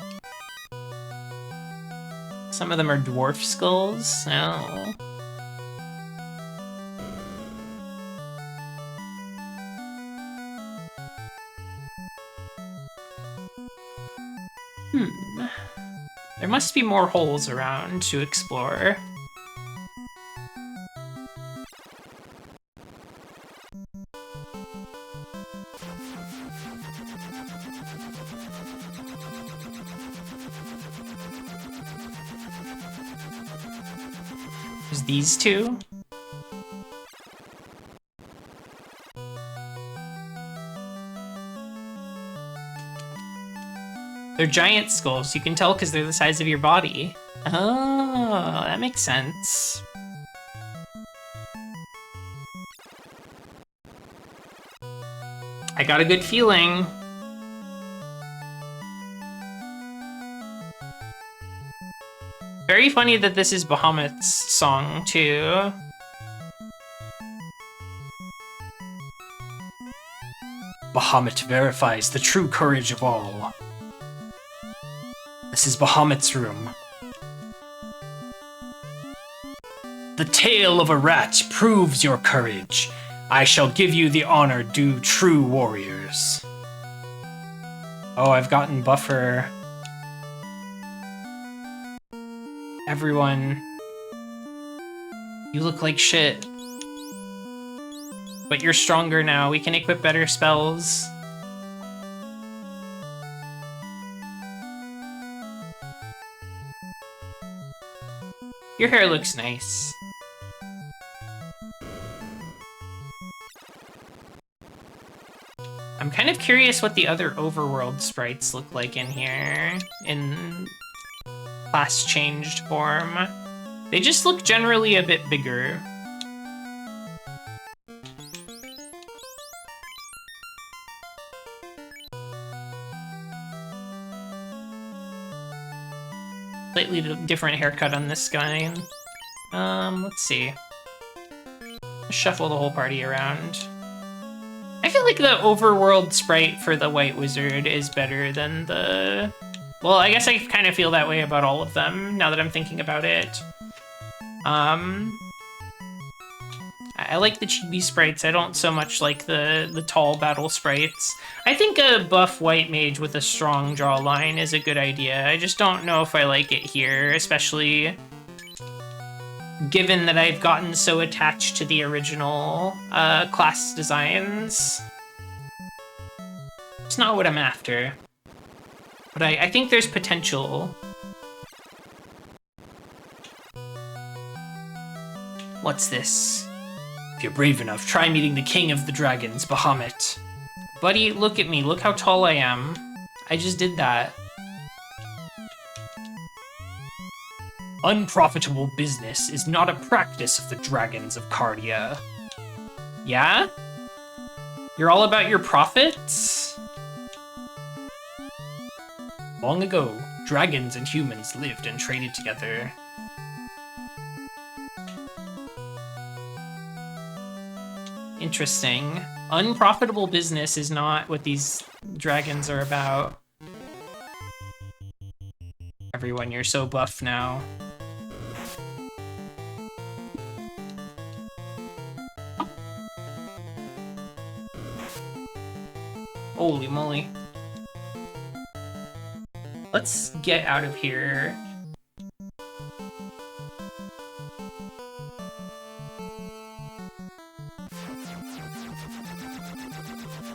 Some of them are dwarf skulls. Oh. There must be more holes around to explore. There's these two. They're giant skulls. You can tell because they're the size of your body. Oh, that makes sense. I got a good feeling. Very funny that this is Bahamut's song, too. Bahamut verifies the true courage of all. This is Bahamut's room. The tale of a rat proves your courage. I shall give you the honor due true warriors. Oh, I've gotten buffer. Everyone, you look like shit. But you're stronger now. We can equip better spells. Your hair looks nice. I'm kind of curious what the other overworld sprites look like in here, in class changed form. They just look generally a bit bigger. Slightly different haircut on this guy. Let's see. Shuffle the whole party around. I feel like the overworld sprite for the White Wizard is better than the... Well, I guess I kind of feel that way about all of them, now that I'm thinking about it. I like the chibi sprites. I don't so much like the tall battle sprites. I think a buff white mage with a strong jawline is a good idea. I just don't know if I like it here, especially given that I've gotten so attached to the original class designs. It's not what I'm after. But I think there's potential. What's this? If you're brave enough, try meeting the king of the dragons, Bahamut. Buddy, look at me. Look how tall I am. I just did that. Unprofitable business is not a practice of the dragons of Cardia. Yeah? You're all about your profits? Long ago, dragons and humans lived and traded together. Interesting. Unprofitable business is not what these dragons are about. Everyone, you're so buff now. Holy moly. Let's get out of here.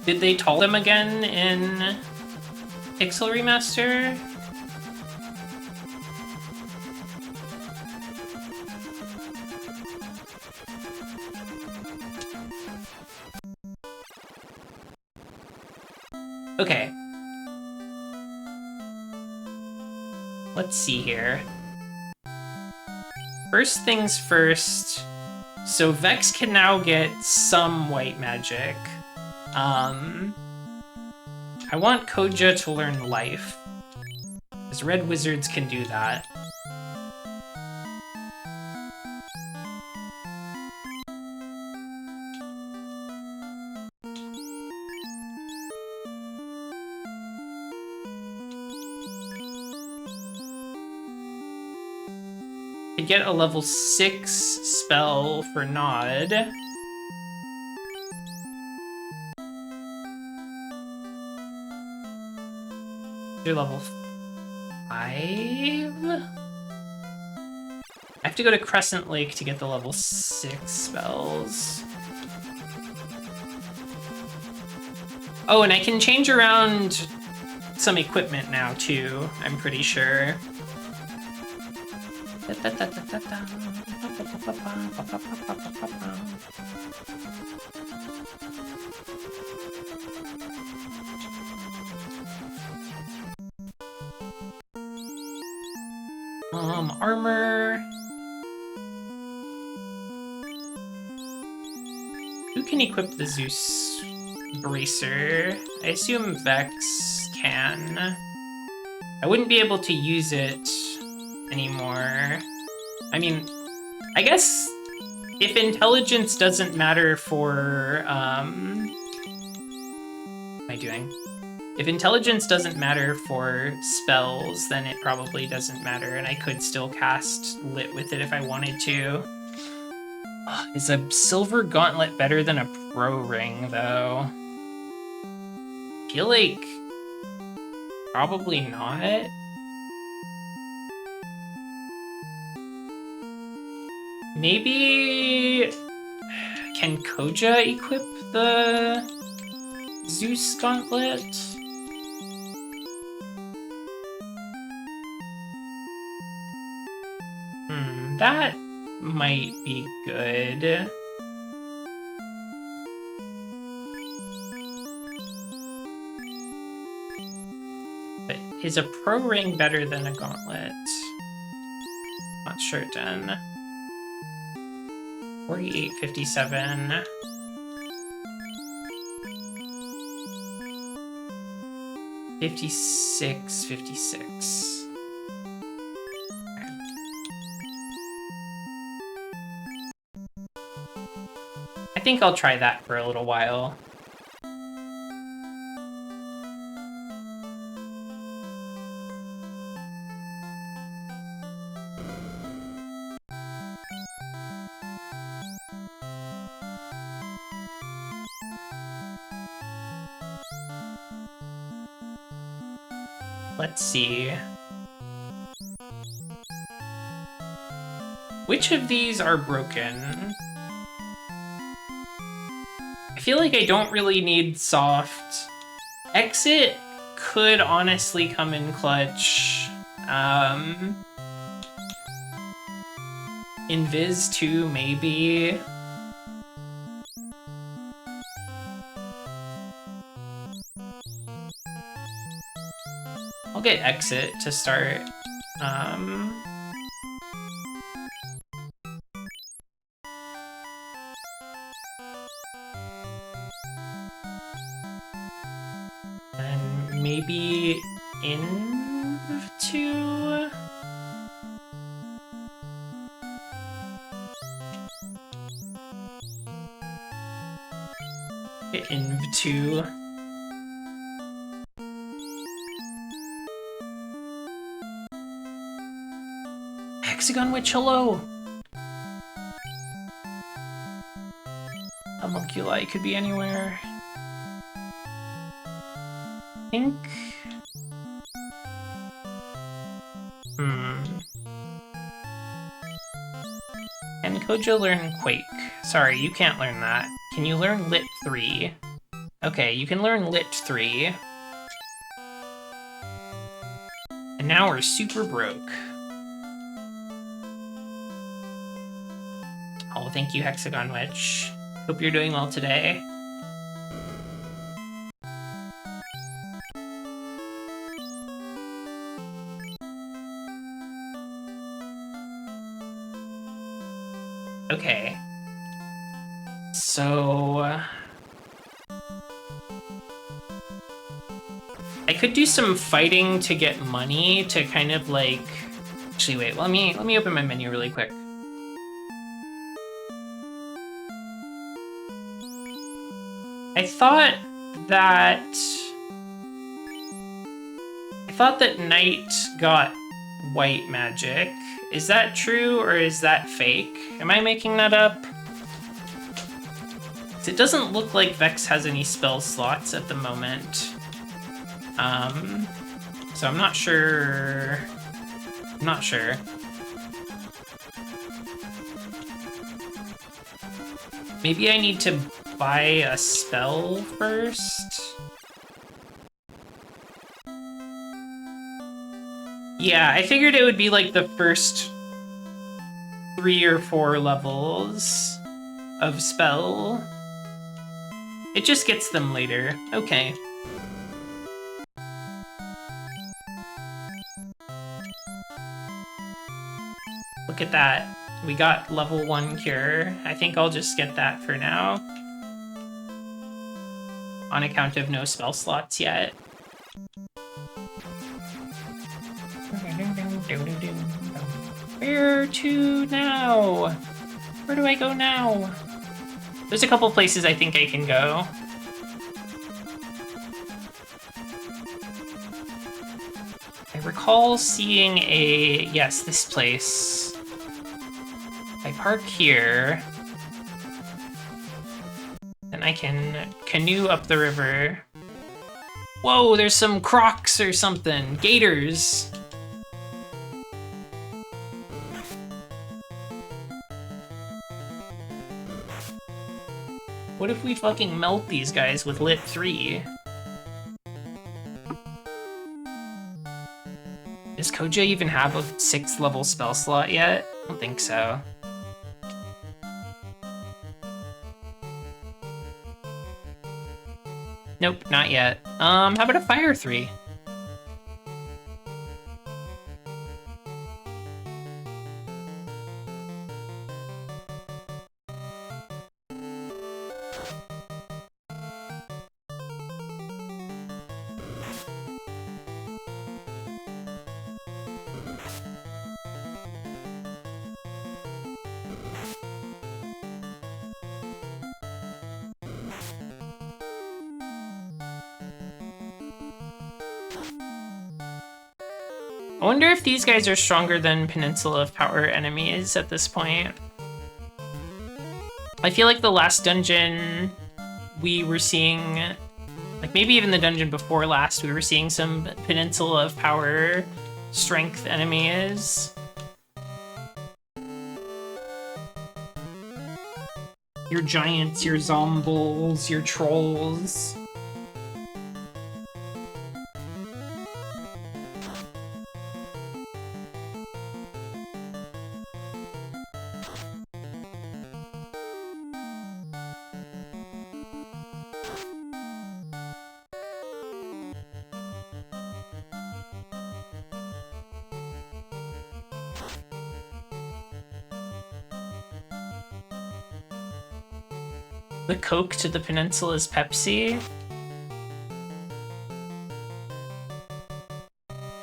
Did they tall them again in Pixel Remaster? Okay. Let's see here. First things first. So Vex can now get some white magic. I want Koja to learn Life, because red wizards can do that. Could get a level 6 spell for Nod. Do level 5? I have to go to Crescent Lake to get the level 6 spells. Oh, and I can change around some equipment now, too, I'm pretty sure. Armor. Who can equip the Zeus Bracer? I assume Vex can. I wouldn't be able to use it anymore. I mean, I guess if intelligence doesn't matter for, what am I doing? If intelligence doesn't matter for spells, then it probably doesn't matter, and I could still cast Lit with it if I wanted to. Is a silver gauntlet better than a pro ring, though? I feel like probably not. Maybe can Koja equip the Zeus gauntlet? That might be good. But is a pro ring better than a gauntlet? Not certain. 4857. $56.56. I think I'll try that for a little while. Let's see. Which of these are broken? I feel like I don't really need soft. Exit could honestly come in clutch. Invis too, maybe. I'll get Exit to start. And maybe into into Hexagon Witch, hello! Homunculi could be anywhere. I think... Can Koja learn Quake? Sorry, you can't learn that. Can you learn Lit 3? Okay, you can learn Lit 3. And now we're super broke. Oh, thank you, Hexagon Witch. Hope you're doing well today. Okay. So... I could do some fighting to get money to kind of like... Actually, wait, let me open my menu really quick. I thought that Knight got white magic. Is that true or is that fake? Am I making that up? 'Cause it doesn't look like Vex has any spell slots at the moment. So I'm not sure. I'm not sure. Maybe I need to buy a spell first? Yeah, I figured it would be like the first 3 or 4 levels of spell. It just gets them later. Okay. Look at that. We got level 1 cure. I think I'll just get that for now. On account of no spell slots yet. Where to now? Where do I go now? There's a couple places I think I can go. I recall seeing a... Yes, this place. I park here. Then I can canoe up the river. Whoa, there's some crocs or something. Gators. What if we fucking melt these guys with Lit 3? Does Koja even have a 6th level spell slot yet? I don't think so. Nope, not yet. How about a Fire 3? I wonder if these guys are stronger than Peninsula of Power enemies at this point. I feel like the last dungeon we were seeing, like maybe even the dungeon before last, we were seeing some Peninsula of Power strength enemies. Your giants, your zombies, your trolls. The Coke to the Peninsula is Pepsi.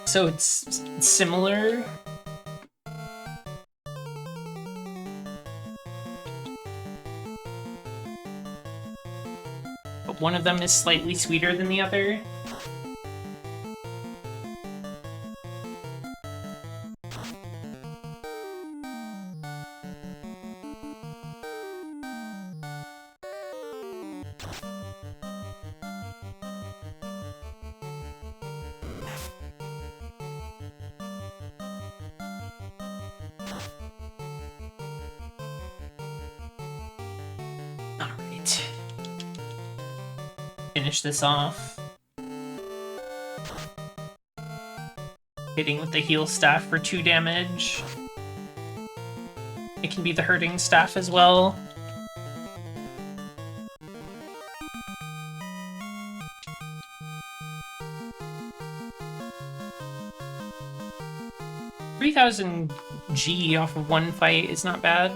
So it's similar. But one of them is slightly sweeter than the other. Finish this off. Hitting with the heal staff for 2 damage. It can be the hurting staff as well. $3,000 G off of 1 fight is not bad.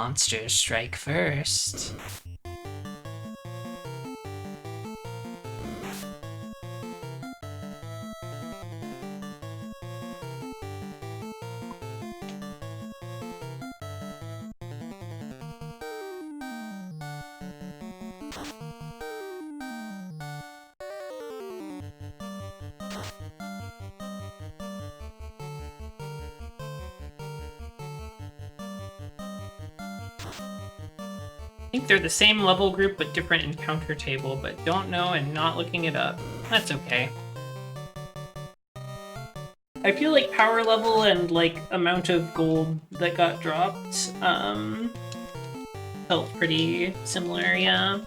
monsters strike first. I think they're the same level group but different encounter table, but don't know and not looking it up. That's okay. I feel like power level and like amount of gold that got dropped felt pretty similar, yeah.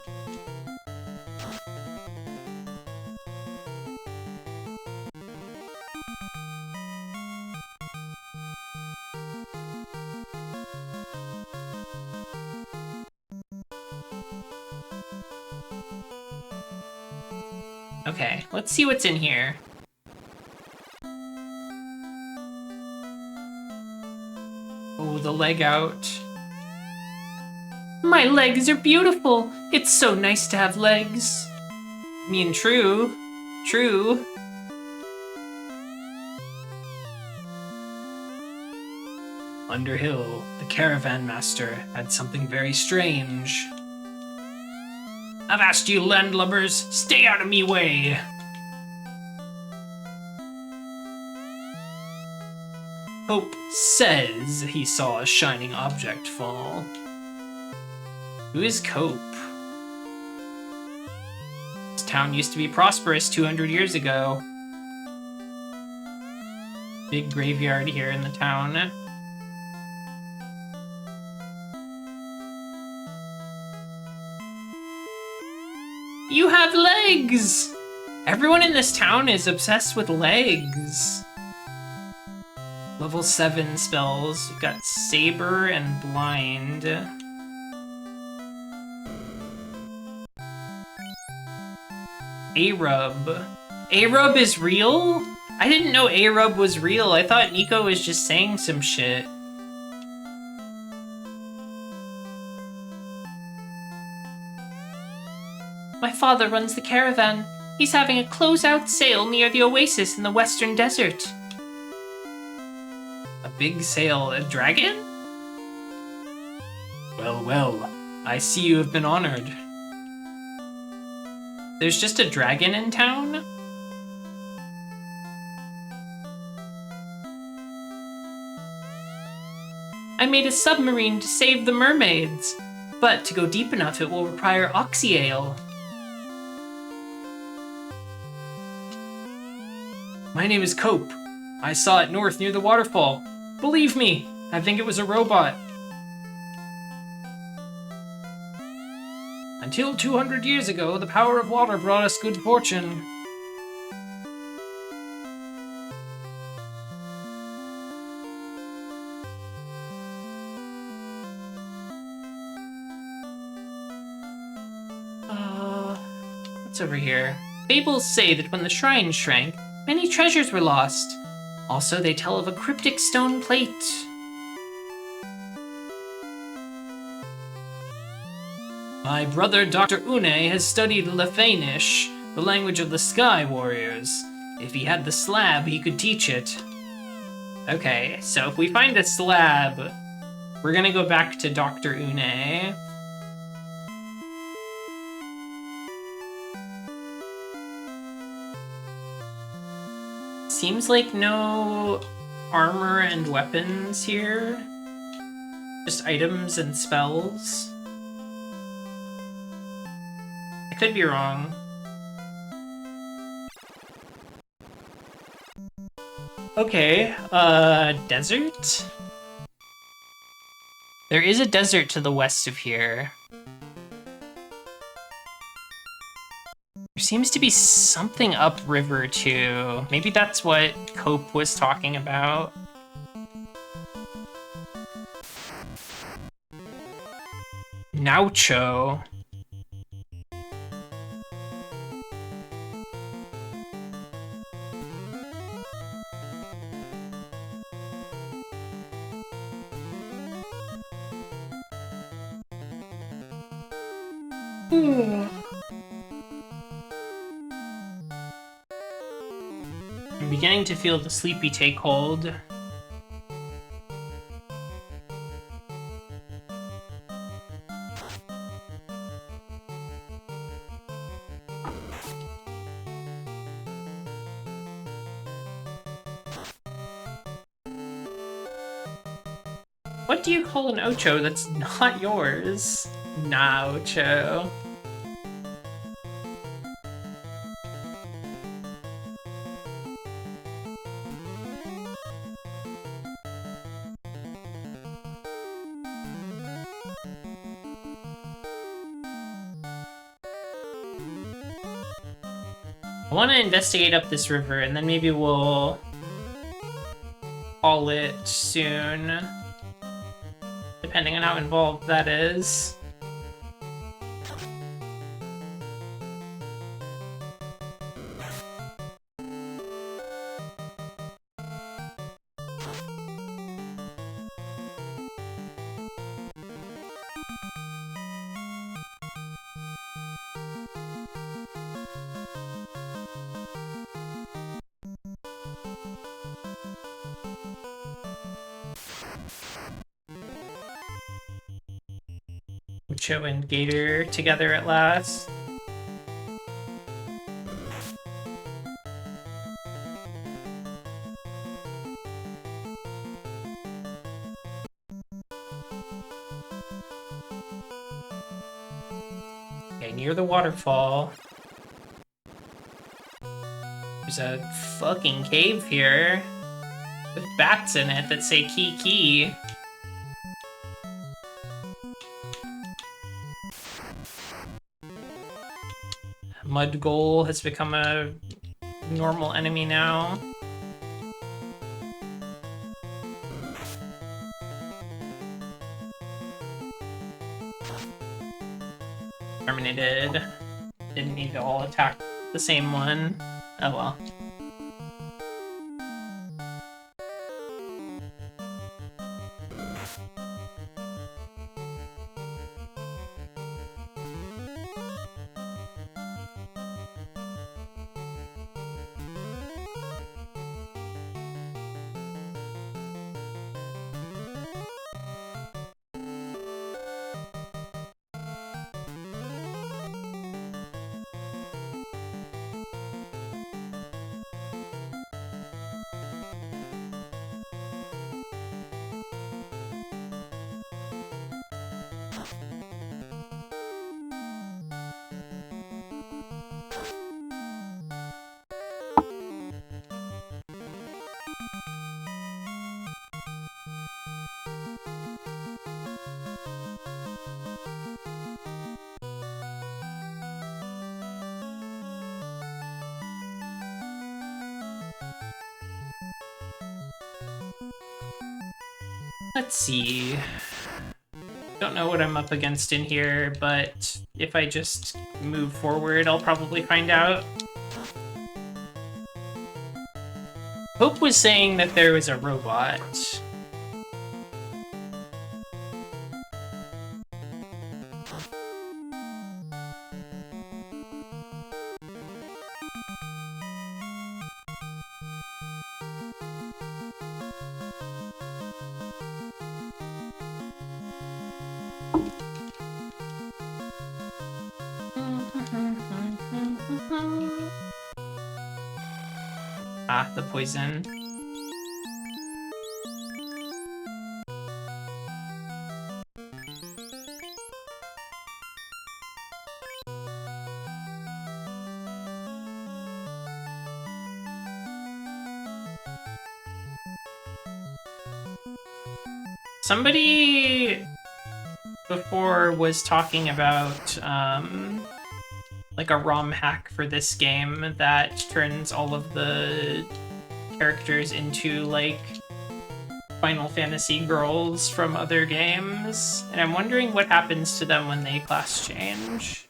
Okay, let's see what's in here. Oh, the leg out. My legs are beautiful. It's so nice to have legs. I mean, true. True. Underhill, the caravan master, had something very strange. I've asked you landlubbers, stay out of me way! Hope says he saw a shining object fall. Who is Cope? This town used to be prosperous 200 years ago. Big graveyard here in the town. You have legs! Everyone in this town is obsessed with legs. Level 7 spells. We've got Saber and Blind. A-Rub. A-Rub is real? I didn't know A-Rub was real. I thought Nico was just saying some shit. My father runs the caravan. He's having a closeout sale near the oasis in the western desert. A big sale? A dragon? Well, well. I see you have been honored. There's just a dragon in town? I made a submarine to save the mermaids, but to go deep enough it will require oxyale. My name is Cope. I saw it north near the waterfall. Believe me, I think it was a robot. Until 200 years ago, the power of water brought us good fortune. What's over here? Fables say that when the shrine shrank, many treasures were lost. Also, they tell of a cryptic stone plate. My brother, Dr. Une, has studied Lefanish, the language of the Sky Warriors. If he had the slab, he could teach it. Okay, so if we find a slab, we're gonna go back to Dr. Une. Seems like no armor and weapons here. Just items and spells. I could be wrong. Okay, desert? There is a desert to the west of here. There seems to be something upriver too. Maybe that's what Cope was talking about. Naucho. I'm beginning to feel the sleepy take hold. What do you call an Ocho that's not yours? Nah, Ocho. I want to investigate up this river, and then maybe we'll haul it soon, depending on how involved that is. Ocho and Gator together at last. Okay, near the waterfall. There's a fucking cave here with bats in it that say Kiki. Mud Ghoul has become a normal enemy now. Terminated. Didn't need to all attack the same one. Oh well. Let's see. Don't know what I'm up against in here, but if I just move forward, I'll probably find out. Hope was saying that there was a robot. Ah, the poison. Somebody before was talking about like a ROM hack for this game that turns all of the characters into like Final Fantasy girls from other games, and I'm wondering what happens to them when they class change.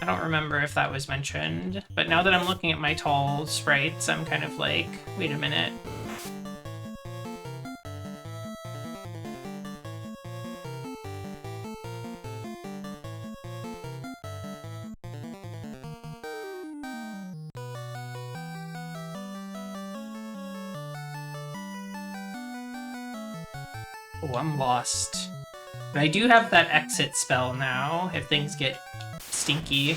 I don't remember if that was mentioned, but now that I'm looking at my tall sprites, I'm kind of like, wait a minute. Oh, I'm lost. But I do have that exit spell now, if things get stinky.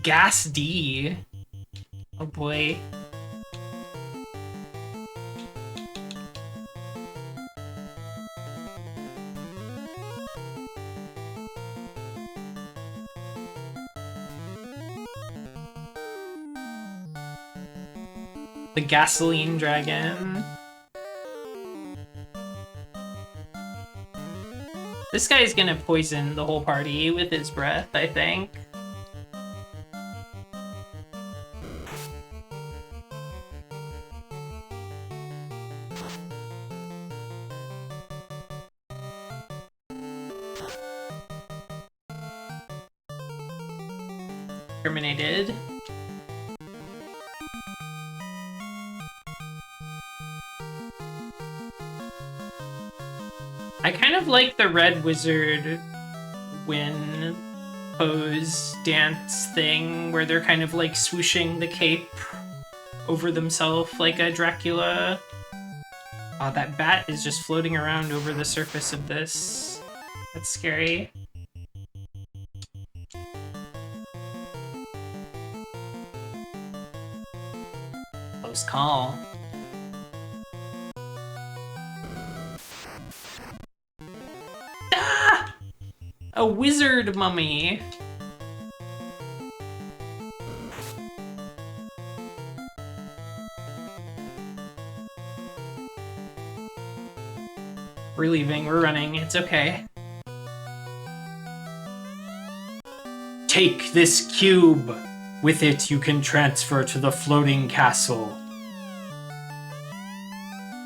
Gas D. Oh boy. The gasoline dragon. This guy's gonna poison the whole party with his breath, I think. Terminated. I kind of like the red wizard win pose dance thing where they're kind of like swooshing the cape over themselves like a Dracula. Oh, that bat is just floating around over the surface of this. That's scary. Close call. Ah! A wizard mummy. We're leaving, we're running, it's okay. Take this cube! With it you can transfer to the floating castle.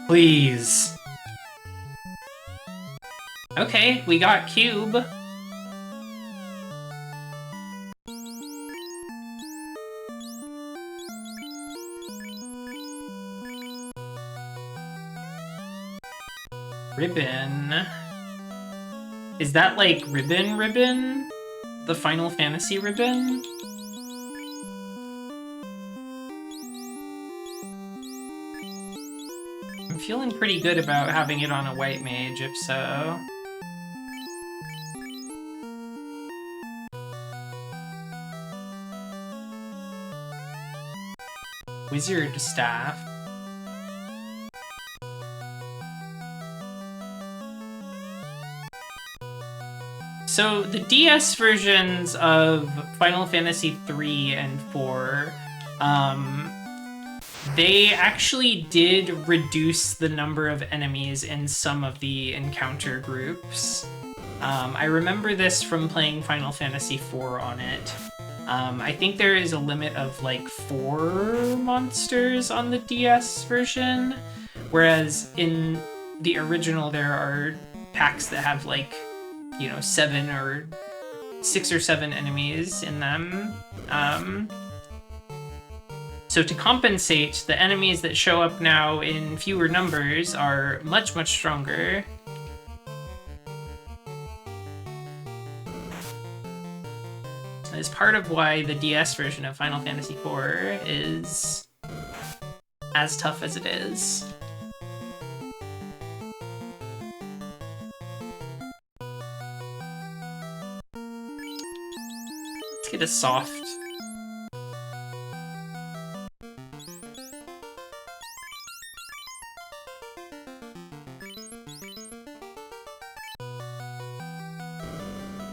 Please. Okay, we got cube. Ribbon. Is that like ribbon? The Final Fantasy ribbon? I'm feeling pretty good about having it on a white mage, if so. Wizard staff. So the DS versions of Final Fantasy 3 and 4, they actually did reduce the number of enemies in some of the encounter groups. I remember this from playing Final Fantasy 4 on it. I think there is a limit of like 4 monsters on the DS version, whereas in the original there are packs that have like, you know, 6 or 7 enemies in them. So to compensate, the enemies that show up now in fewer numbers are much, much stronger. That is part of why the DS version of Final Fantasy IV is as tough as it is. Let's get a soft.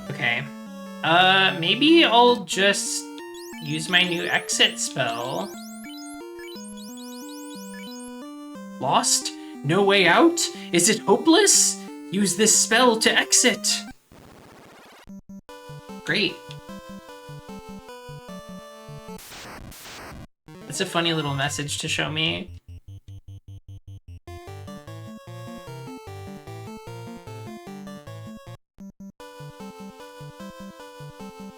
Okay. Maybe I'll just use my new exit spell. Lost? No way out? Is it hopeless? Use this spell to exit. Great. That's a funny little message to show me.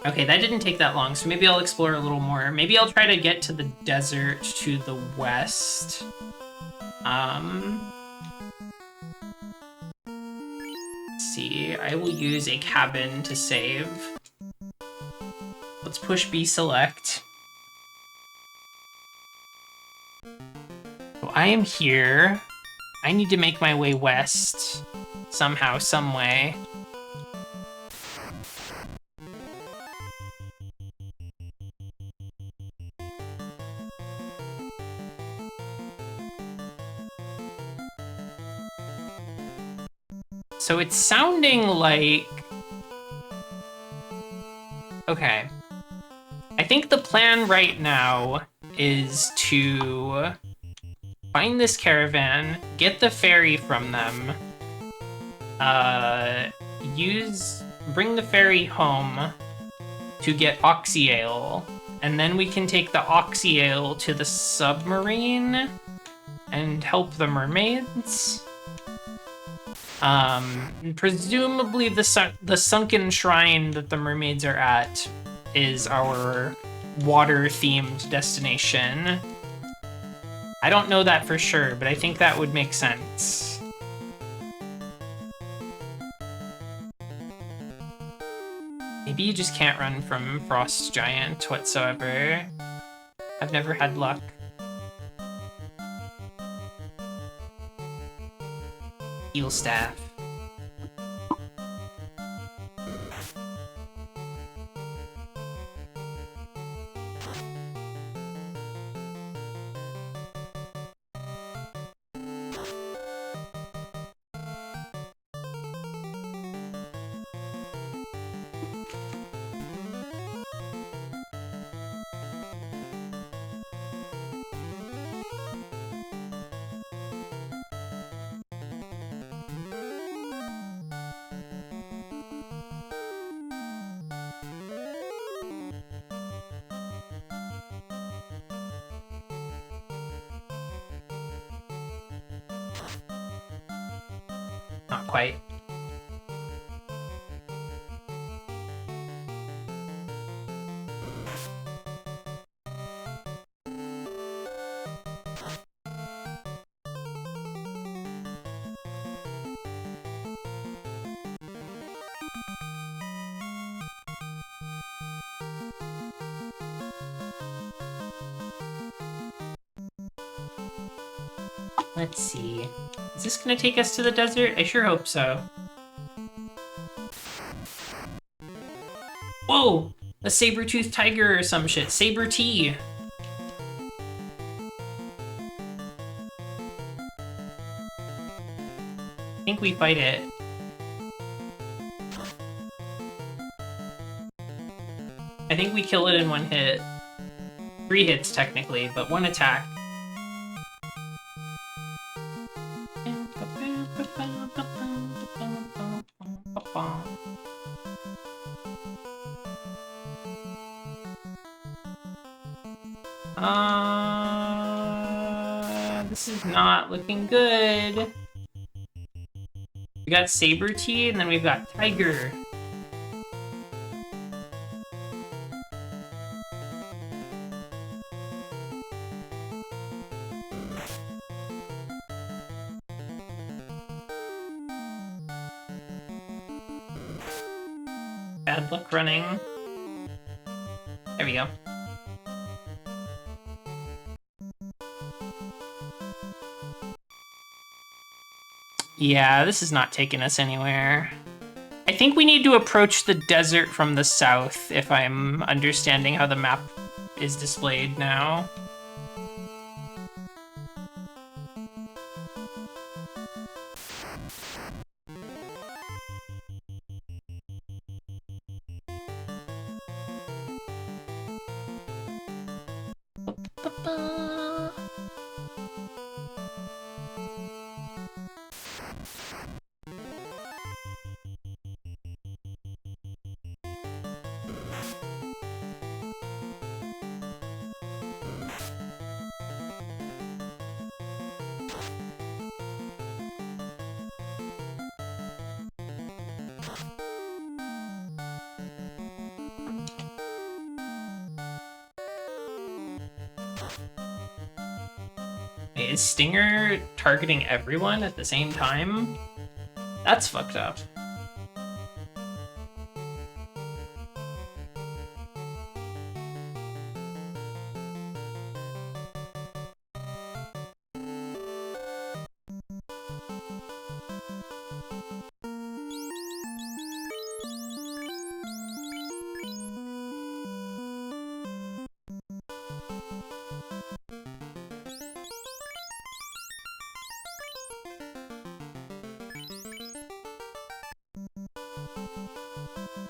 Okay, that didn't take that long, so maybe I'll explore a little more. Maybe I'll try to get to the desert to the west. Let's see, I will use a cabin to save. Let's push B select. So I am here. I need to make my way west somehow, some way. So it's sounding like... Okay. I think the plan right now is to find this caravan, get the ferry from them, bring the ferry home to get oxyale, and then we can take the oxyale to the submarine and help the mermaids. Presumably the sunken shrine that the mermaids are at is our water-themed destination. I don't know that for sure, but I think that would make sense. Maybe you just can't run from Frost Giant whatsoever. I've never had luck. Heal staff. Not quite. Let's see. Is this gonna take us to the desert? I sure hope so. Whoa! A saber-toothed tiger or some shit. Saber-T. I think we fight it. I think we kill it in one hit. 3 hits, technically, but 1 attack. This is not looking good. We got Saber-T, and then we've got Tiger. Bad luck running. There we go. Yeah, this is not taking us anywhere. I think we need to approach the desert from the south, if I'm understanding how the map is displayed now. Is Stinger targeting everyone at the same time? That's fucked up.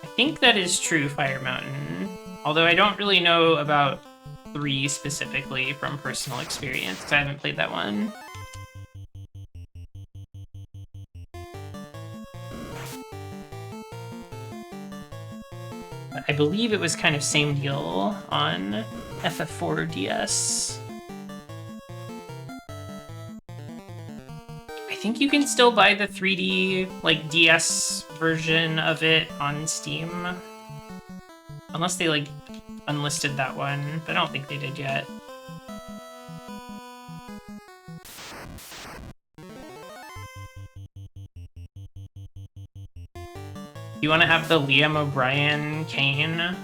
I think that is true, Fire Mountain. Although I don't really know about 3 specifically from personal experience, because I haven't played that one. But I believe it was kind of same deal on FF4 DS. I think you can still buy the 3D, like, DS version of it on Steam. Unless they, like, unlisted that one, but I don't think they did yet. You want to have the Liam O'Brien cane?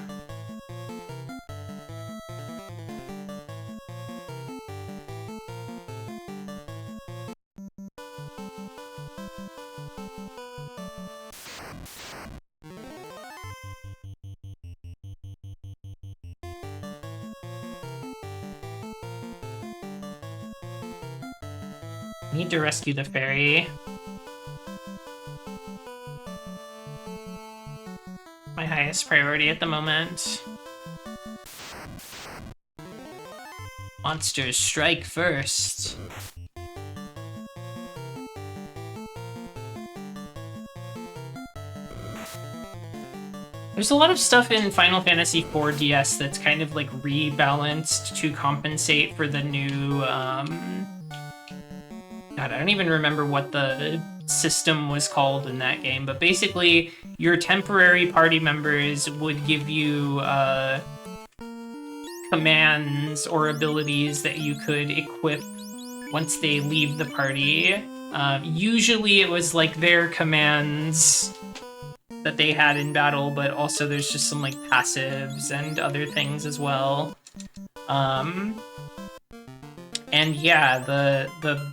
Need to rescue the fairy. My highest priority at the moment. Monsters strike first. There's a lot of stuff in Final Fantasy IV DS that's kind of like rebalanced to compensate for the new, God, I don't even remember what the system was called in that game, but basically your temporary party members would give you commands or abilities that you could equip once they leave the party. Usually it was like their commands that they had in battle, but also there's just some like passives and other things as well. And yeah, the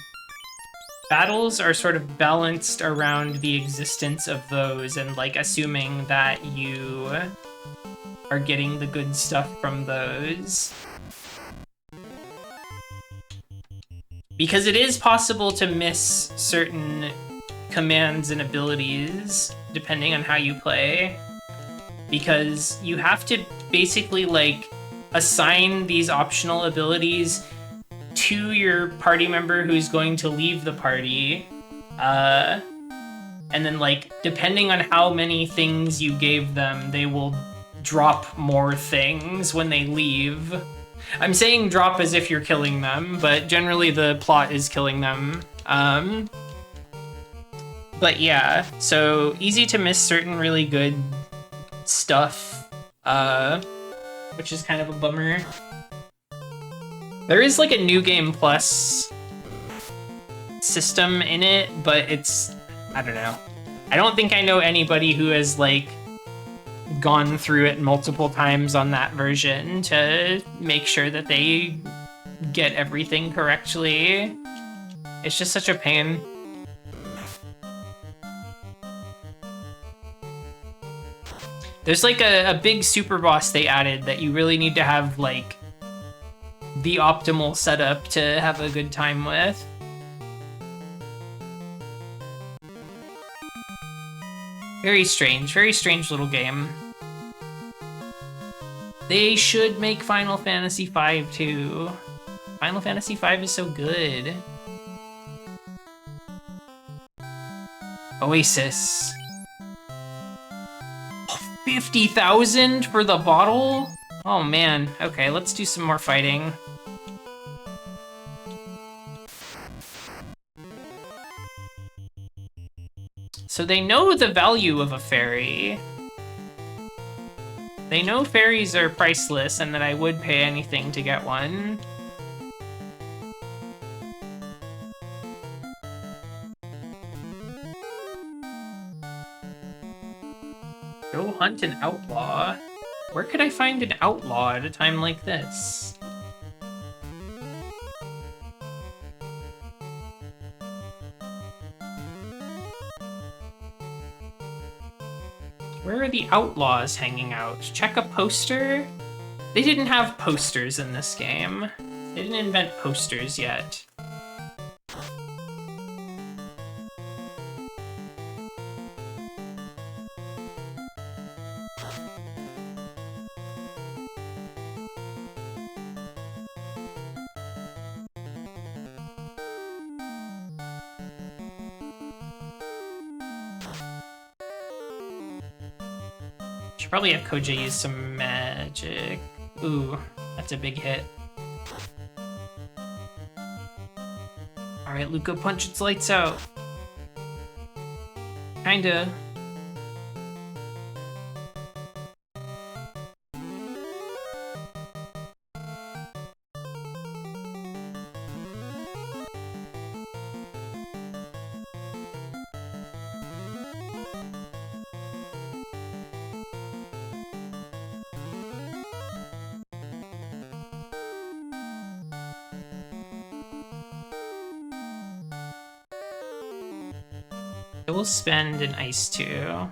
battles are sort of balanced around the existence of those and like assuming that you are getting the good stuff from those. Because it is possible to miss certain commands and abilities depending on how you play. Because you have to basically like assign these optional abilities to your party member who's going to leave the party. And then like depending on how many things you gave them, they will drop more things when they leave. I'm saying drop as if you're killing them, but generally the plot is killing them. But yeah, so easy to miss certain really good stuff, which is kind of a bummer. There is like a New Game Plus system in it, but it's, I don't know. I don't think I know anybody who has like gone through it multiple times on that version to make sure that they get everything correctly. It's just such a pain. There's like a big super boss they added that you really need to have like the optimal setup to have a good time with. Very strange little game. They should make Final Fantasy V too. Final Fantasy V is so good. Oasis. 50,000 for the bottle? Oh man, okay, let's do some more fighting. So they know the value of a fairy. They know fairies are priceless and that I would pay anything to get one. Go hunt an outlaw? Where could I find an outlaw at a time like this? Where are the outlaws hanging out? Check a poster? They didn't have posters in this game. They didn't invent posters yet. Probably have Koja use some magic. Ooh, that's a big hit. Alright, Luca, punch its lights out. Kinda. I will spend an ice too.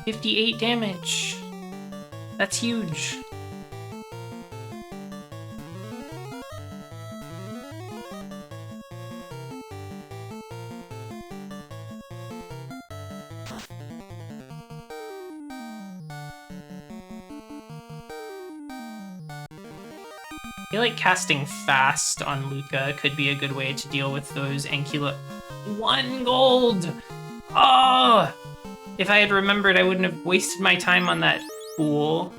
$58 damage. That's huge. I feel like casting fast on Luca could be a good way to deal with those Ankula. 1 gold! Oh! If I had remembered, I wouldn't have wasted my time on that fool.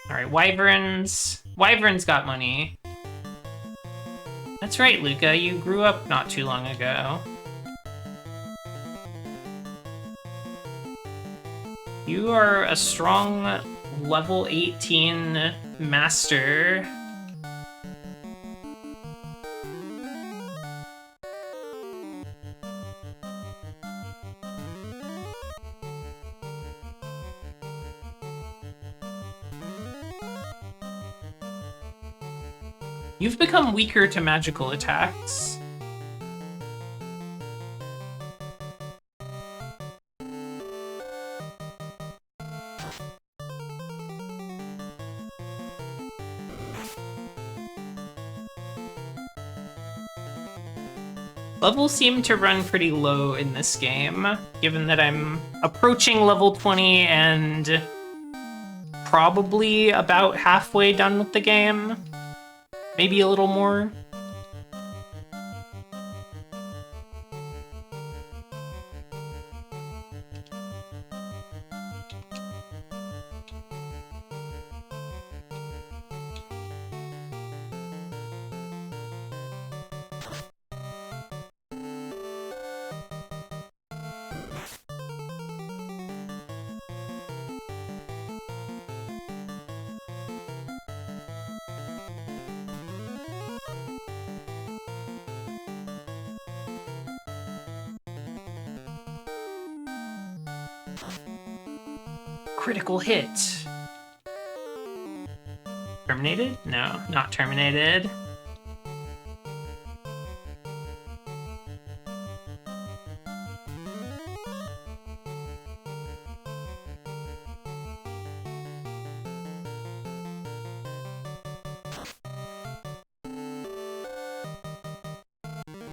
Alright, Wyverns. Wyverns got money. That's right, Luca. You grew up not too long ago. You are a strong level 18 master. You've become weaker to magical attacks. Levels seem to run pretty low in this game, given that I'm approaching level 20 and probably about halfway done with the game. Maybe a little more. Critical hit. Terminated? No, not terminated.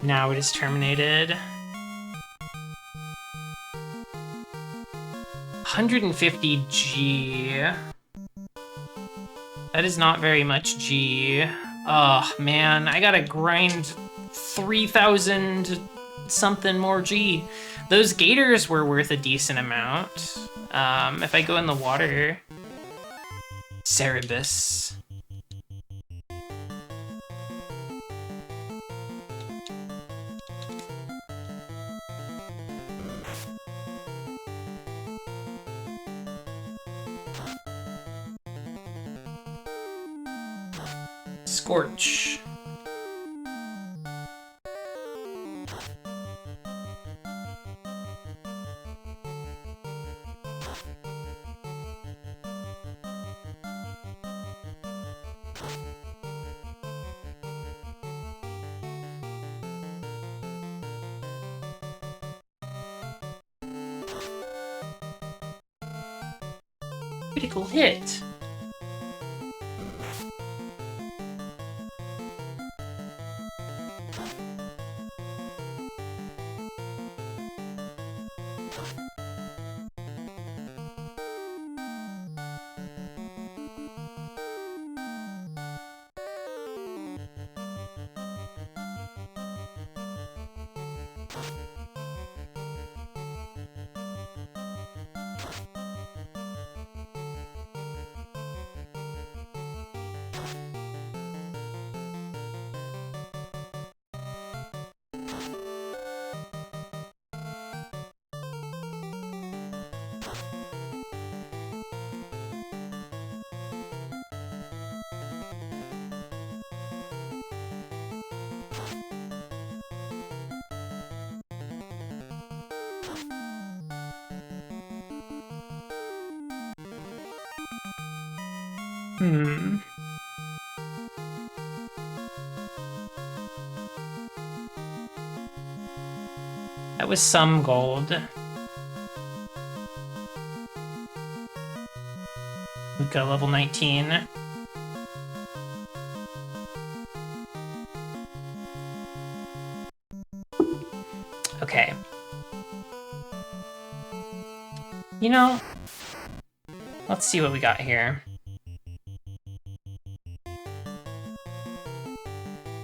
Now it is terminated. 150 G. That is not very much G. Oh man, I gotta grind 3,000 something more G. Those gators were worth a decent amount. If I go in the water... Cerebus. Scorch. Critical hit. Hmm. That was some gold. Luca, level 19. Okay. You know, let's see what we got here.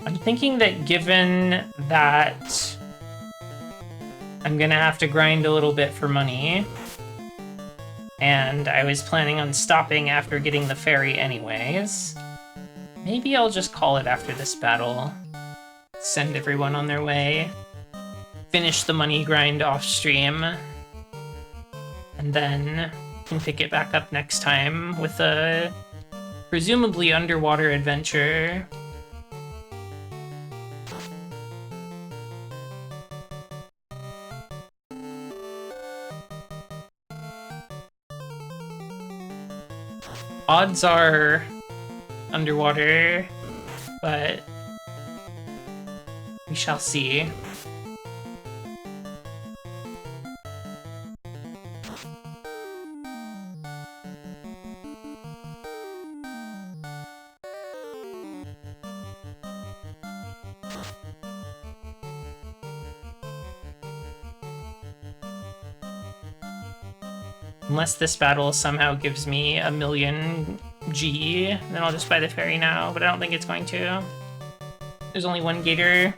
I'm thinking that given that I'm gonna have to grind a little bit for money, and I was planning on stopping after getting the ferry anyways, maybe I'll just call it after this battle. Send everyone on their way. Finish the money grind off stream. And then can pick it back up next time with a presumably underwater adventure. Odds are underwater, but we shall see. Unless this battle somehow gives me 1,000,000 G, then I'll just buy the ferry now, but I don't think it's going to. There's only one gator.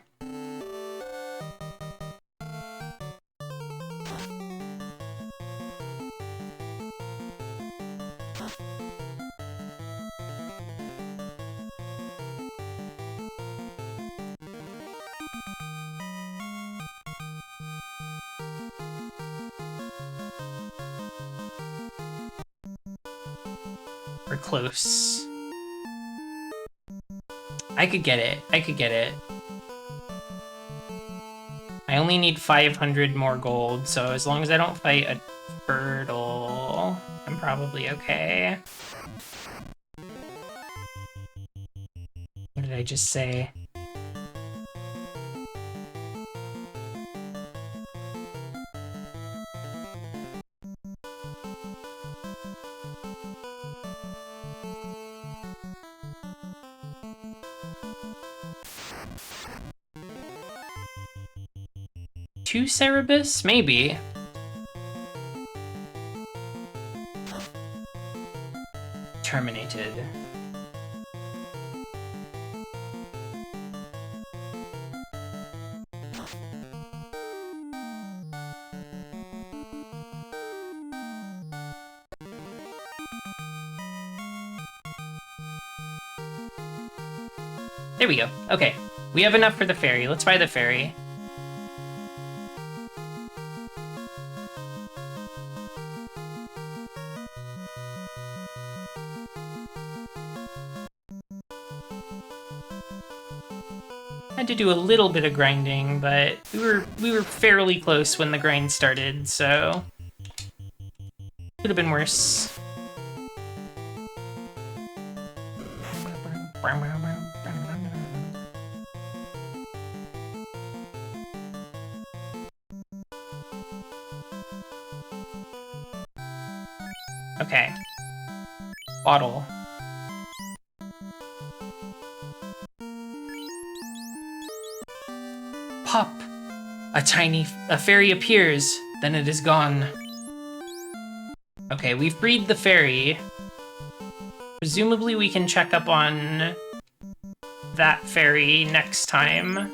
We're close. I could get it. I could get it. I only need 500 more gold, so as long as I don't fight a turtle, I'm probably okay. What did I just say? Two Cerebus? Maybe. Terminated. There we go. Okay. We have enough for the ferry. Let's buy the ferry. Had to do a little bit of grinding, but we were fairly close when the grind started, so could have been worse. Okay. Bottle. Pop! A fairy appears, then it is gone. Okay, we've freed the fairy. Presumably we can check up on that fairy next time.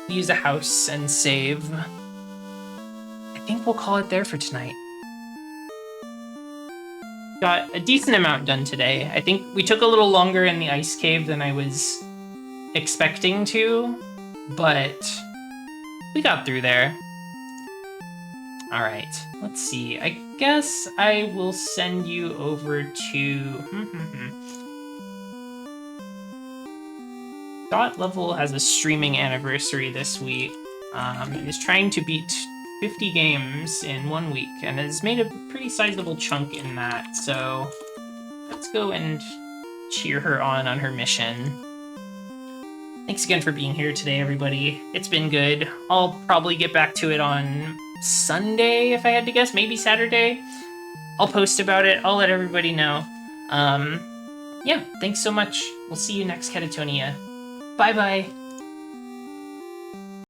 Use a house and save. I think we'll call it there for tonight. Got a decent amount done today. I think we took a little longer in the ice cave than I was expecting to, but we got through there. All right, let's see. I guess I will send you over to... Dot Level has a streaming anniversary this week. It is trying to beat 50 games in 1 week, and has made a pretty sizable chunk in that, so let's go and cheer her on her mission. Thanks again for being here today, everybody. It's been good. I'll probably get back to it on Sunday, if I had to guess, maybe Saturday. I'll post about it. I'll let everybody know. Yeah, thanks so much. We'll see you next Catatonia. Bye-bye.